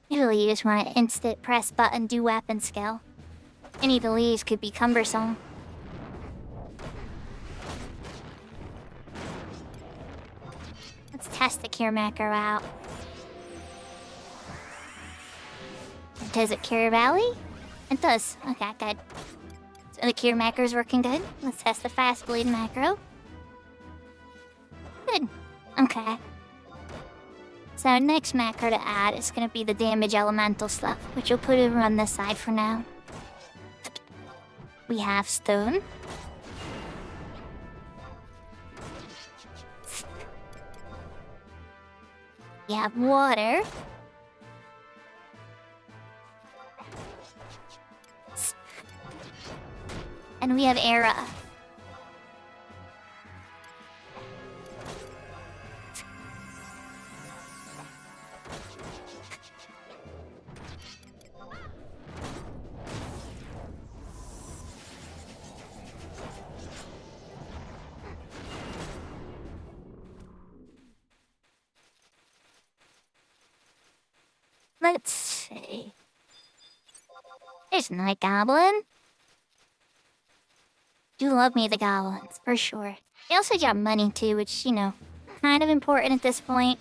Usually you just want to instant press button do weapon skill. Any delays could be cumbersome. Let's test the cure macro out. Does it cure Valley? It does. Okay, good. So the cure macro is working good. Let's test the fast bleed macro. Good. Okay. So next macro to add is going to be the damage elemental stuff, which we'll put over on this side for now. We have stone. We have water. And we have Era. Let's see. There's a night goblin. Do love me the goblins, for sure. They also got money too, which, you know, kind of important at this point.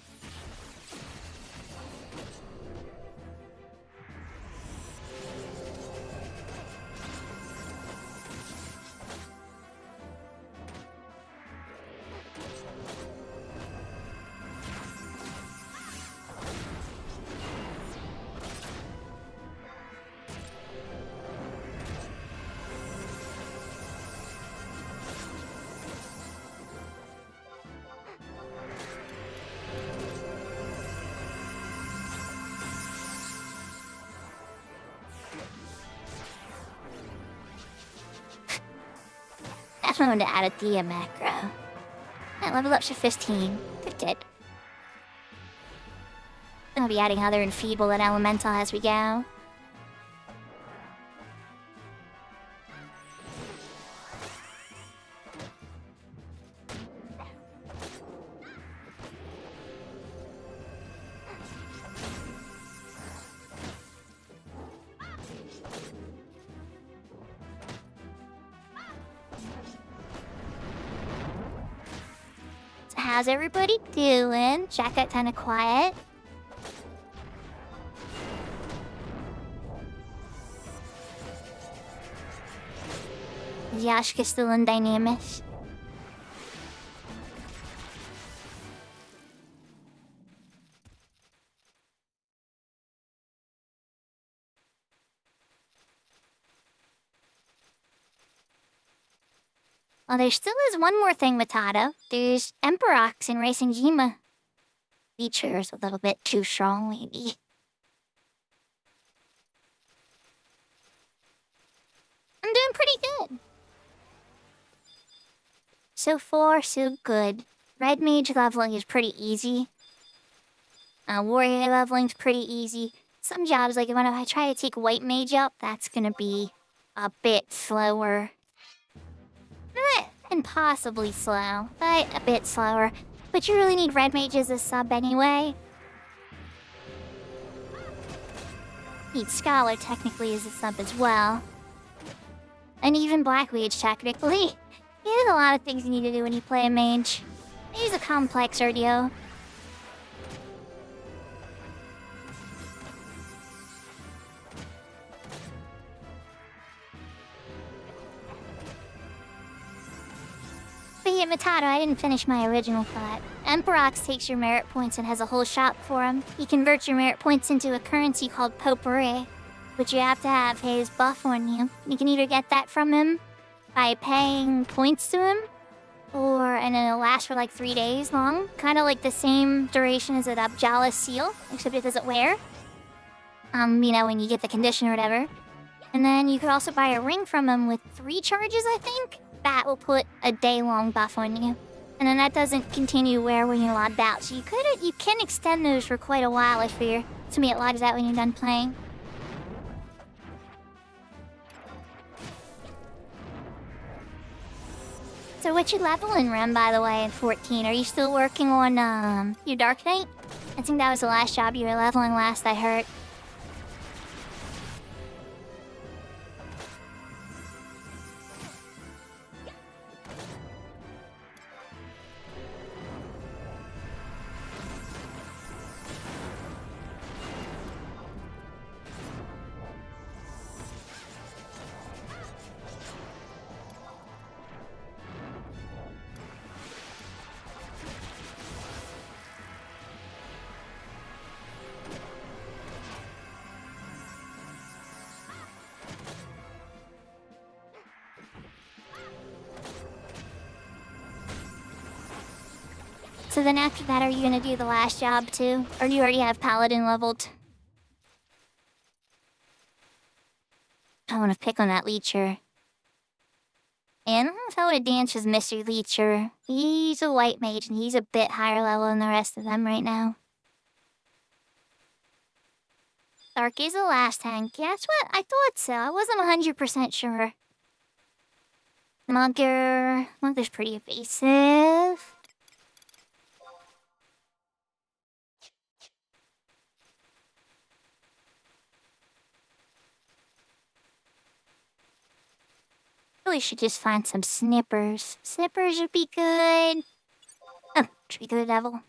definitely want to add a Dia macro. That level up to 15. Good. I'll be adding other Enfeeble and Elemental as we go. So how's everybody doing? Chat got kinda quiet. Is Yashka still in Dynamis? Well, there still is one more thing, Matado. There's Emperox in Racing Jima. Feature's a little bit too strong, maybe. I'm doing pretty good. So far, so good. Red Mage leveling is pretty easy. Warrior leveling's pretty easy. Some jobs, like when I try to take White Mage up, that's gonna be a bit slower. Impossibly slow, but a bit slower. But you really need Red Mage as a sub anyway. Need Scholar technically as a sub as well. And even Black Mage technically. There's a lot of things you need to do when you play a mage. He's a complex ordeal. But yeah, Matado, I didn't finish my original thought. Emperox takes your merit points and has a whole shop for him. He converts your merit points into a currency called Potpourri, which you have to have his buff on you. You can either get that from him by paying points to him, and it'll last for like 3 days long. Kind of like the same duration as an Abjala seal, except it doesn't wear. When you get the condition or whatever. And then you could also buy a ring from him with 3 charges, I think. That will put a day-long buff on you. And then that doesn't continue wear when you're logged out. So you can extend those for quite a while, I fear. To me, it logs out when you're done playing. So what you leveling, Rem, by the way, at 14? Are you still working on, your Dark Knight? I think that was the last job you were leveling last I heard. So then after that, are you gonna do the last job too? Or do you already have Paladin leveled? I wanna pick on that Leecher. And I don't know if I wanna dance with Mr. Leecher. He's a white mage and he's a bit higher level than the rest of them right now. Dark is the last tank. Yeah, that's what I thought so. I wasn't 100% sure. Munger's pretty evasive. We should just find some snippers. Snippers would be good. Oh, Trigger the Devil.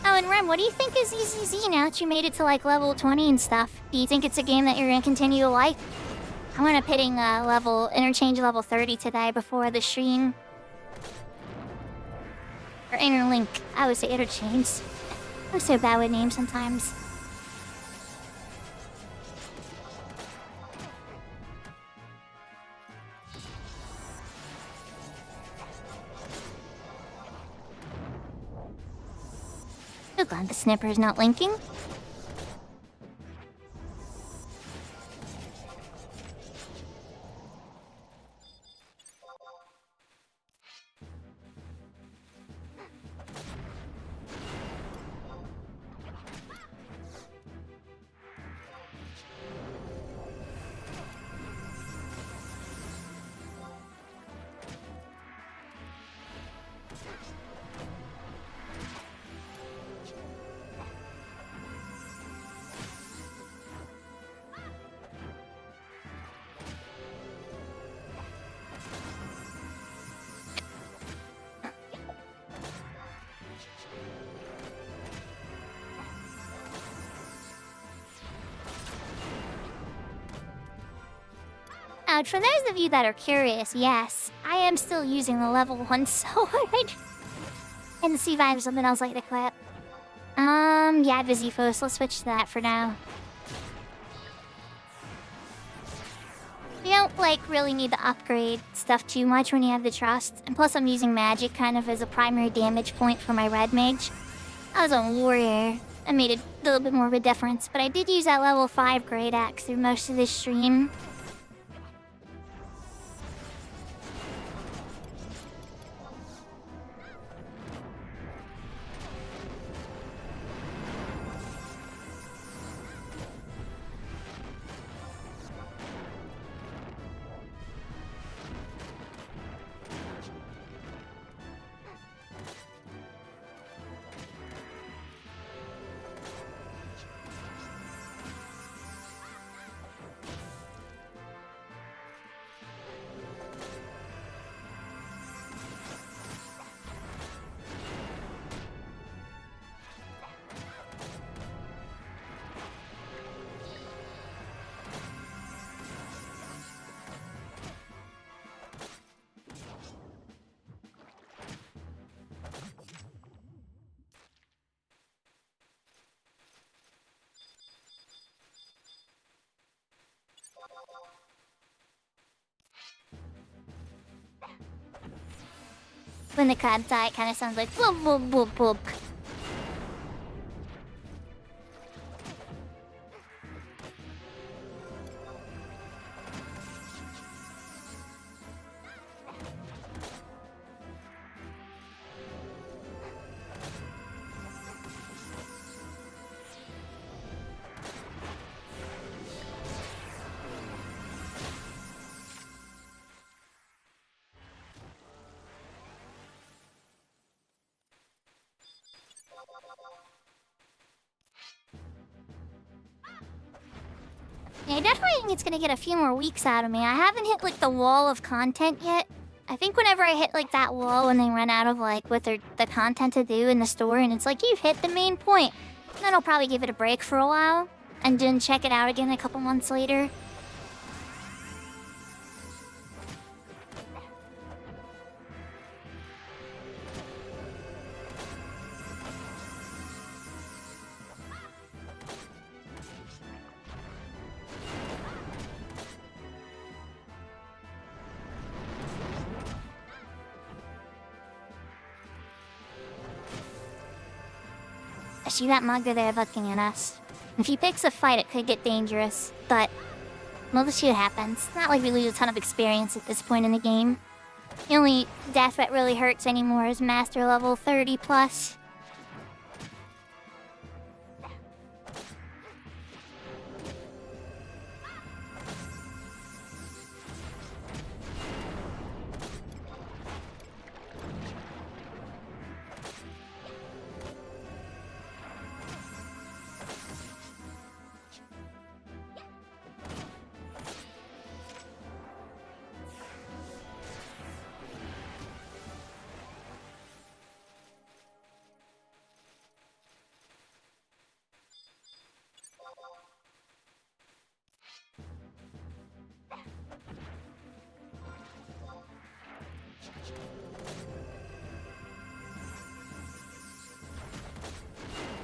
Oh, and Rem, what do you think is EZZ now that you made it to like level 20 and stuff? Do you think it's a game that you're gonna continue to like? I want to pitting interchange level 30 today before the stream. Or interlink. I would say interchange. I'm so bad with names sometimes. So glad the snipper is not linking. For those of you that are curious, yes, I am still using the level 1 sword. And see if I have something else like to equip. Yeah, Visifos, let's switch to that for now. You don't, like, really need to upgrade stuff too much when you have the trust. And plus I'm using magic kind of as a primary damage point for my red mage. I was on warrior. I made a little bit more of a difference, but I did use that level 5 great axe through most of this stream. When the crabs die, it kind of sounds like boop boop boop boop. Yeah, I definitely think it's gonna get a few more weeks out of me. I haven't hit, like, the wall of content yet. I think whenever I hit, like, that wall when they run out of, like, the content to do in the store, and it's like, you've hit the main point. Then I'll probably give it a break for a while, and then check it out again a couple months later. I see that mugger there looking at us. If he picks a fight, it could get dangerous, but we'll just see what happens. It's not like we lose a ton of experience at this point in the game. The only death that really hurts anymore is master level 30 plus.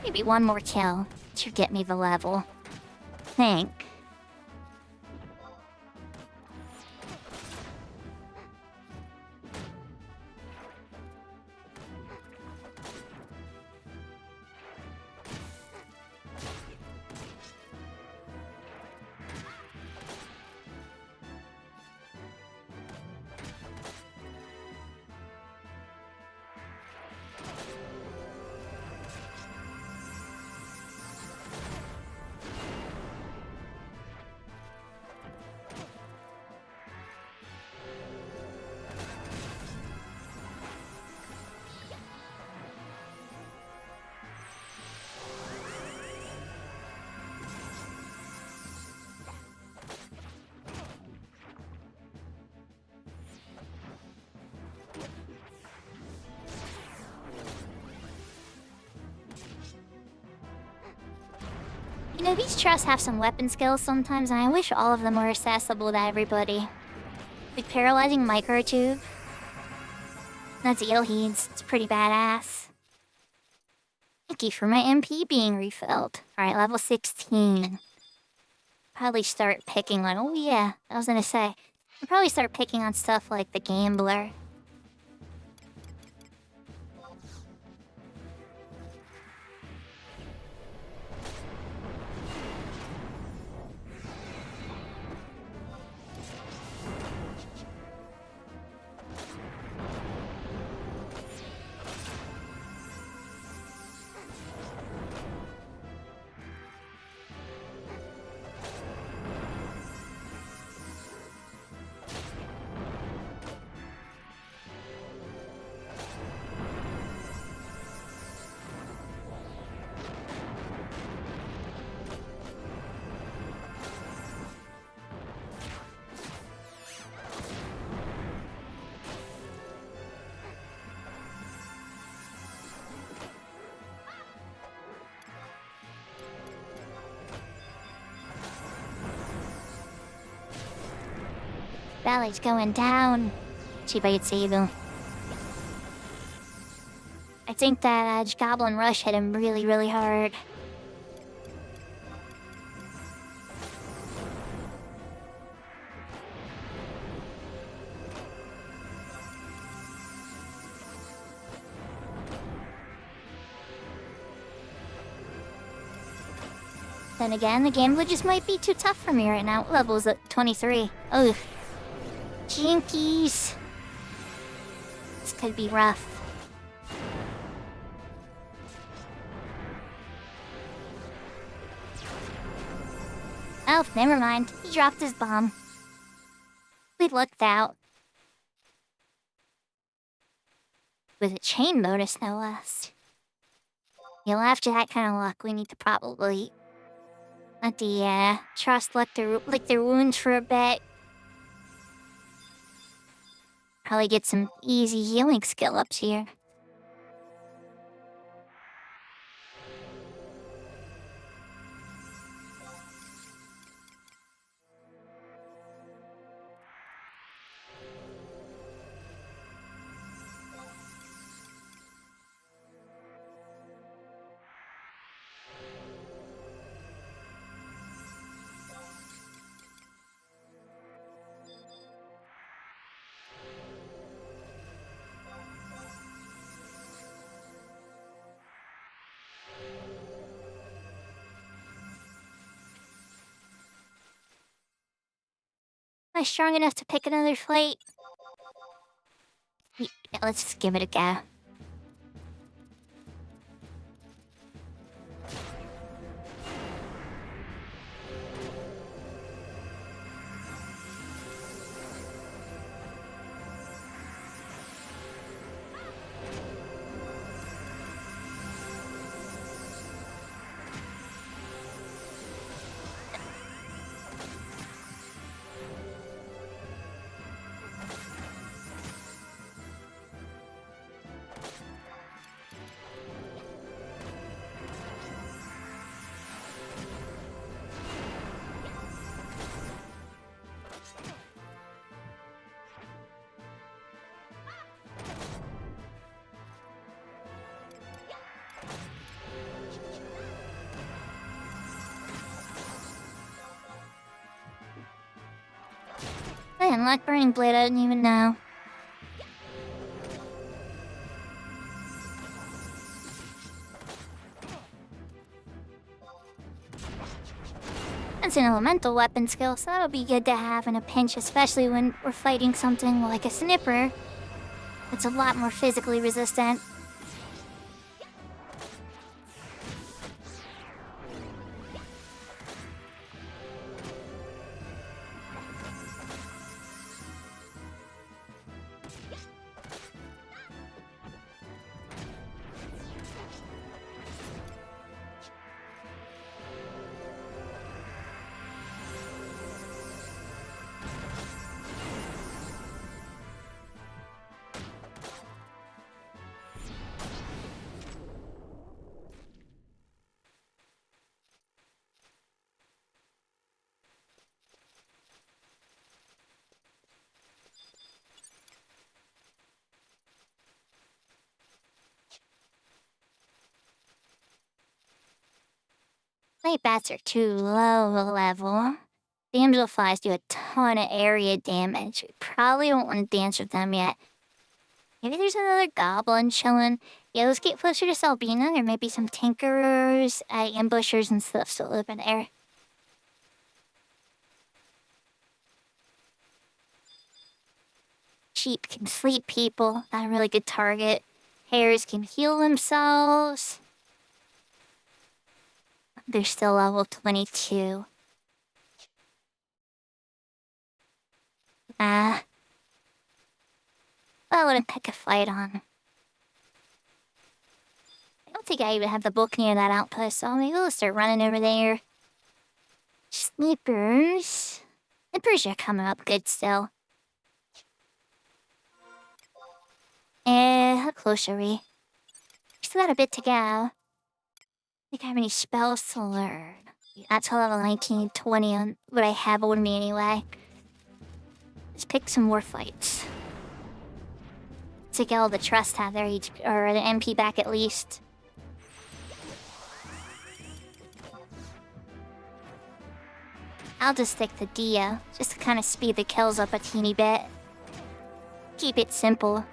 Maybe one more kill should get me the level. Think. You know, these trusts have some weapon skills sometimes, and I wish all of them were accessible to everybody. Like paralyzing microtube. Vana'diel heeds. It's pretty badass. Thank you for my MP being refilled. Alright, level 16. Probably start picking on... Oh yeah, I was gonna say. I'll probably start picking on stuff like the Gambler. Valley's going down. Chibayutsu. I think that Goblin Rush hit him really, really hard. Then again, the Gambler just might be too tough for me right now. Level's at 23. Ugh. Jinkies. This could be rough. Oh, never mind. He dropped his bomb. We lucked out. With a chain bonus, no less. You know, after that kind of luck, we need to probably let the trust lick their wounds for a bit. Probably get some easy healing skill ups here. Am I strong enough to pick another fight? Yeah, let's just give it a go. unlock Burning Blade, I didn't even know. That's an elemental weapon skill, so that'll be good to have in a pinch, especially when we're fighting something like a snipper. It's a lot more physically resistant. Night bats are too low level. Damsel flies do a ton of area damage. We probably won't want to dance with them yet. Maybe there's another goblin chilling. Yeah, let's get closer to Salbina. There might be some tinkerers, ambushers, and stuff still live in there. Sheep can sleep people. Not a really good target. Hares can heal themselves. They're still level 22. I wouldn't pick a fight on. I don't think I even have the book near that outpost, so maybe we'll start running over there. Snippers. Snippers are coming up good still. How close are we? Still got a bit to go. I think I have any spells to learn. That's level 19, 20 on what I have on me anyway. Let's pick some more fights. To get all the trust have their each or the MP back at least. I'll just stick to Dia, just to kind of speed the kills up a teeny bit. Keep it simple.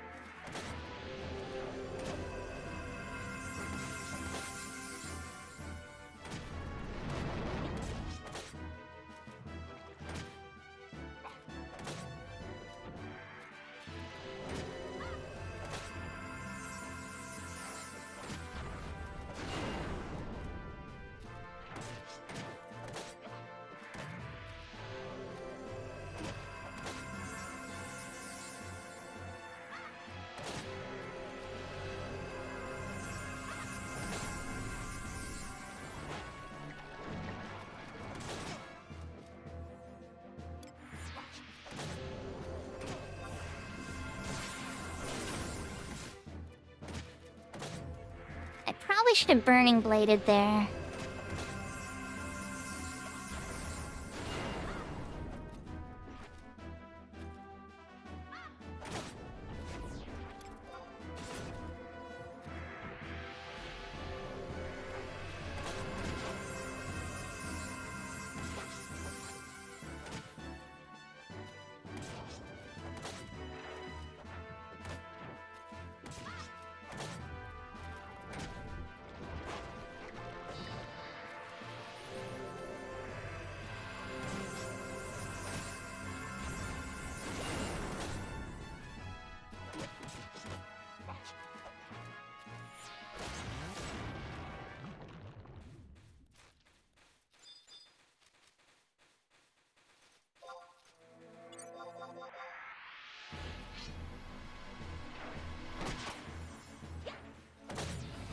Probably should have burning bladed there.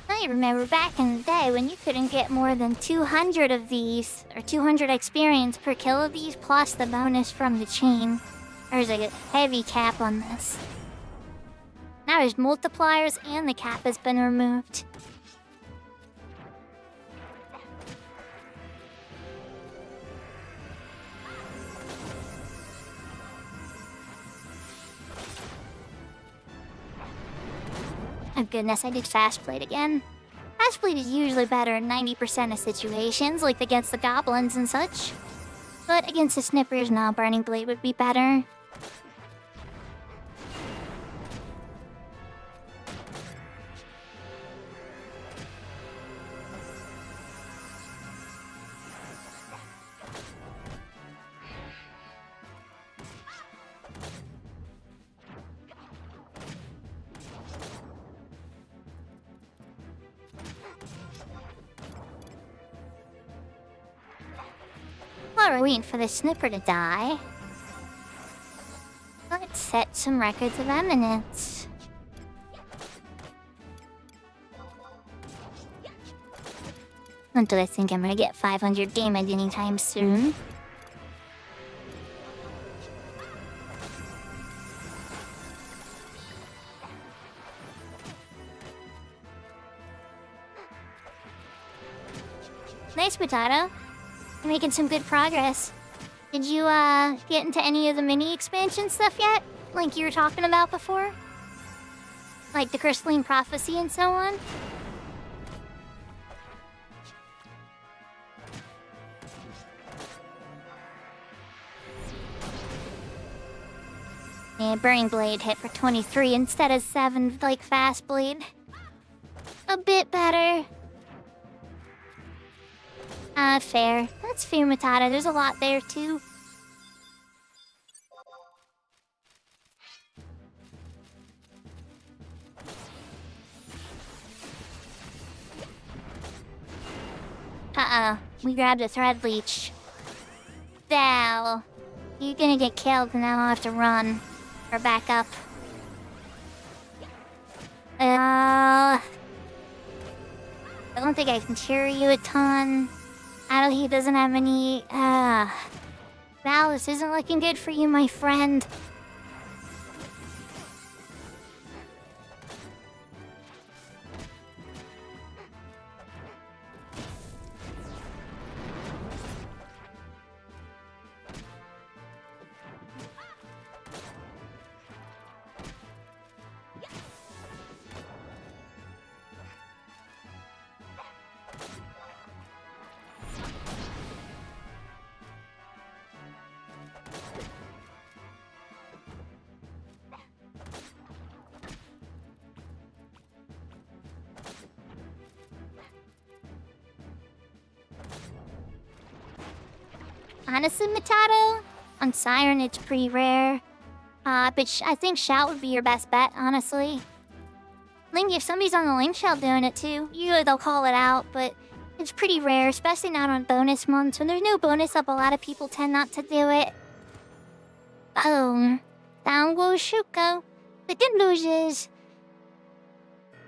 I remember back in the day when you couldn't get more than 200 of these, or 200 experience per kill of these, plus the bonus from the chain. There's a heavy cap on this. Now there's multipliers and the cap has been removed. Oh goodness, I did Fast Blade again. Fast Blade is usually better in 90% of situations, like against the goblins and such. But against the snippers, no, Burning Blade would be better. While we're waiting for the snipper to die, let's set some records of eminence. Until I think I'm gonna get 500 damage anytime soon. Nice, Potato. You're making some good progress. Did you, get into any of the mini expansion stuff yet? Like you were talking about before? Like the Crystalline Prophecy and so on? Yeah, Burning Blade hit for 23 instead of 7 like Fast Blade. A bit better. Fair. That's fair, Matata. There's a lot there, too. Uh-oh. We grabbed a Thread Leech. Val. You're gonna get killed and now I'll have to run. Or back up. I don't think I can cheer you a ton. He doesn't have any, Val, this isn't looking good for you, my friend. Honestly, Matado, on Siren it's pretty rare. But I think Shout would be your best bet, honestly. Link, if somebody's on the Link Shout doing it too, usually they'll call it out, but it's pretty rare, especially not on bonus months. When there's no bonus up, a lot of people tend not to do it. Boom. Down goes Shuko. The good news is...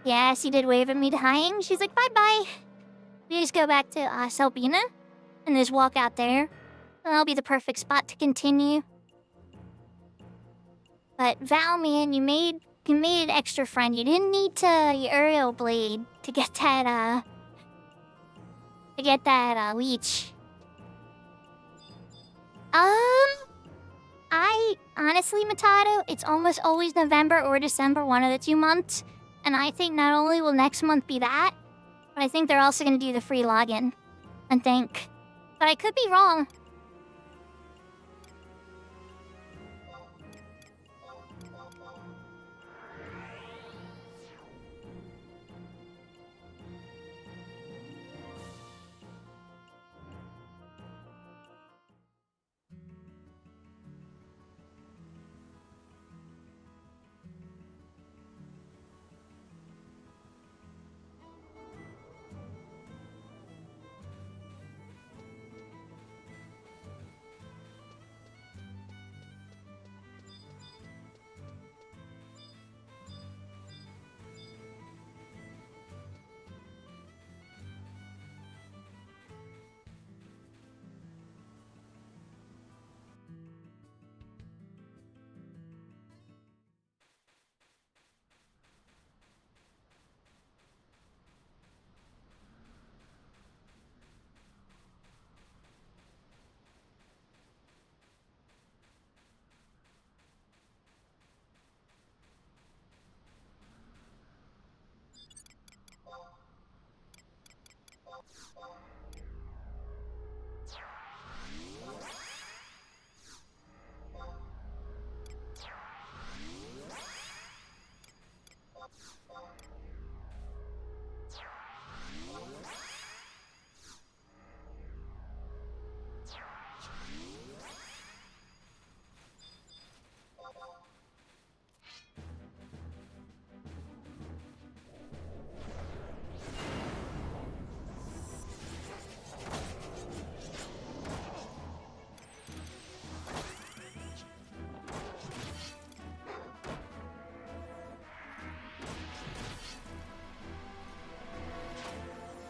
Yeah, she did wave at me dying. She's like, bye-bye. We just go back to Selbina and just walk out there. That'll be the perfect spot to continue. But Val, man, you made an extra friend. You didn't need to Uriel Blade to get that leech. I honestly, Matado, it's almost always November or December, one of the 2 months. And I think not only will next month be that, but I think they're also gonna do the free login. I think. But I could be wrong.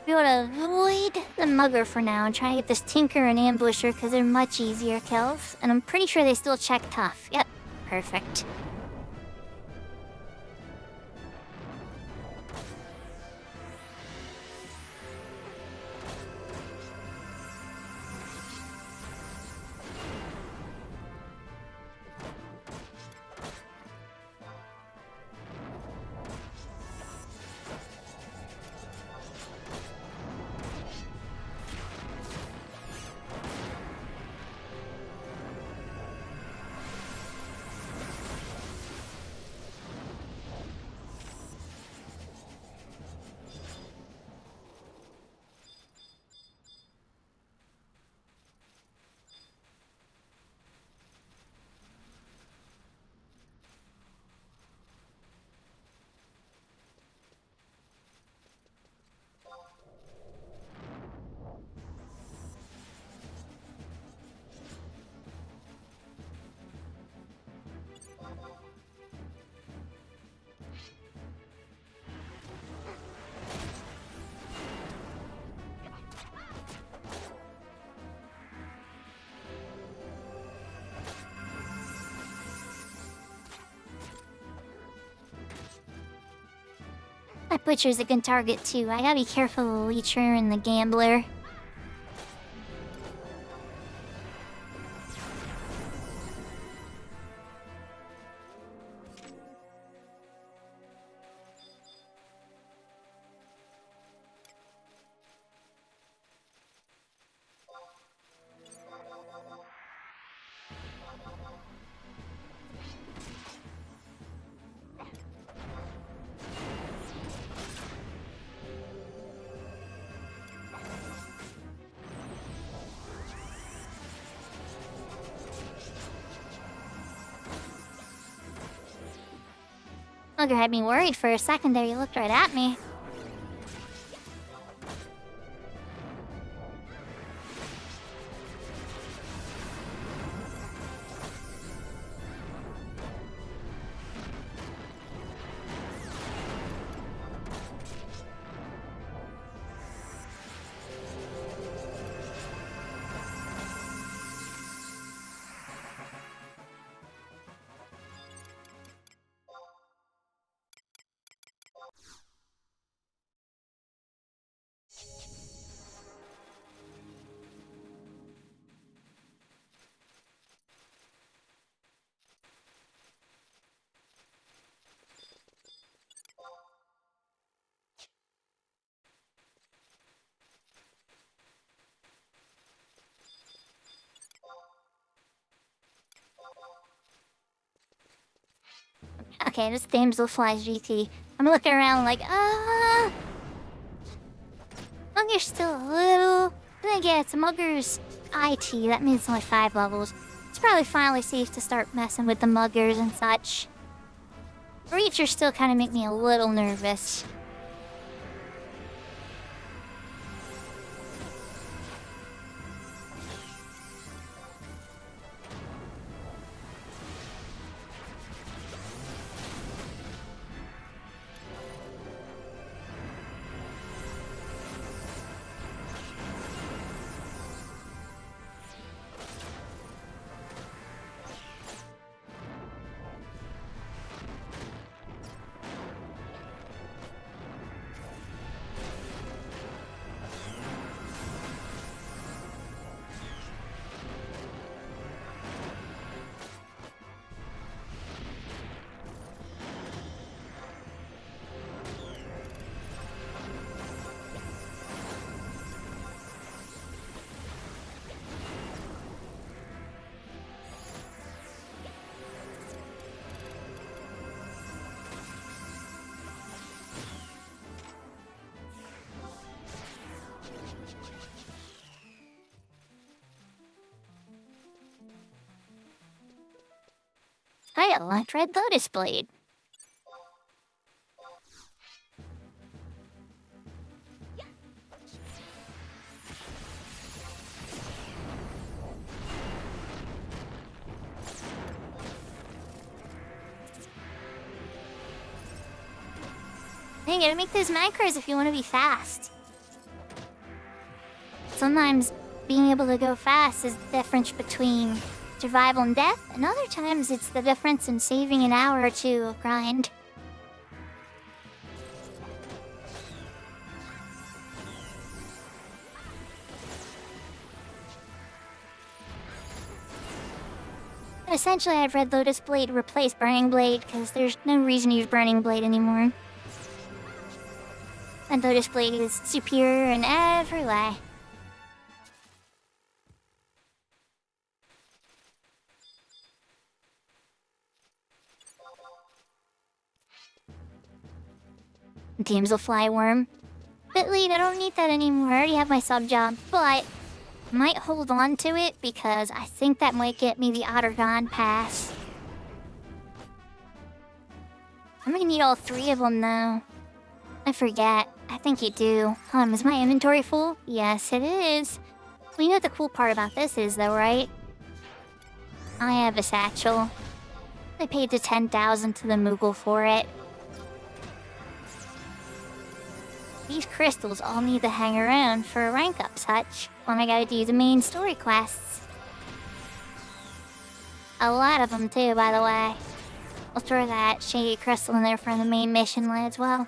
be able to avoid the mugger for now and try to get this tinker and ambusher because they're much easier kills. And I'm pretty sure they still check tough. Yep, perfect. That butcher's a good target too. I gotta be careful of the leecher and the gambler. Mugger had me worried for a second there. He looked right at me. Okay, this damsel flies GT. I'm looking around like, Mugger's still a little... Then again, it's Mugger's IT. That means it's only 5 levels. It's probably finally safe to start messing with the Muggers and such. Reachers still kind of make me a little nervous. I unlocked Red Lotus Blade. You gotta make those micros if you want to be fast. Sometimes being able to go fast is the difference between survival and death, and other times it's the difference in saving an hour or two of grind. Essentially, I had Red Lotus Blade replace Burning Blade because there's no reason to use Burning Blade anymore. And Lotus Blade is superior in every way. Damselfly Worm. Bit late, I don't need that anymore. I already have my sub job, but might hold on to it because I think that might get me the Ottergon pass. I'm gonna need all 3 of them though. I forget. I think you do. Is my inventory full? Yes, it is. Well, you know what the cool part about this is though, right? I have a satchel. I paid the 10,000 to the Moogle for it. These crystals all need to hang around for a rank up such when I gotta do the main story quests. A lot of them too, by the way. I'll throw that shady crystal in there for the main mission as well.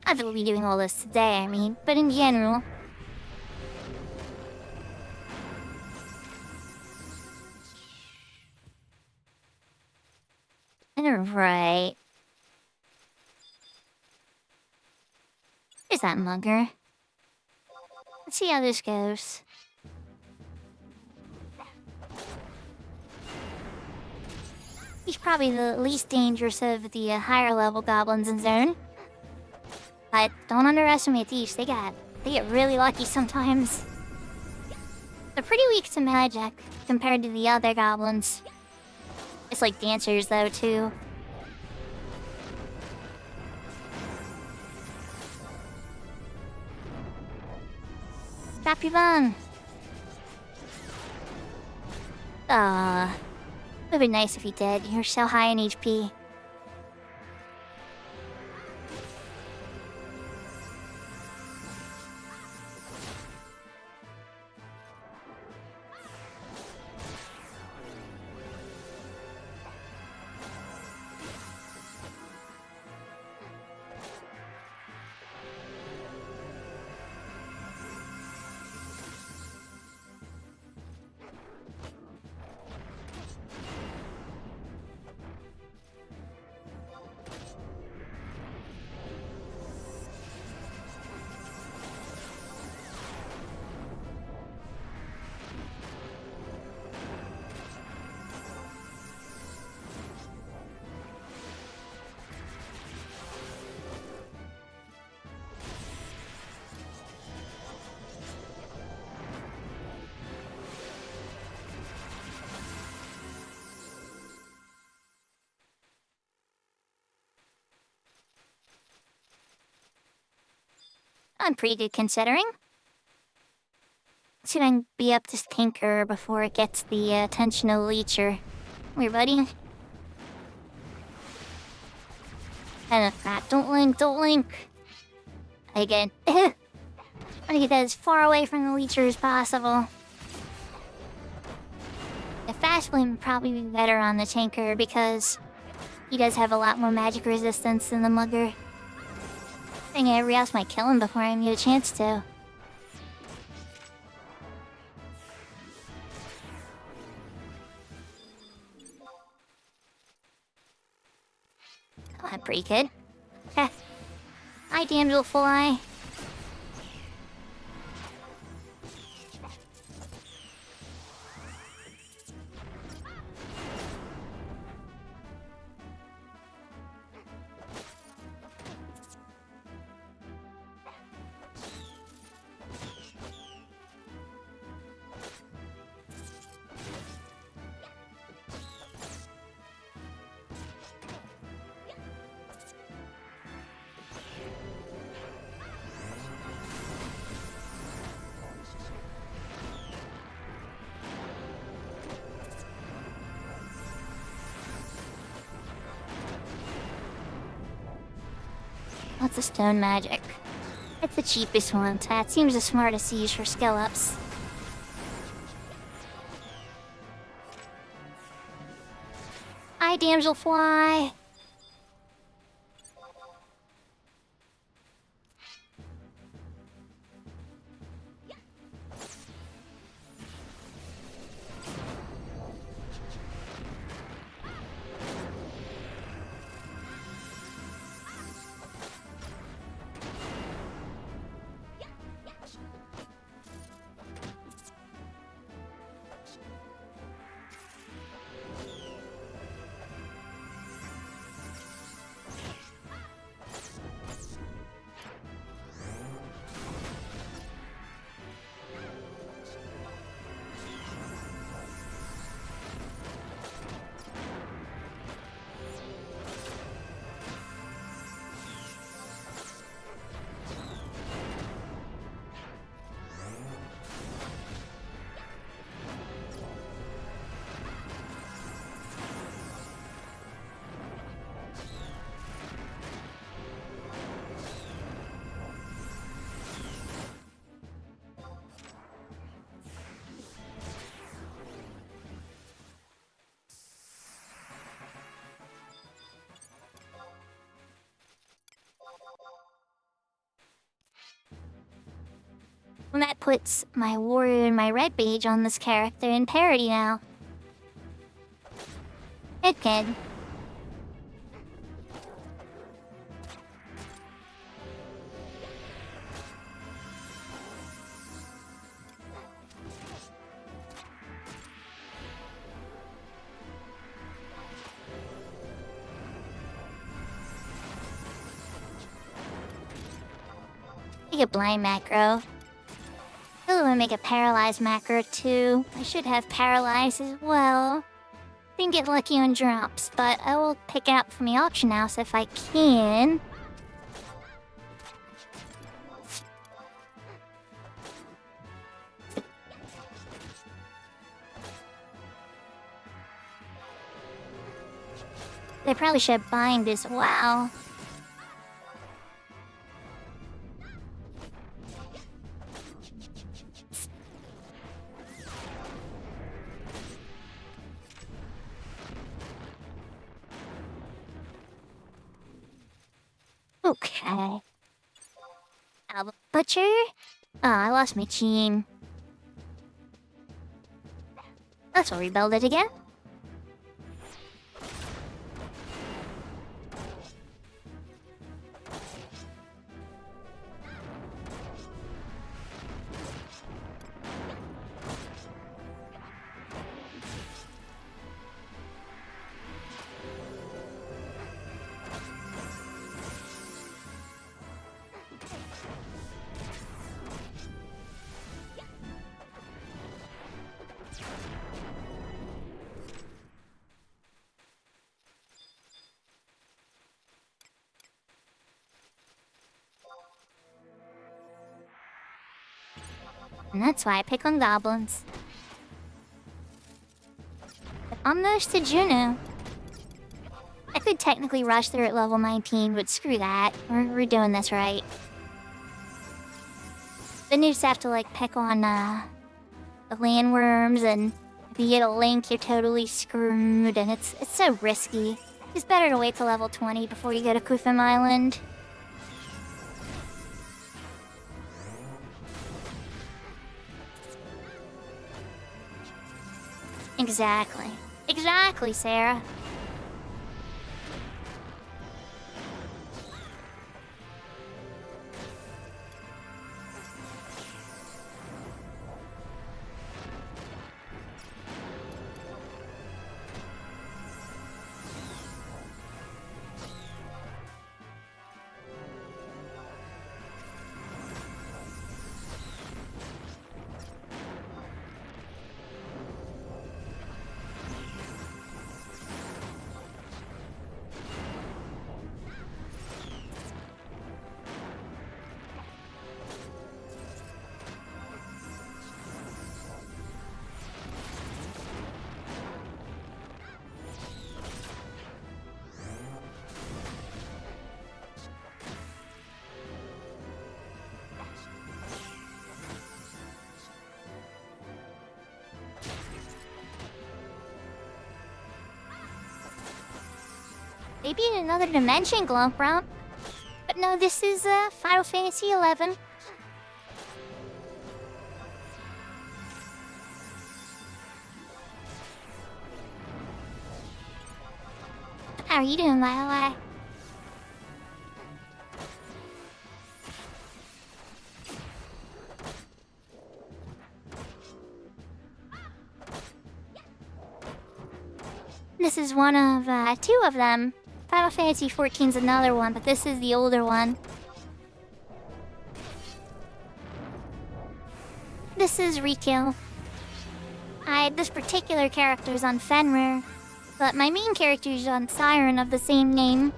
Not that we'll be doing all this today, I mean, but in general. Alright. There's that mugger. Let's see how this goes. He's probably the least dangerous of the higher level goblins in Zone. But don't underestimate these. They get really lucky sometimes. They're pretty weak to magic compared to the other goblins. It's like dancers though too. Drop your bun. It would be nice if you did. You're so high in HP. I'm pretty good considering. See if I can be up to Tinker before it gets the attention of the Leecher. Come here, buddy. And don't link. Again. I want to get that as far away from the Leecher as possible. The Fast Flame would probably be better on the Tinker because he does have a lot more magic resistance than the Mugger. I think everybody else might kill him before I get a chance to. Oh, I'm pretty good. Heh. Hi, Damselfly. Lots of stone magic. It's the cheapest one. That seems the smartest to use for skill ups. Hi, damselfly. And that puts my warrior and my red badge on this character in parity now. It can. Make a blind macro. I'm gonna make a paralyzed macro too. I should have paralyzed as well. Didn't get lucky on drops, but I will pick it up from the auction house if I can. They probably should bind as well. Okay. Album Butcher? Oh, I lost my team. Let's rebuild it again. And that's why I pick on goblins. But almost to Juno. I could technically rush through at level 19, but screw that. We're doing this right. Then you just have to like pick on the landworms, and if you get a link, you're totally screwed, and it's so risky. It's better to wait till level 20 before you go to Kufim Island. Exactly. Exactly, Sarah. maybe in another dimension, Glumprump. But no, this is Final Fantasy 11. How are you doing, by the way? This is one of two of them. Final Fantasy 14's another one, but this is the older one. This is Rikil. This particular character is on Fenrir, but my main character is on Siren of the same name.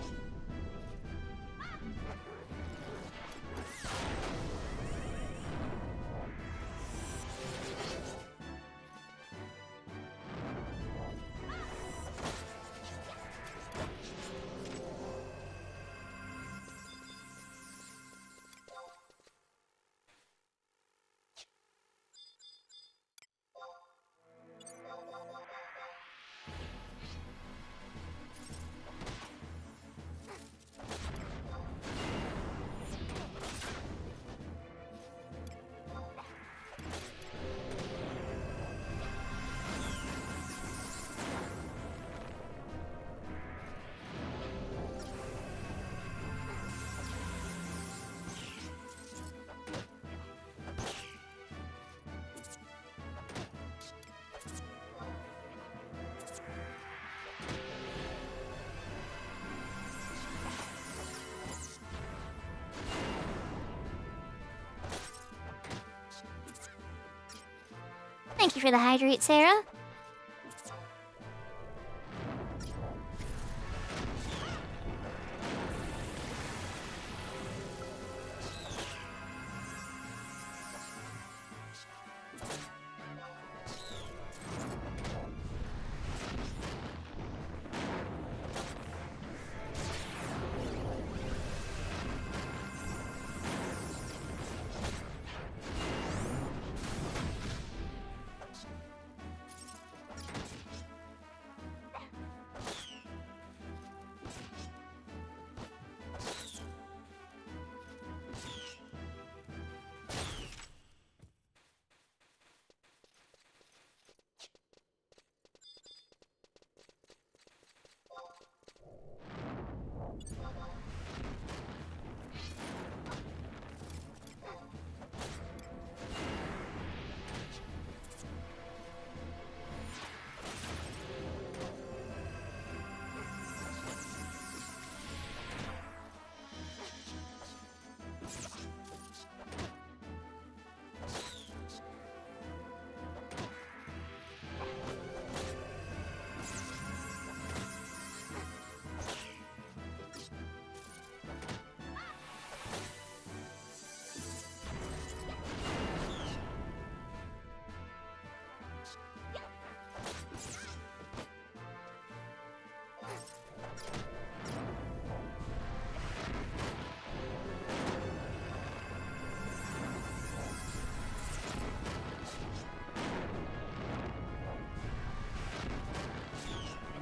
Thank you for the hydrate, Sarah.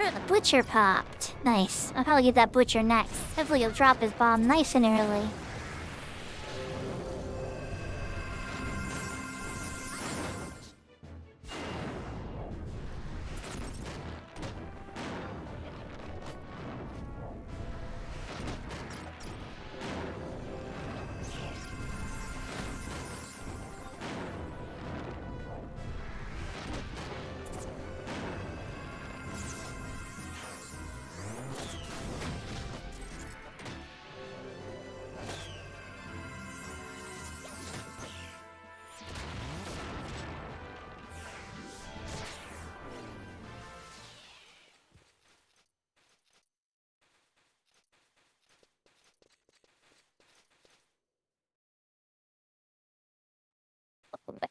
The butcher popped. Nice. I'll probably get that butcher next. Hopefully he'll drop his bomb nice and early.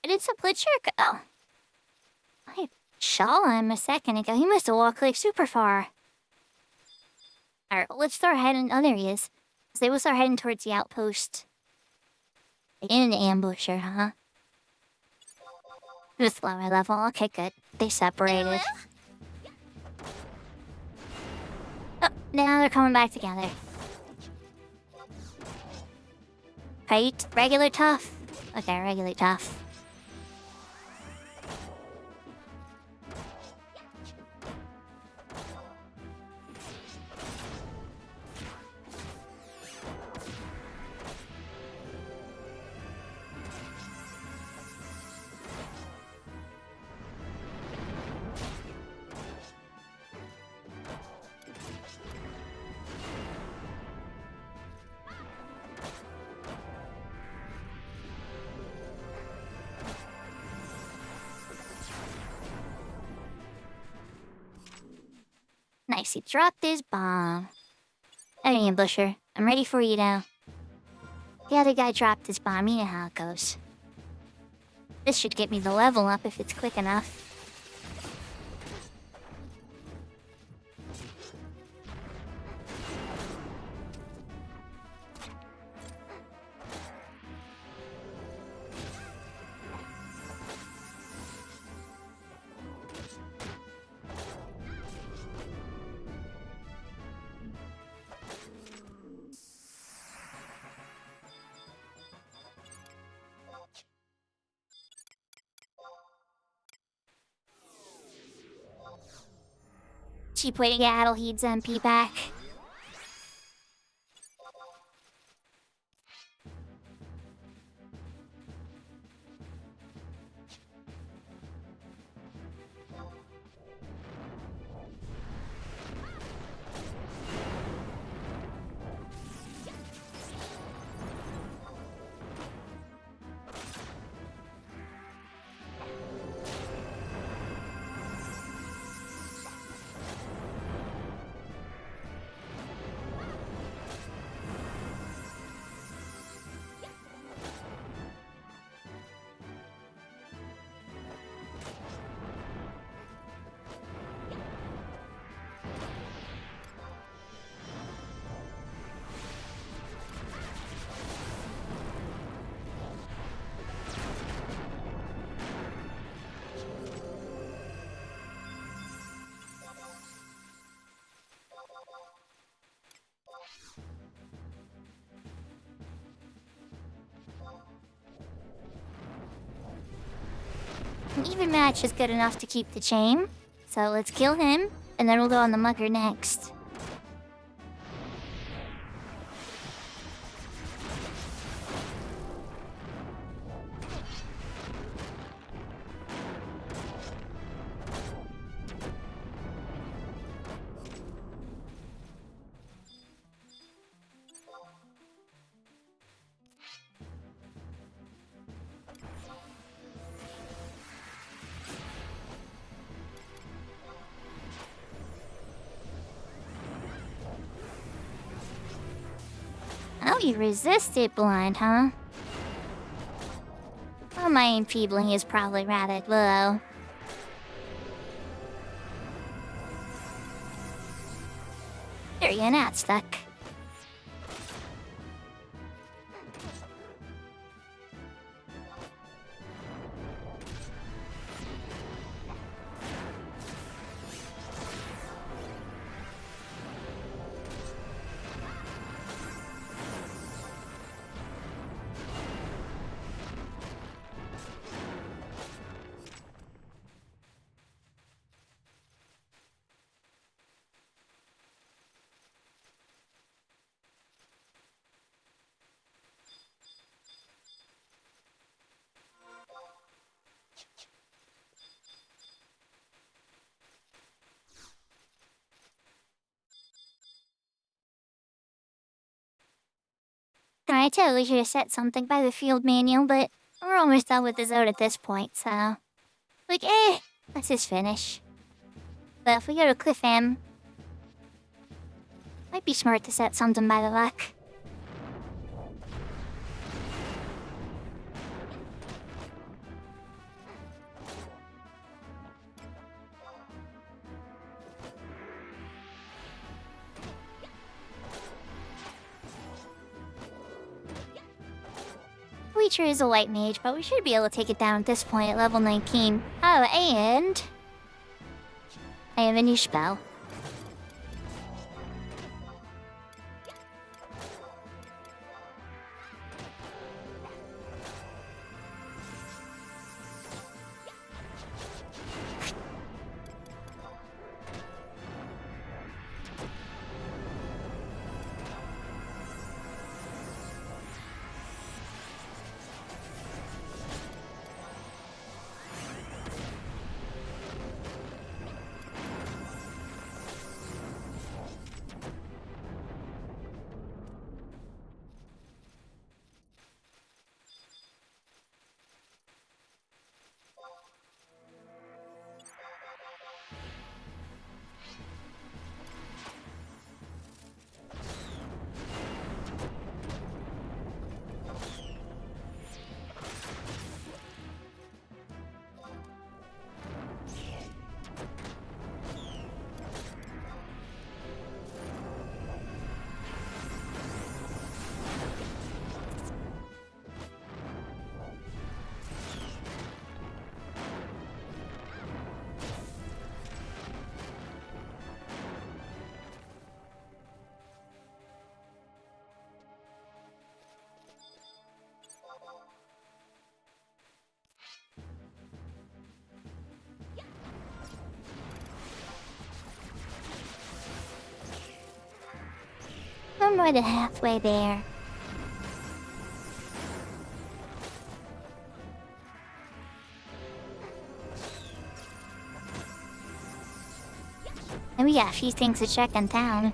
Where did the butcher go? I saw him a second ago. He must have walked like super far. Alright, let's start heading. Oh, there he is. So they will start heading towards the outpost. In an ambusher, huh? This lower level. Okay, good. They separated. Now they're coming back together. Right? Regular tough? Okay, regular tough. Nice, he dropped his bomb. Alright, Ambusher, I'm ready for you now. The other guy dropped his bomb, you know how it goes. This should get me the level up if it's quick enough. Cheap way to get Adelheed's MP back. An even match is good enough to keep the chain. So let's kill him, and then we'll go on the mugger next. Oh, you resisted blind, huh? Well, my enfeebling is probably rather low. There you're not stuck. I totally should have set something by the field manual, but we're almost done with the zone at this point, so... Like, let's just finish. But if we go to Cliff M... might be smart to set something by the luck. Bleacher is a white mage, but we should be able to take it down at this point at level 19. Oh, and... I have a new spell. We're more than halfway there. And we got a few things to check in town.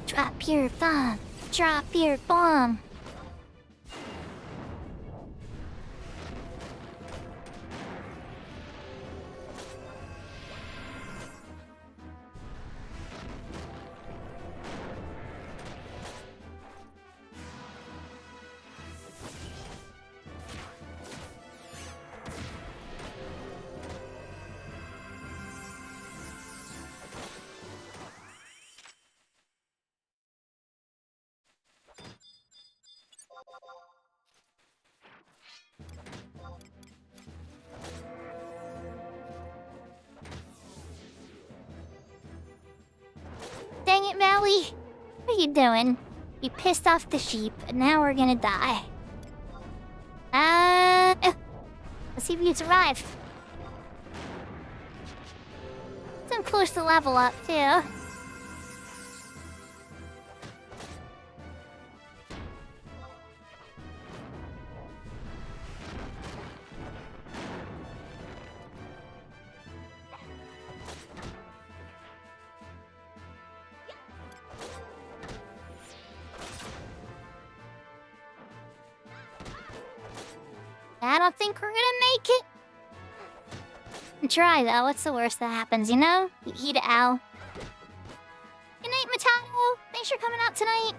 Drop your bomb. Drop your bomb. Dang it, Maui! What are you doing? You pissed off the sheep, and now we're gonna die. Let's see if you can survive. So I'm close to level up, too. I don't think we're gonna make it. Try though, what's the worst that happens, you know? You eat it, Al. Good night, Matado. Thanks for coming out tonight.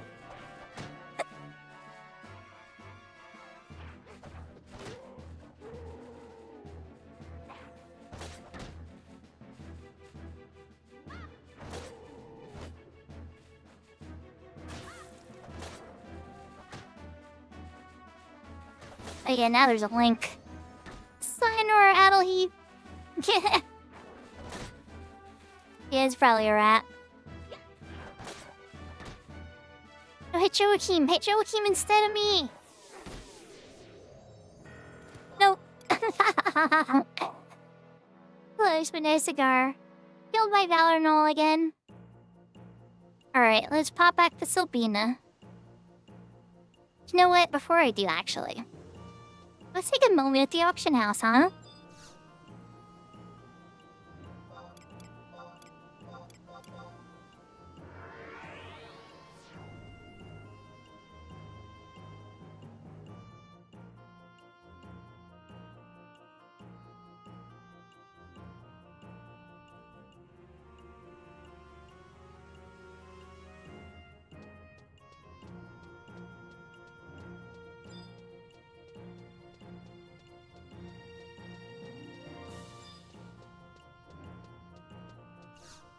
Oh yeah, now there's a link. Sayonara, Adelheath. Yeah, it's probably a rat. Oh, hit Joachim. Hit Joachim instead of me. Nope. Close, but no cigar. Killed by Valor Knoll again. Alright, let's pop back to Silbina. You know what? Before I do, actually. Let's take a moment at the auction house, huh?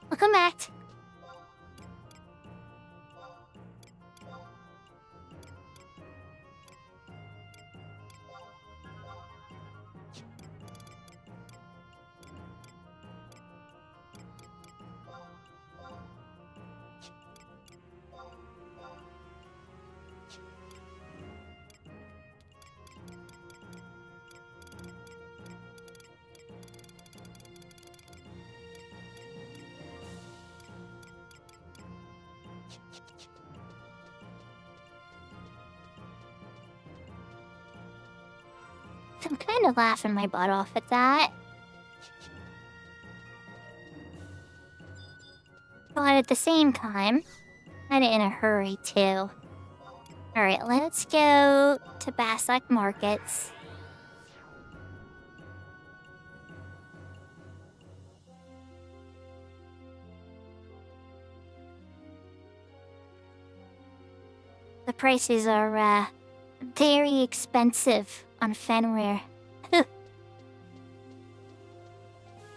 Welcome back. I'm kind of laughing my butt off at that. But at the same time, kind of in a hurry too. Alright, let's go to Basak Markets. The prices are, very expensive on Fenrir.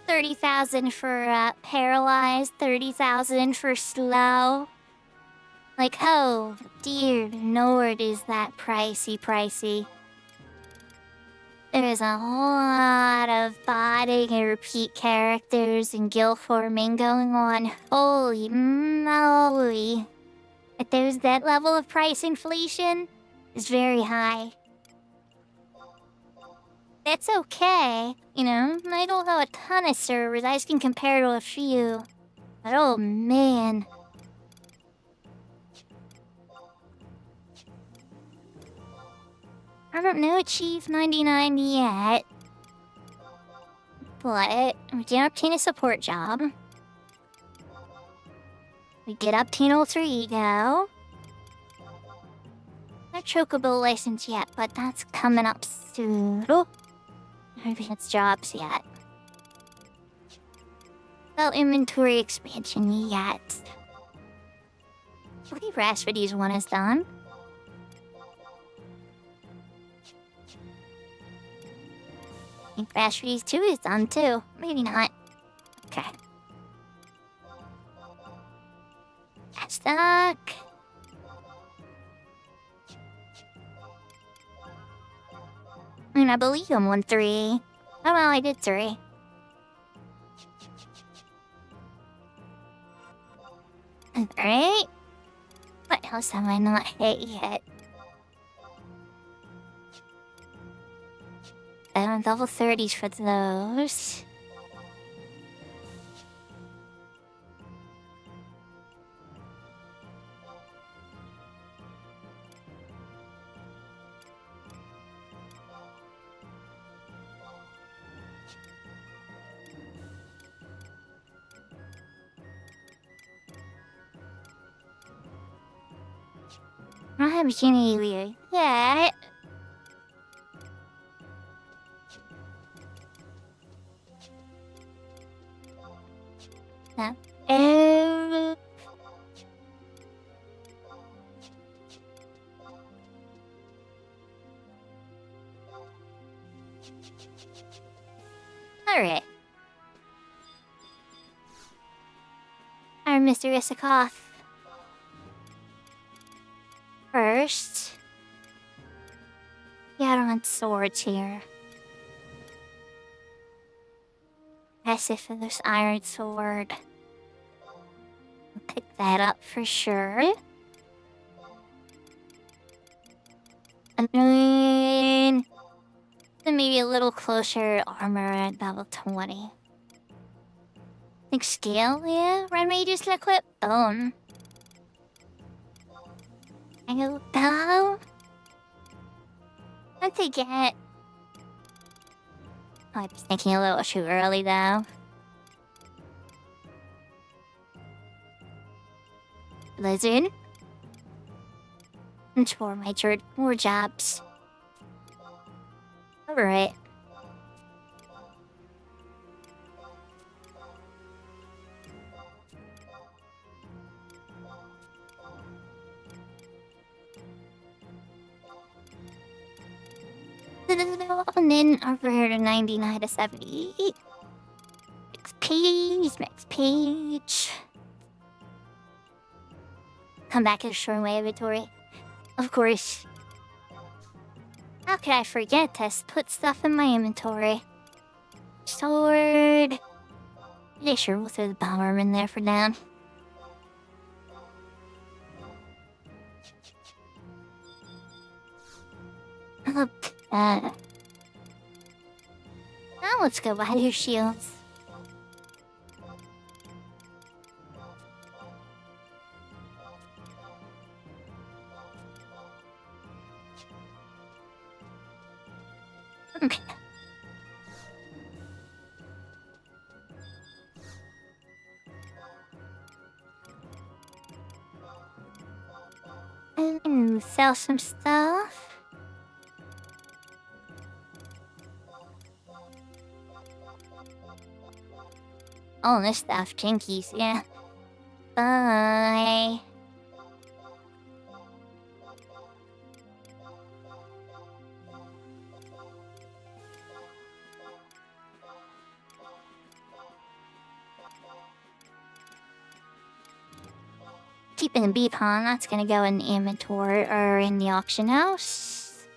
30,000 for, paralyzed, 30,000 for slow. Like, oh, dear Lord, is that pricey. There's a whole lot of botting and repeat characters and guild forming going on. Holy moly. If there's that level of price inflation, it's very high. That's okay, you know, I don't know a ton of servers, I just can compare to a few. But oh man. I don't know Achieve 99 yet. But we did obtain a support job. We did obtain Alter Ego. Not Chocobo license yet, but that's coming up soon. Oh, I haven't had jobs yet. No inventory expansion yet. I believe Rashfordy's one is done. I think Rashfordy's 2 is done too. Maybe not. Okay. Stuck. I mean, I believe I'm 1-3. Oh well, I did 3. Alright. What else have I not hit yet? I have level 30s for those. I don't have any yet. No. Alright. Alright, Mr. Isikoff. First, yeah, I don't want swords here. Impressive for this iron sword. I'll pick that up for sure. And then maybe a little closer armor at level 20. I think scale, yeah. Red mages to equip bone. I go down. What they get? Oh, I was thinking a little too early though. Blizzard. And for my turn, more jobs. Alright. And then over here to 99 to 70. Next page. Come back and show my inventory. Of course. How could I forget to put stuff in my inventory? Sword. Yeah, sure, we'll throw the bomber in there for now. Now let's go buy your shields. Okay. Sell some stuff. All this stuff, jinkies, yeah. Bye. Keeping the bee pawn, that's gonna go in the inventory or in the auction house.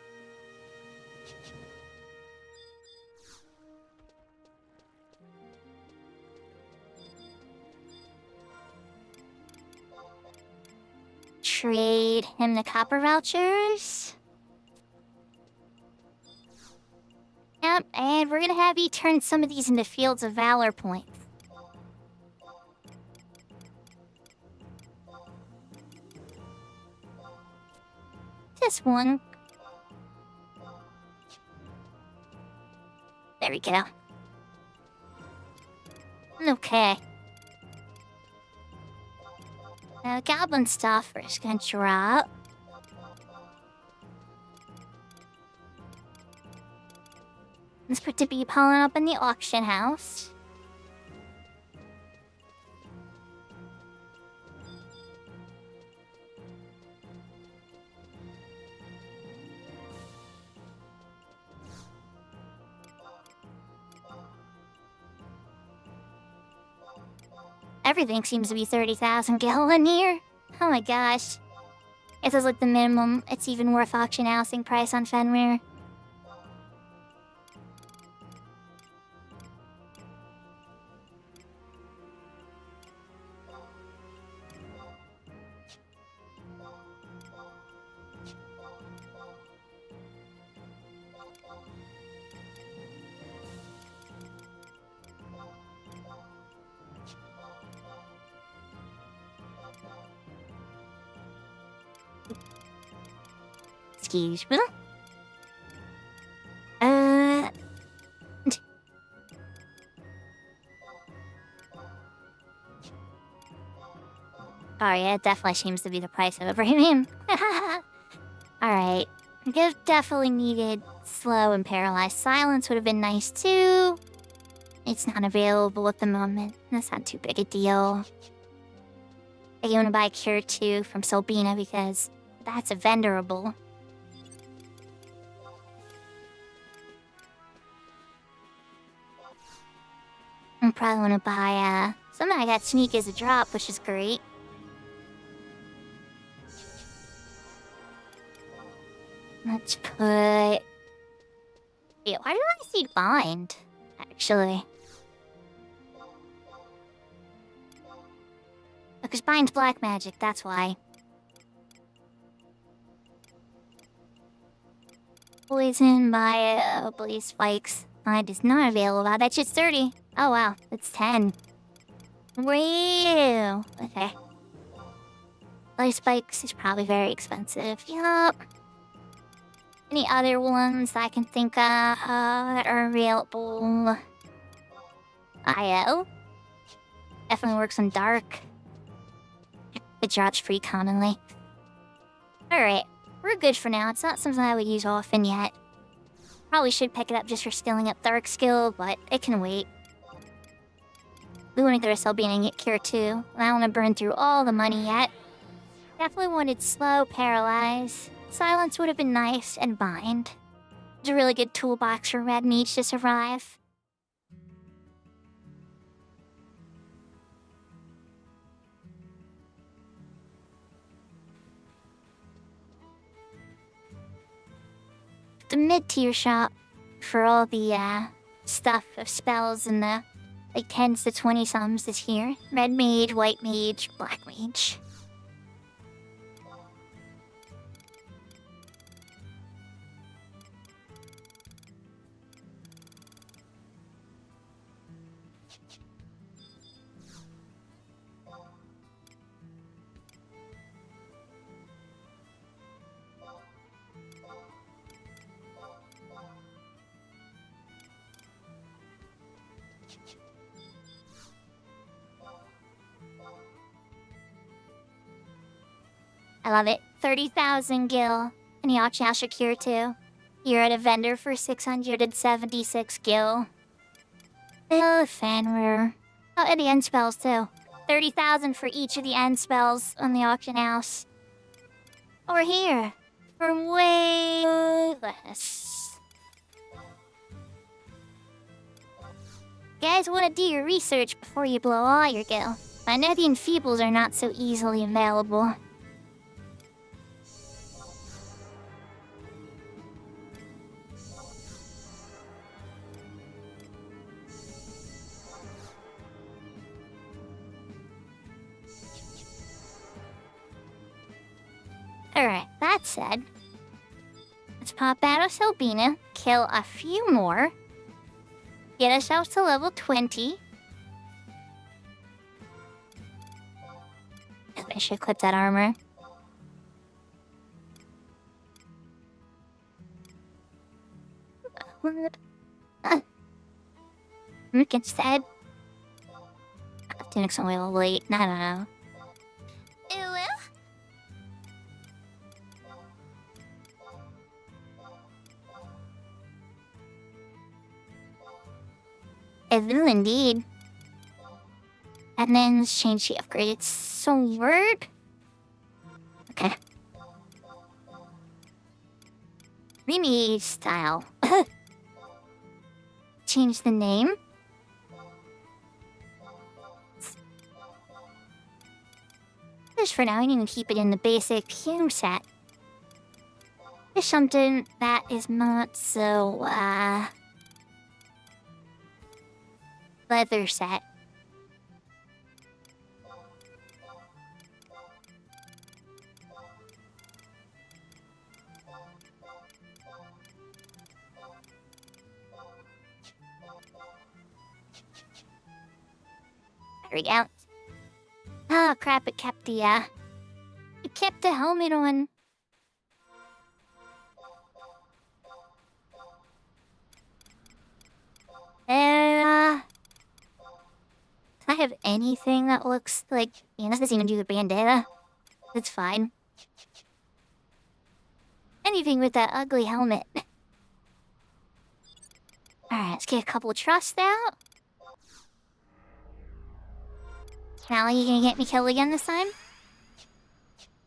Trade him the copper vouchers. Yep, and we're gonna have you turn some of these into Fields of Valor points. This one. There we go. Okay. Goblin stuff is gonna drop. Let's put the bee pollen up in the auction house. Everything seems to be 30,000 gallon here. Oh my gosh. If this is like the minimum, it's even worth auction housing price on Fenrir. Excuse me. Oh yeah, it definitely seems to be the price of a premium. Alright. Definitely needed slow and paralyzed silence would have been nice too. It's not available at the moment. That's not too big a deal. I want to buy Cure 2 from Solbina because that's a vendorable. I probably want to buy, something I got Sneak as a drop, which is great. Let's put... Yeah, why do I see Bind, actually? Because Bind's black magic, that's why. Poison by, Blaze Spikes. Bind is not available. That shit's 30. Oh wow, it's 10. Wow. Okay. Blaze Spikes is probably very expensive. Yup. Any other ones I can think of that are available? IO. Definitely works on Dark. It drops free commonly. Alright, we're good for now. It's not something I would use often yet. Probably should pick it up just for skilling up Dark skill, but it can wait. We want to go to Selbina and get Cure 2. I don't want to burn through all the money yet. Definitely wanted Slow, Paralyze. Silence would have been nice, and Bind. It's a really good toolbox for Red Mage to survive. The mid-tier shop for all the stuff of spells and the like 10s to 20-sums is here. Red Mage, White Mage, Black Mage. I love it. 30,000 gil. And the auction house secure too. You're at a vendor for 676 gil. Oh, fanware. Oh, and the end spells too. 30,000 for each of the end spells on the auction house. Or here, for way less. Guys, want to do your research before you blow all your gil. Vana'diel Feebles are not so easily available. Alright, that said, let's pop out of Selbina, kill a few more, get ourselves to level 20. I should equip that armor. Rook instead. Tunic's only a little late. I don't know. It will indeed. And then let's change the upgrade. It's sword. Okay. Remade style. Change the name. Just for now, I need to keep it in the basic hue set. There's something that is not so, leather set. There we go. Oh crap, it kept the helmet on. Can I have anything that looks like... Yeah, this doesn't even do the bandana. That's fine. Anything with that ugly helmet. Alright, let's get a couple of trusts out. Now, are you gonna get me killed again this time?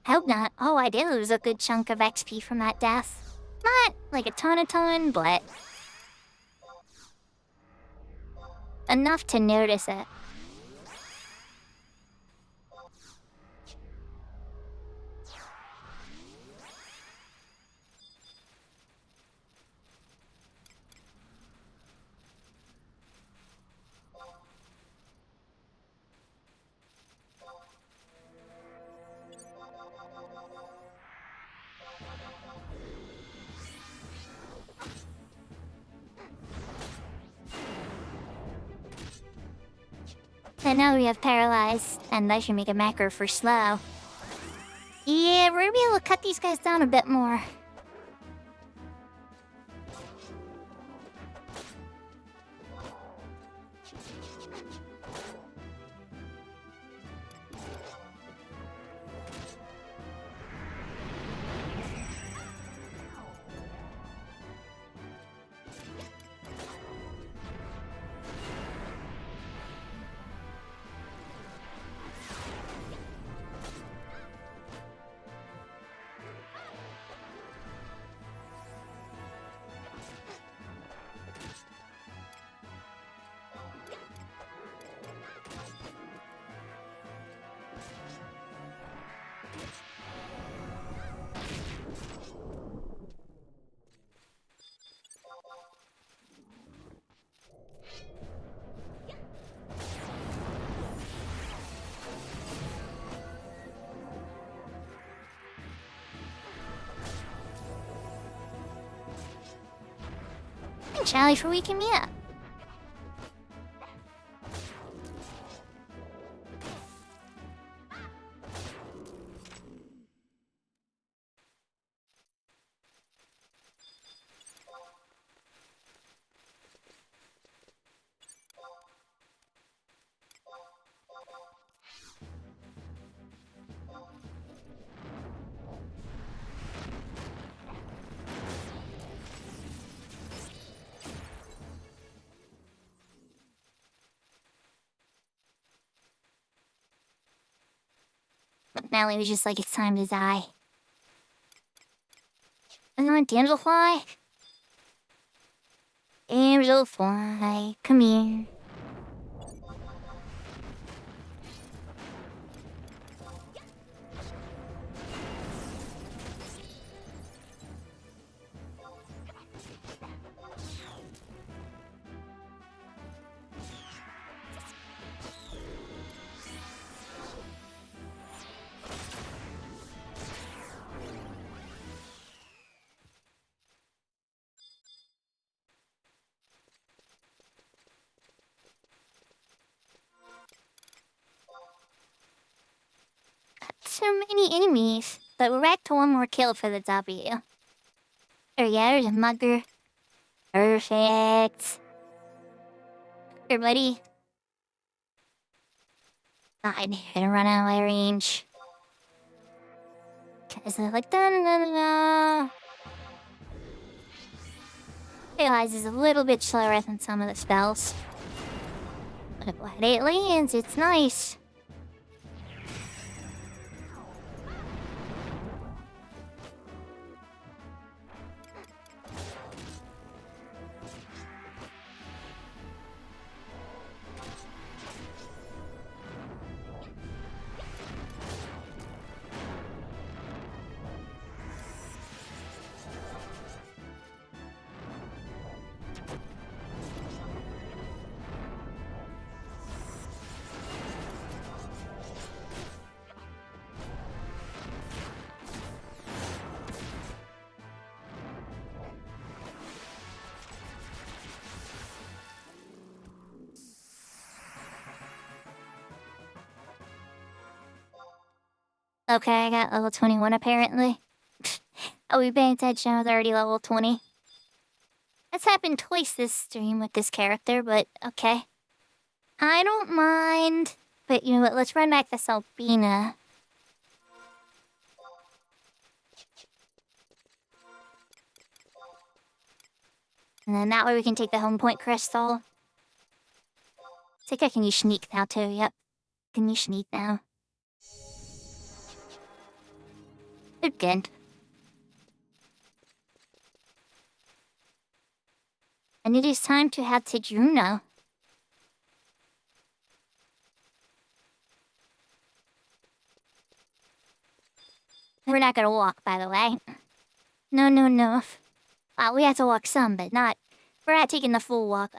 I hope not. Oh, I did lose a good chunk of XP from that death. Not like a ton, but... enough to notice it. And now we have Paralyzed, and I should make a macro for slow. Yeah, we're gonna be able to cut these guys down a bit more. Challenge for waking me up. Nelly was just like, it's time to die. And then Damselfly? Damselfly, come here. So many enemies, but we're back to one more kill for the W. There we go, there's a mugger. Perfect. Here, buddy. I'm gonna run out of my range. Cause they're like, da da da da. Realize is a little bit slower than some of the spells. But when it lands, it's nice. Okay, I got level 21 apparently. Oh, we paying attention, I was already level 20. That's happened twice this stream with this character, but okay. I don't mind. But you know what, let's run back this Albina. And then that way we can take the home point crystal. I think I can use sneak now too, yep. Can use sneak now. They're good. And it is time to head to Juno. We're not gonna walk, by the way. No, no, no. We have to walk some, but not... We're not taking the full walk.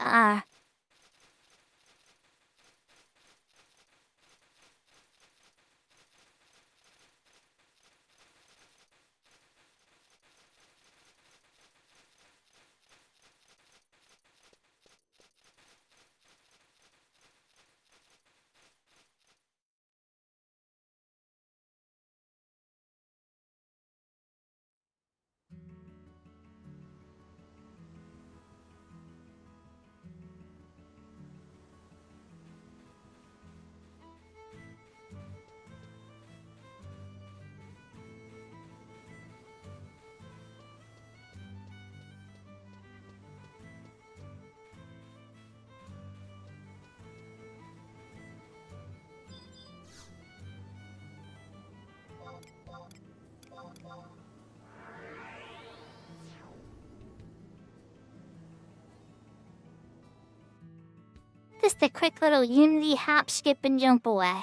Just a quick little Unity hop, skip, and jump away.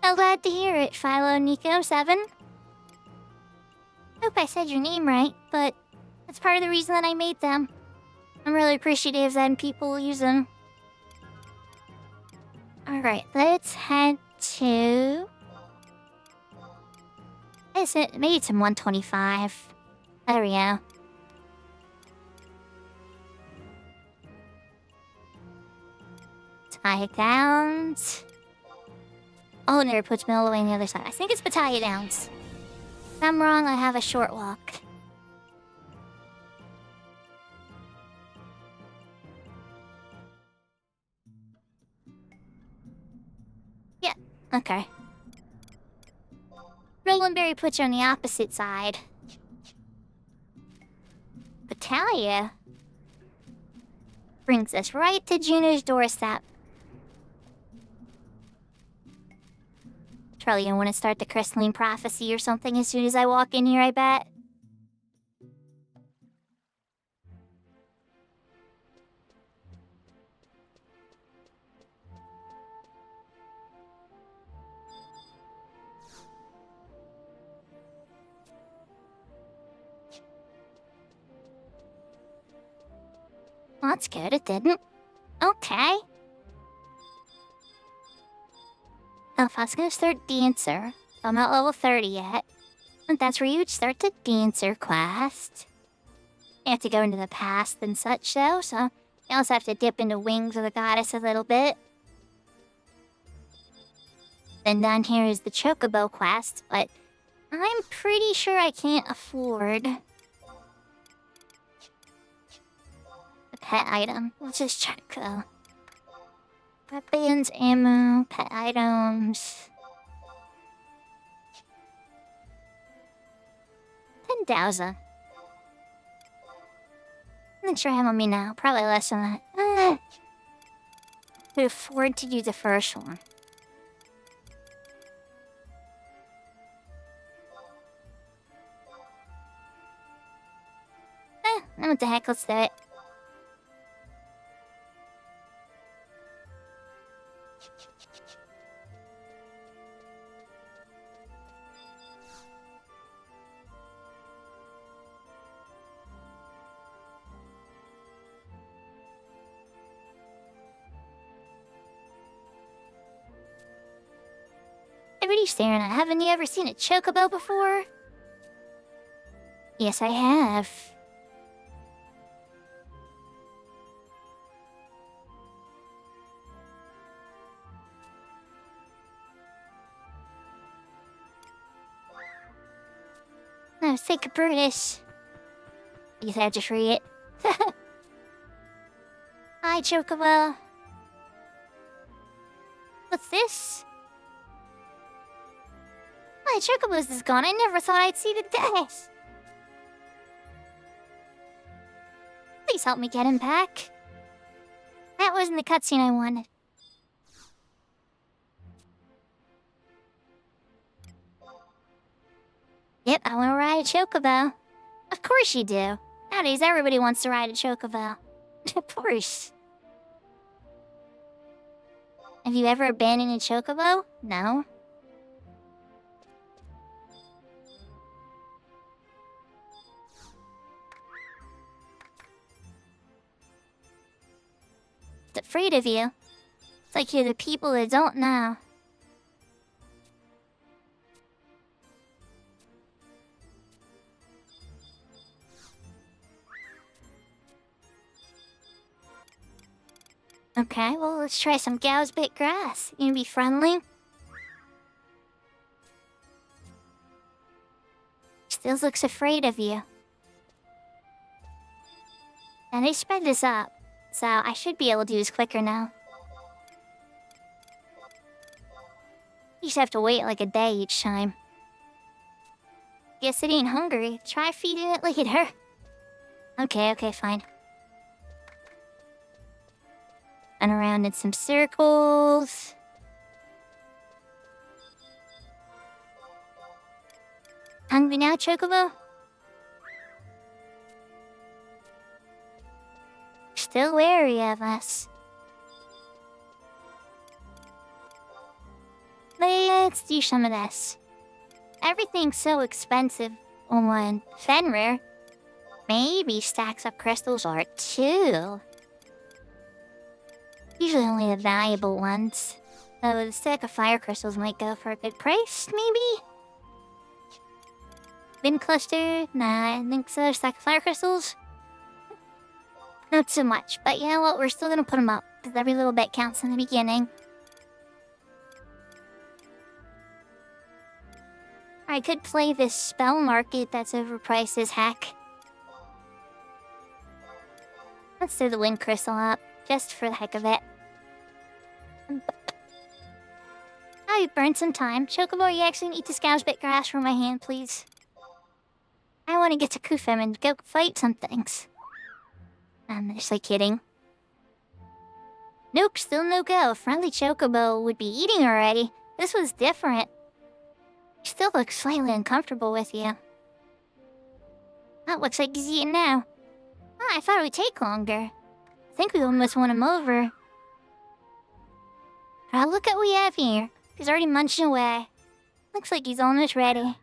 So glad to hear it, Philo Nico 7. Hope I said your name right, but that's part of the reason that I made them. I'm really appreciative that people use them. Alright, let's head to... Maybe it's in 125. There we go. Tie downs. Oh, no, it puts me all the way on the other side. I think it's Battalion Downs. If I'm wrong, I have a short walk. Yeah, okay. Rolandberry puts you on the opposite side. Battalion brings us right to Juno's doorstep. Probably gonna want to start the crystalline prophecy or something as soon as I walk in here, I bet. Well, that's good, it didn't. Okay. Now, if I was gonna start Dancer, I'm not level 30 yet. And that's where you would start the Dancer quest. You have to go into the past and such, though, so you also have to dip into Wings of the Goddess a little bit. Then down here is the Chocobo quest, but I'm pretty sure I can't afford the pet item. Let's just check, though. Weapons, ammo, pet items. 10,000. I'm not sure I have on me now. Probably less than that. Could afford to do the first one. What the heck? Let's do it. What are you staring at? Haven't you ever seen a chocobo before? Yes, I have. No, say Capritus. You have to free it. Hi, Chocobo. What's this? My Chocobo's is gone. I never thought I'd see the day. Please help me get him back. That wasn't the cutscene I wanted. Yep, I want to ride a Chocobo. Of course you do. Nowadays, everybody wants to ride a Chocobo. Of course. Have you ever abandoned a Chocobo? No. It's afraid of you. It's like you're the people that don't know. Okay, well, let's try some Gau's Bit Grass. You gonna be friendly? Still looks afraid of you. And they sped this up, so I should be able to do this quicker now. You just have to wait like a day each time. Guess it ain't hungry. Try feeding it later. Okay, fine. And around in some circles. Hungry now, Chocobo? Still wary of us. Let's do some of this. Everything's so expensive on Fenrir. Maybe stacks of crystals are too. Usually only the valuable ones. Though the stack of fire crystals might go for a good price, maybe? Wind cluster? Nah, I think so. Sapphire crystals? Not so much, but you know what? We're still gonna put them up, because every little bit counts in the beginning. I could play this spell market that's overpriced as heck. Let's throw the wind crystal up, just for the heck of it. Oh, you burned some time. Chocobo, you actually need to scouse bit grass from my hand, please. I want to get to Kufim and go fight some things. I'm just like kidding. Nope, still no go. Friendly Chocobo would be eating already. This was different. He still looks slightly uncomfortable with you. That looks like he's eating now. Oh, I thought it would take longer. I think we almost won him over. Look at what we have here. He's already munching away. Looks like he's almost ready.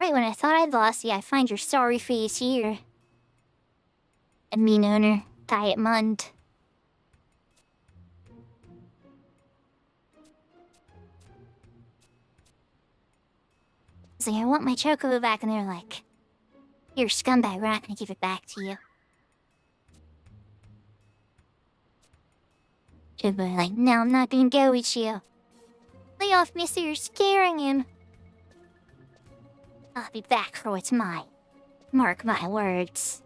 Right when I thought I'd lost you, I find your sorry face here. A mean owner, Diet Mund. So I want my Chocobo back, and they're like, "You're a scumbag, we're not gonna give it back to you." Chocobo like, "No, I'm not gonna go with you. Lay off, mister, you're scaring him. I'll be back for what's mine. Mark my words."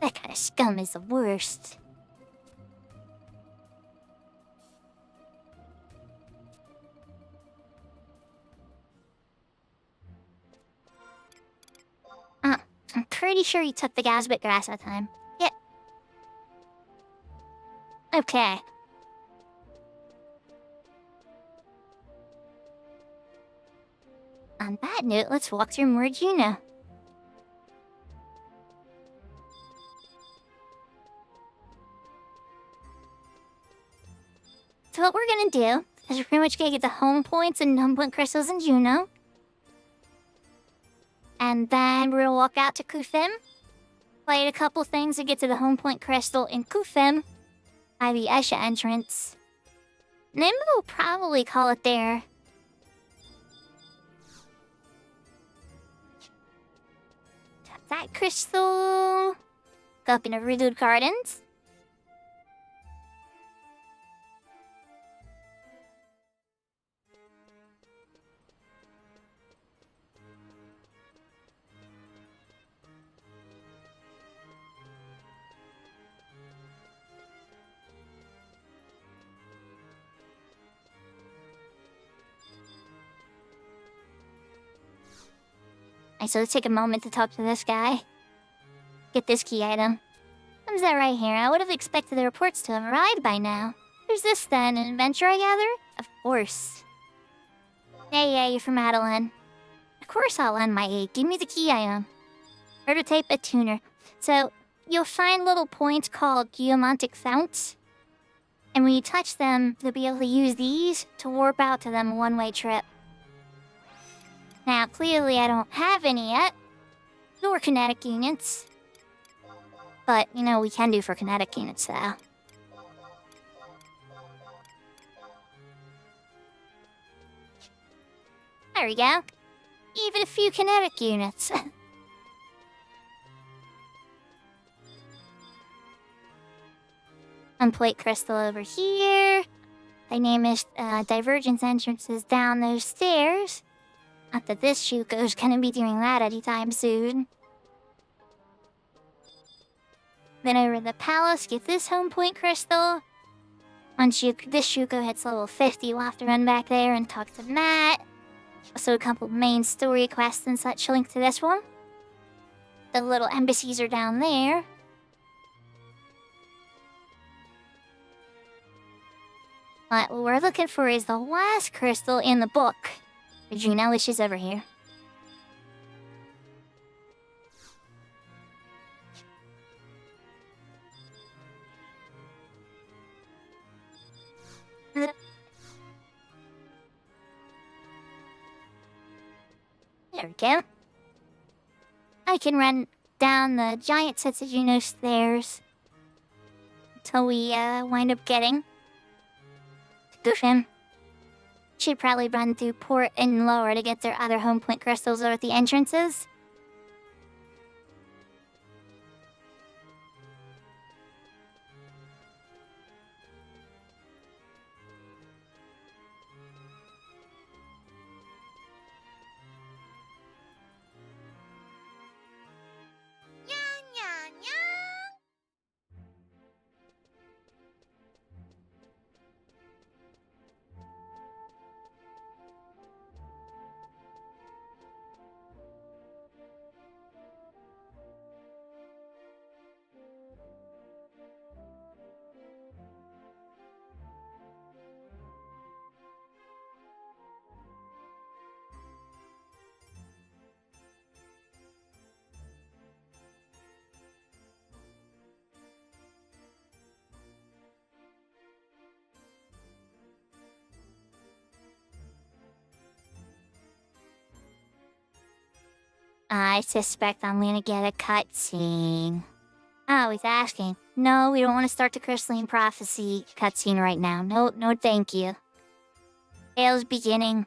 That kind of scum is the worst. I'm pretty sure you took the Gasbit grass that time. Yeah. Okay. On that note, let's walk through more Juno. So what we're gonna do is we're pretty much gonna get the home points and home point crystals in Juno. And then we're gonna walk out to Kufim, fight a couple things to get to the home point crystal in Kufim by the Esha entrance. And then we'll probably call it there. Tap that crystal. Go up into Redwood Gardens. So let's take a moment to talk to this guy. Get this key item. Comes that right here. I would have expected the reports to have arrived by now. Who's this then? An adventurer, I gather? Of course. Yeah, you're from Adeline. Of course I'll lend my aid. Give me the key item. Prototype a tuner. So, you'll find little points called geomantic founts. And when you touch them, you'll be able to use these to warp out to them a one-way trip. Now, clearly I don't have any yet. Nor kinetic units. But, you know, we can do for kinetic units, though. There we go. Even a few kinetic units. Unplate crystal over here. Dynamic divergence entrances down those stairs. Not that this Shuko's gonna be doing that anytime soon. Then over to the palace, get this home point crystal. Once this Shuko hits level 50, we'll have to run back there and talk to Matt. Also a couple main story quests and such linked to this one. The little embassies are down there. But what we're looking for is the last crystal in the book. Regina, which is over here. There we go. I can run down the giant sets of Juno stairs. till we wind up getting to Gushim. Should probably run through port and lower to get their other home point crystals over at the entrances. I suspect I'm gonna get a cutscene. Oh, he's asking. No, we don't want to start the Crystalline Prophecy cutscene right now. No, thank you. Tale's beginning.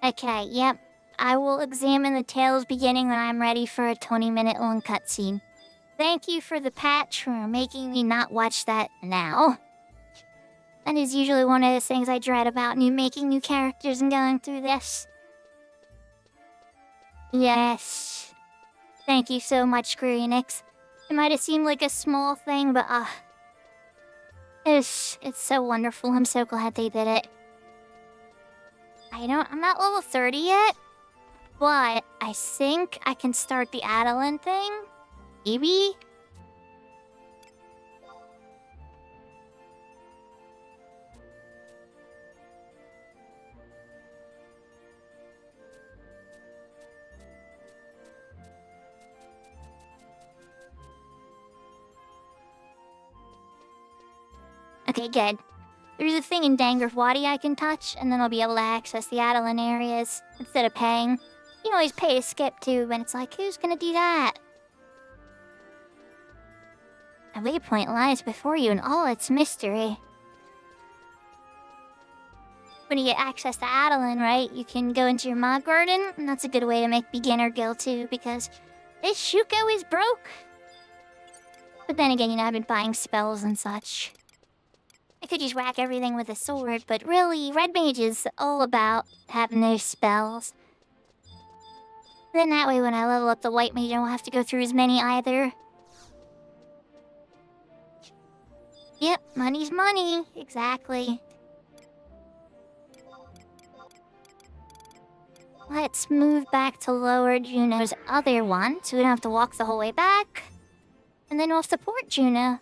Okay, yep. I will examine the Tale's beginning when I'm ready for a 20-minute long cutscene. Thank you for the patch for making me not watch that now. That is usually one of those things I dread about making new characters and going through this. Yes. Thank you so much, Square Enix. It might have seemed like a small thing, but it's so wonderful. I'm so glad they did it. I'm not level 30 yet, but I think I can start the Adeline thing. Maybe? Okay, good. There's a thing in Dangerwadi I can touch, and then I'll be able to access the Adeline areas instead of paying. You can always pay to skip too, but it's like, who's gonna do that? A waypoint lies before you in all its mystery. When you get access to Adeline, right, you can go into your mod garden, and that's a good way to make beginner guild too, because this Shuko is broke. But then again, I've been buying spells and such. I could just whack everything with a sword, but really, Red Mage is all about having those spells. Then that way, when I level up the White Mage, I don't have to go through as many either. Yep, money's money. Exactly. Let's move back to Lower Juno's other one, so we don't have to walk the whole way back. And then we'll support Juno.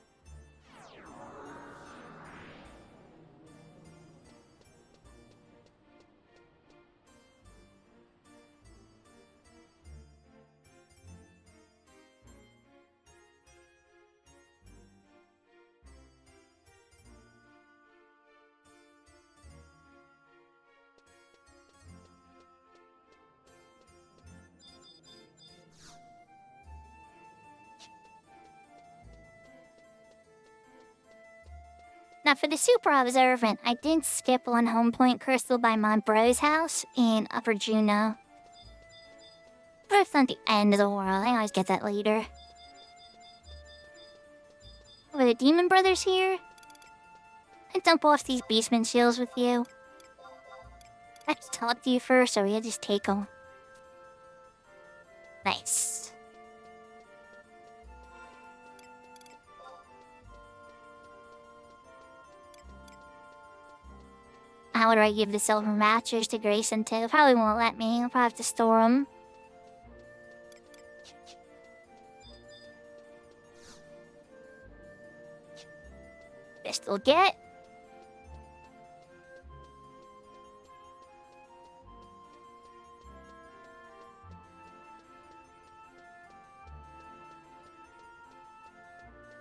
Now for the super observant, I did skip one home point crystal by my bro's house in Upper Juno. But it's not the end of the world, I always get that later. Were the Demon Brothers here? I dump off these Beastman shields with you. I have to talk to you first, so we'll just take them. Nice. How would I give the silver matches to Grayson too? Probably won't let me. I'll probably have to store them. Pistol get.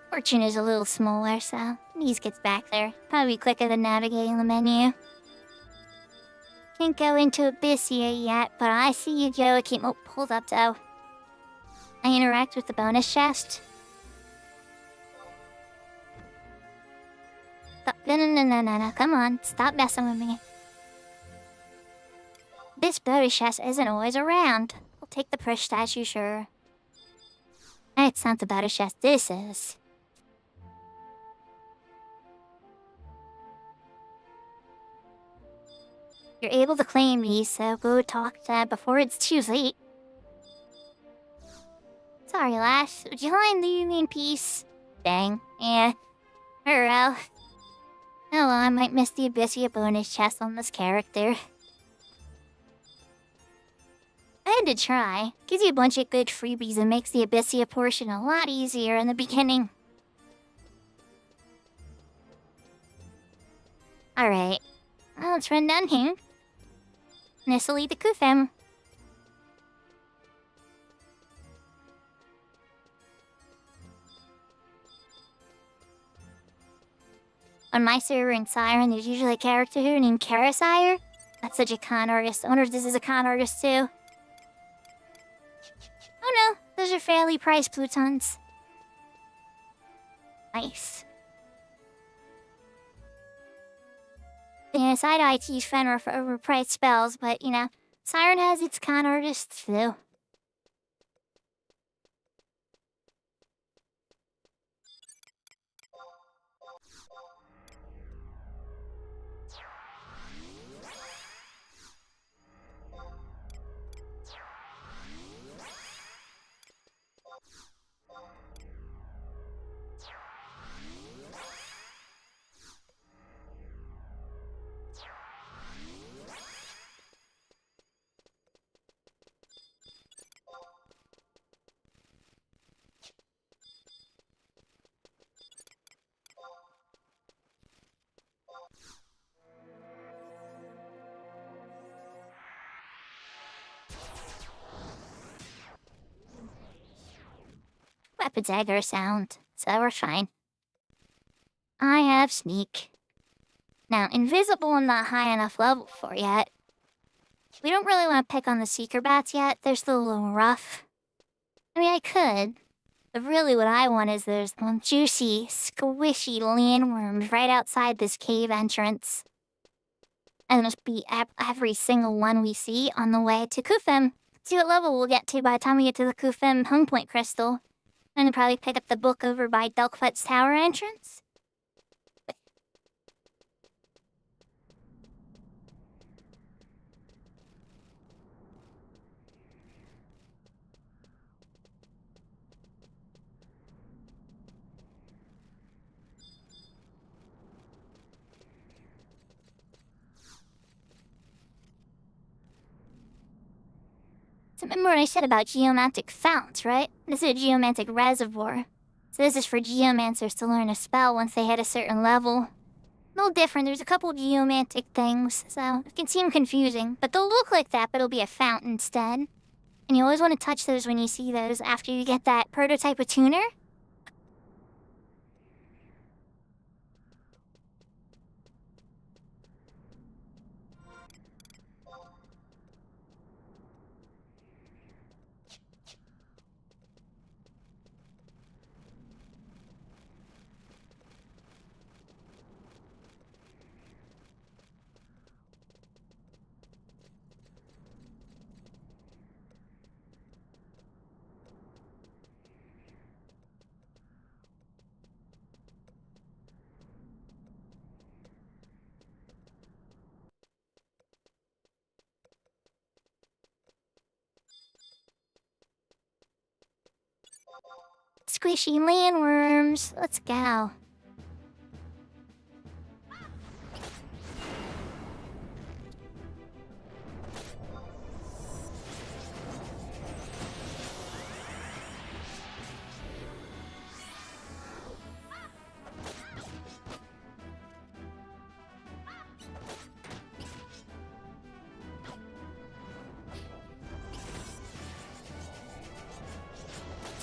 Fortune is a little smaller, so ease gets back there. Probably quicker than navigating the menu. Can't go into Abyssia yet, but I see you, Joachim. Oh, hold up, though. I interact with the bonus chest. No. Come on, stop messing with me. This Buddha chest isn't always around. I'll take the push statue, sure. It's not the Buddha chest, this is. You're able to claim these, so go talk to them before it's too late. Sorry, lass. Would you mind leaving me in peace? Dang. Yeah. Oh well, I might miss the Abyssia bonus chest on this character. I had to try. Gives you a bunch of good freebies and makes the Abyssia portion a lot easier in the beginning. Alright. Well, let's run down here. This'll lead to Kufim. On my server in Siren, there's usually a character here named Karasire. That's such a con artist. I wonder if this is a con artist too. Oh no, those are fairly priced plutons. Nice. Yeah, side IT's Fenrir for overpriced spells, but you know, Siren has its con artists too. Weapon dagger sound, so we're fine. I have sneak. Now, invisible I'm not high enough level for yet. We don't really want to pick on the seeker bats yet, they're still a little rough. I mean, I could, but really what I want is those juicy, squishy landworms right outside this cave entrance. And just beat every single one we see on the way to Kufim. See what level we'll get to by the time we get to the Kufim home point crystal. And then probably pick up the book over by Delkfut's tower entrance. So remember what I said about geomantic founts, right? This is a geomantic reservoir. So this is for geomancers to learn a spell once they hit a certain level. A little different, there's a couple geomantic things, so it can seem confusing, but they'll look like that, but it'll be a fountain instead. And you always want to touch those when you see those after you get that prototype of tuner. Squishy landworms, let's go.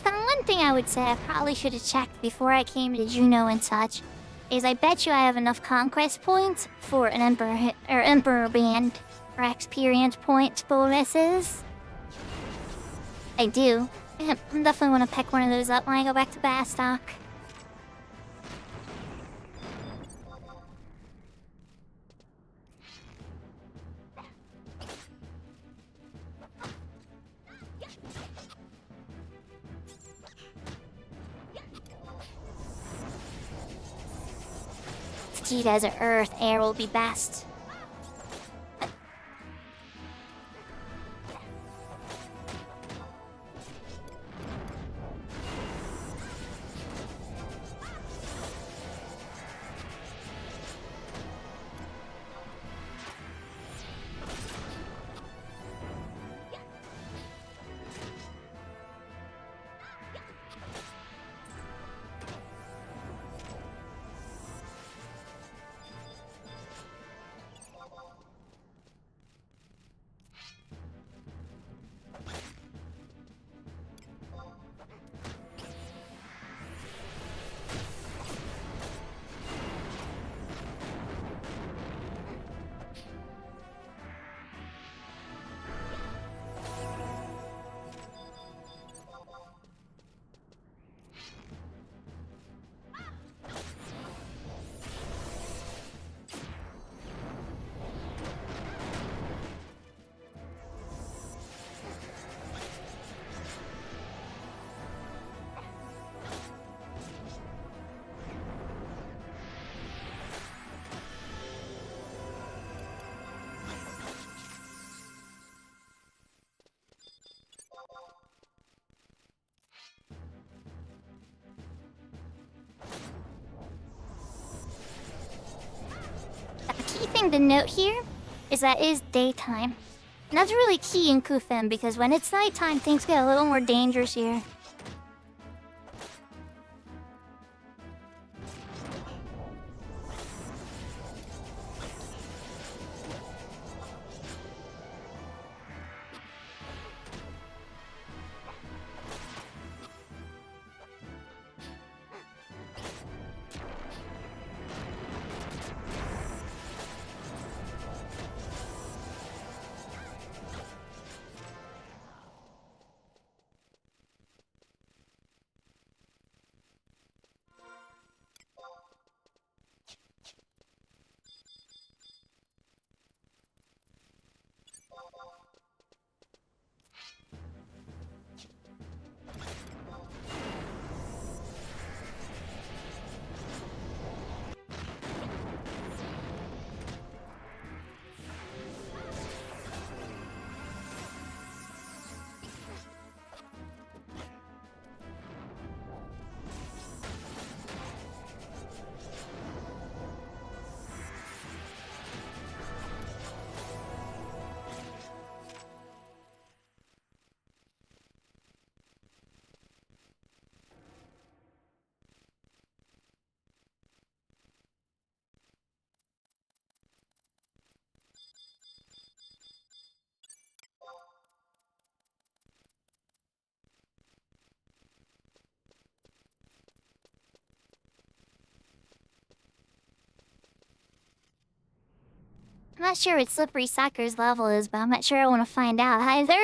One thing I would say I probably should have checked before I came to Juno and such is I bet you I have enough conquest points for an emperor band or experience points bonuses. I do. I definitely want to pick one of those up when I go back to Bastock. you guys are Earth, air will be best. Key thing to note here is that it is daytime. And that's really key in Kufem because when it's nighttime, things get a little more dangerous here. I'm not sure what Slippery Soccer's level is, but I'm not sure I want to find out either.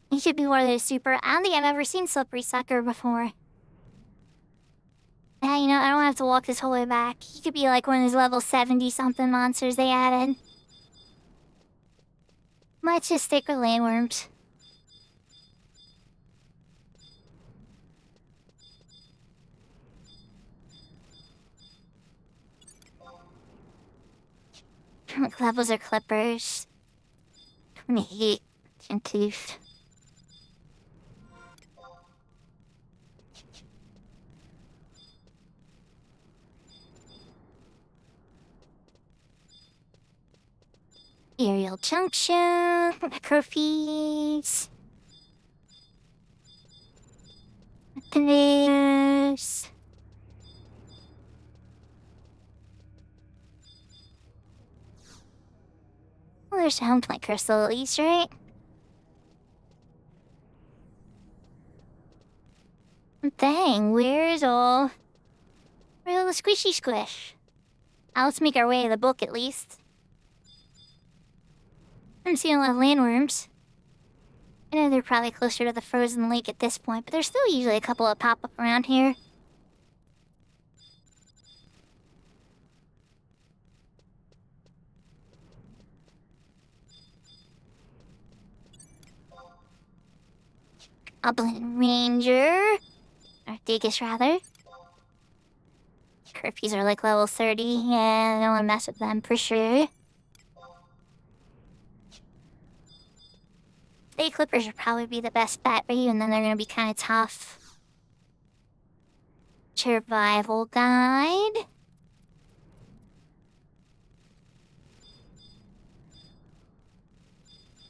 He should be one of those super... I don't think I've ever seen Slippery Soccer before. Yeah, you know, I don't have to walk this whole way back. He could be like one of those level 70-something monsters they added. Might just stick with landworms. What levels are clippers? 28 and tooth. Aerial junction, necrophies. Weaponers. Well, there's home plant crystal at least, right? Dang, where's all the squishy squish? Let's make our way to the book at least. I'm seeing a lot of landworms. I know they're probably closer to the frozen lake at this point, but there's still usually a couple that pop up around here. Goblin Ranger. Or Degus, rather. Curfews are like level 30. Yeah, I don't want to mess with them for sure. Stay Clippers would probably be the best bet, but even then they're going to be kind of tough. Survival guide.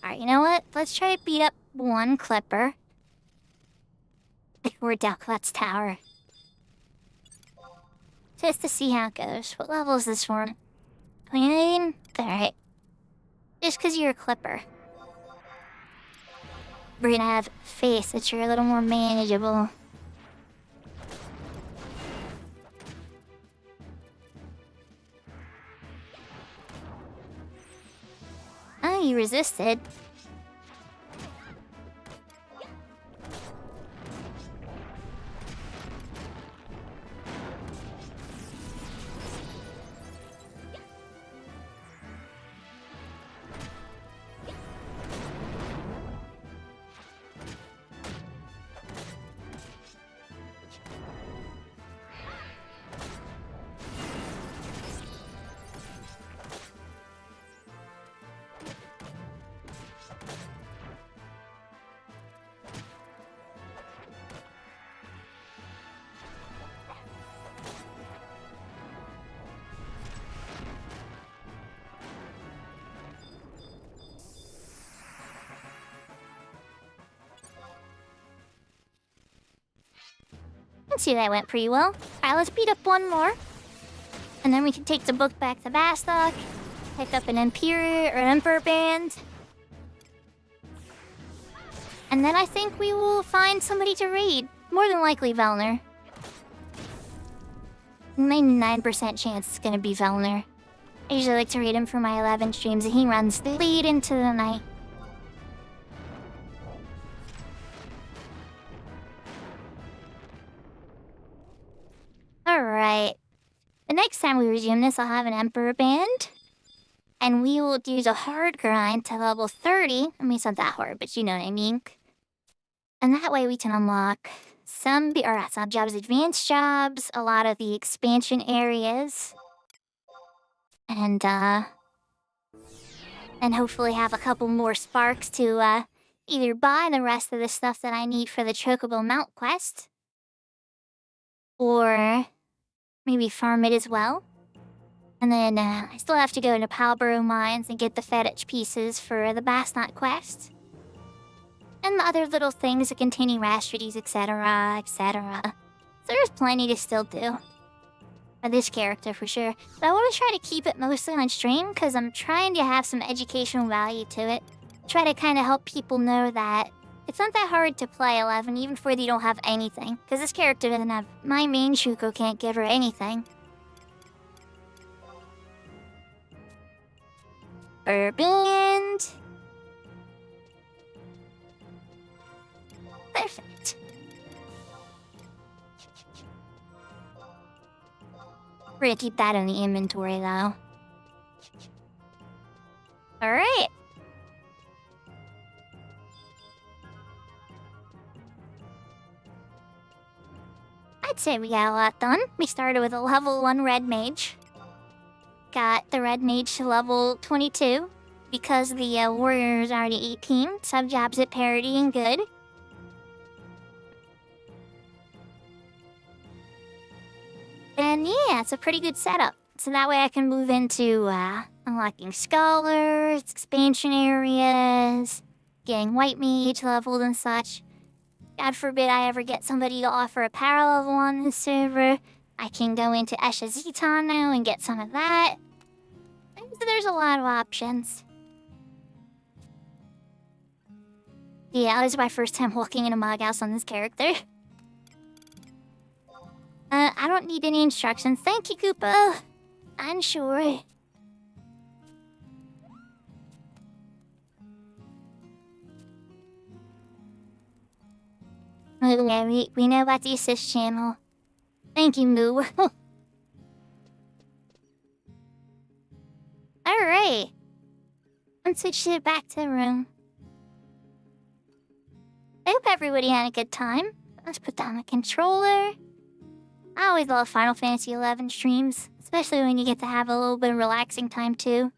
Alright, you know what? Let's try to beat up one Clipper. Before Delclat's tower. Just to see how it goes. What level is this one? 29? Alright. Just because you're a Clipper. We're gonna have faith that you're a little more manageable. Oh, you resisted. Let's see, that went pretty well. Alright, let's beat up one more. And then we can take the book back to Bastok. Pick up an Emperor band. And then I think we will find somebody to raid. More than likely Velner. 99% chance it's gonna be Velner. I usually like to raid him for my 11 streams and he runs late into the night. Alright. The next time we resume this, I'll have an Emperor band. And we will do the hard grind to level 30. I mean, it's not that hard, but you know what I mean. And that way we can unlock some jobs, advanced jobs, a lot of the expansion areas. And hopefully have a couple more sparks to either buy the rest of the stuff that I need for the Chocobo Mount quest. Or maybe farm it as well. And then I still have to go into Palborough Mines and get the fetish pieces for the Basnot quest. And the other little things, the containing Rastardies, etc., etc. So there's plenty to still do. For this character, for sure. But I want to try to keep it mostly on stream, because I'm trying to have some educational value to it. Try to kind of help people know that it's not that hard to play 11, even if you don't have anything. Because this character doesn't have... My main Shuko can't give her anything. Band. Perfect. We're gonna keep that in the inventory, though. Alright. I'd say we got a lot done. We started with a level 1 Red Mage. Got the Red Mage to level 22. Because the Warrior is already 18. Sub-jobs at parity and good. And yeah, it's a pretty good setup. So that way I can move into unlocking scholars, expansion areas, getting White Mage leveled and such. God forbid I ever get somebody to offer a power level on this server. I can go into Esha Zeton now and get some of that. So there's a lot of options. Yeah, this is my first time walking in a Mog House on this character. I don't need any instructions. Thank you, Koopa. Oh, I'm sure. Oh, yeah, we know about the assist channel. Thank you, Moo. Alright. Let's switch it back to the room. I hope everybody had a good time. Let's put down the controller. I always love Final Fantasy XI streams, especially when you get to have a little bit of relaxing time too.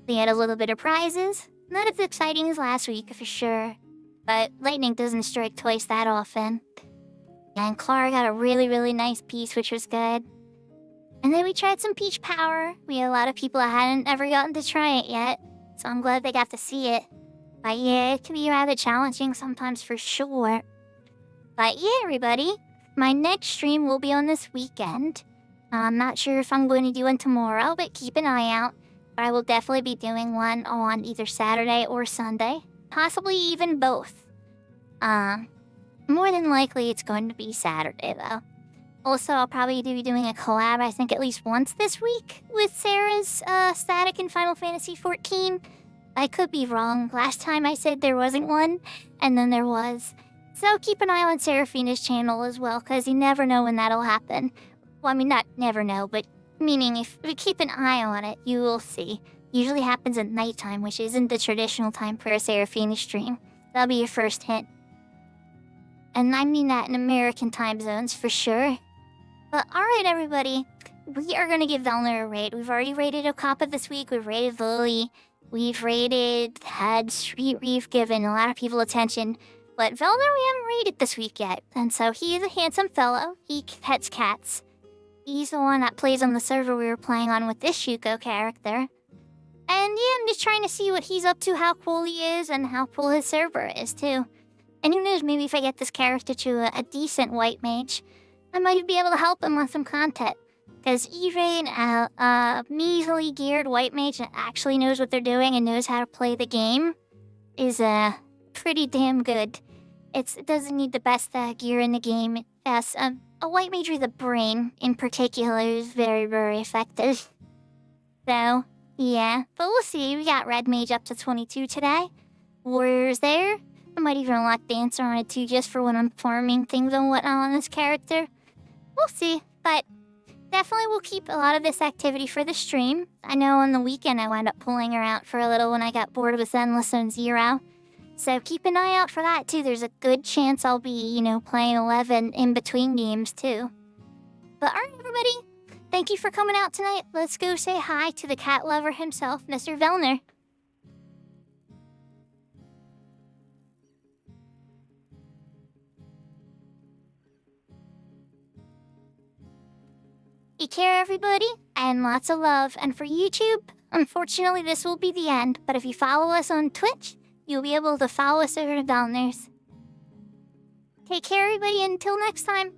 They had a little bit of prizes. Not as exciting as last week, for sure. But lightning doesn't strike twice that often. And Clara got a really, really nice piece, which was good. And then we tried some Peach Power. We had a lot of people that hadn't ever gotten to try it yet, so I'm glad they got to see it. But yeah, it can be rather challenging sometimes for sure. But yeah, everybody, my next stream will be on this weekend. I'm not sure if I'm going to do one tomorrow, but keep an eye out. But I will definitely be doing one on either Saturday or Sunday. Possibly even both. More than likely it's going to be Saturday, though. Also, I'll probably be doing a collab, I think, at least once this week with Sarah's Static in Final Fantasy XIV. I could be wrong. Last time I said there wasn't one, and then there was. So keep an eye on Seraphina's channel as well, because you never know when that'll happen. Well, I mean, not never know, but meaning if we keep an eye on it, you will see. Usually happens at nighttime, which isn't the traditional time for a Seraphina stream. That'll be your first hint. And I mean that in American time zones, for sure. But alright, everybody. We are going to give Velner a raid. We've already raided Okapa this week. We've raided Lily. We've had Street Reef given a lot of people attention. But Velner we haven't raided this week yet. And so he is a handsome fellow. He pets cats. He's the one that plays on the server we were playing on with this Shuko character. And yeah, I'm just trying to see what he's up to, how cool he is, and how cool his server is, too. And who knows, maybe if I get this character to a decent white mage, I might be able to help him with some content. Because even a measly geared white mage that actually knows what they're doing and knows how to play the game is pretty damn good. It doesn't need the best gear in the game. Yes, a white mage with a brain, in particular, is very, very effective. So, yeah. But we'll see. We got Red Mage up to 22 today. Warrior's there. I might even unlock Dancer on it too, just for when I'm farming things and whatnot on this character. We'll see. But definitely we'll keep a lot of this activity for the stream. I know on the weekend I wound up pulling her out for a little when I got bored with Endless Zone Zero. So keep an eye out for that too. There's a good chance I'll be, playing 11 in between games too. But alright, everybody. Thank you for coming out tonight. Let's go say hi to the cat lover himself, Mr. Velner. Take care, everybody, and lots of love. And for YouTube, unfortunately, this will be the end. But if you follow us on Twitch, you'll be able to follow us over to Velner's. Take care, everybody, until next time.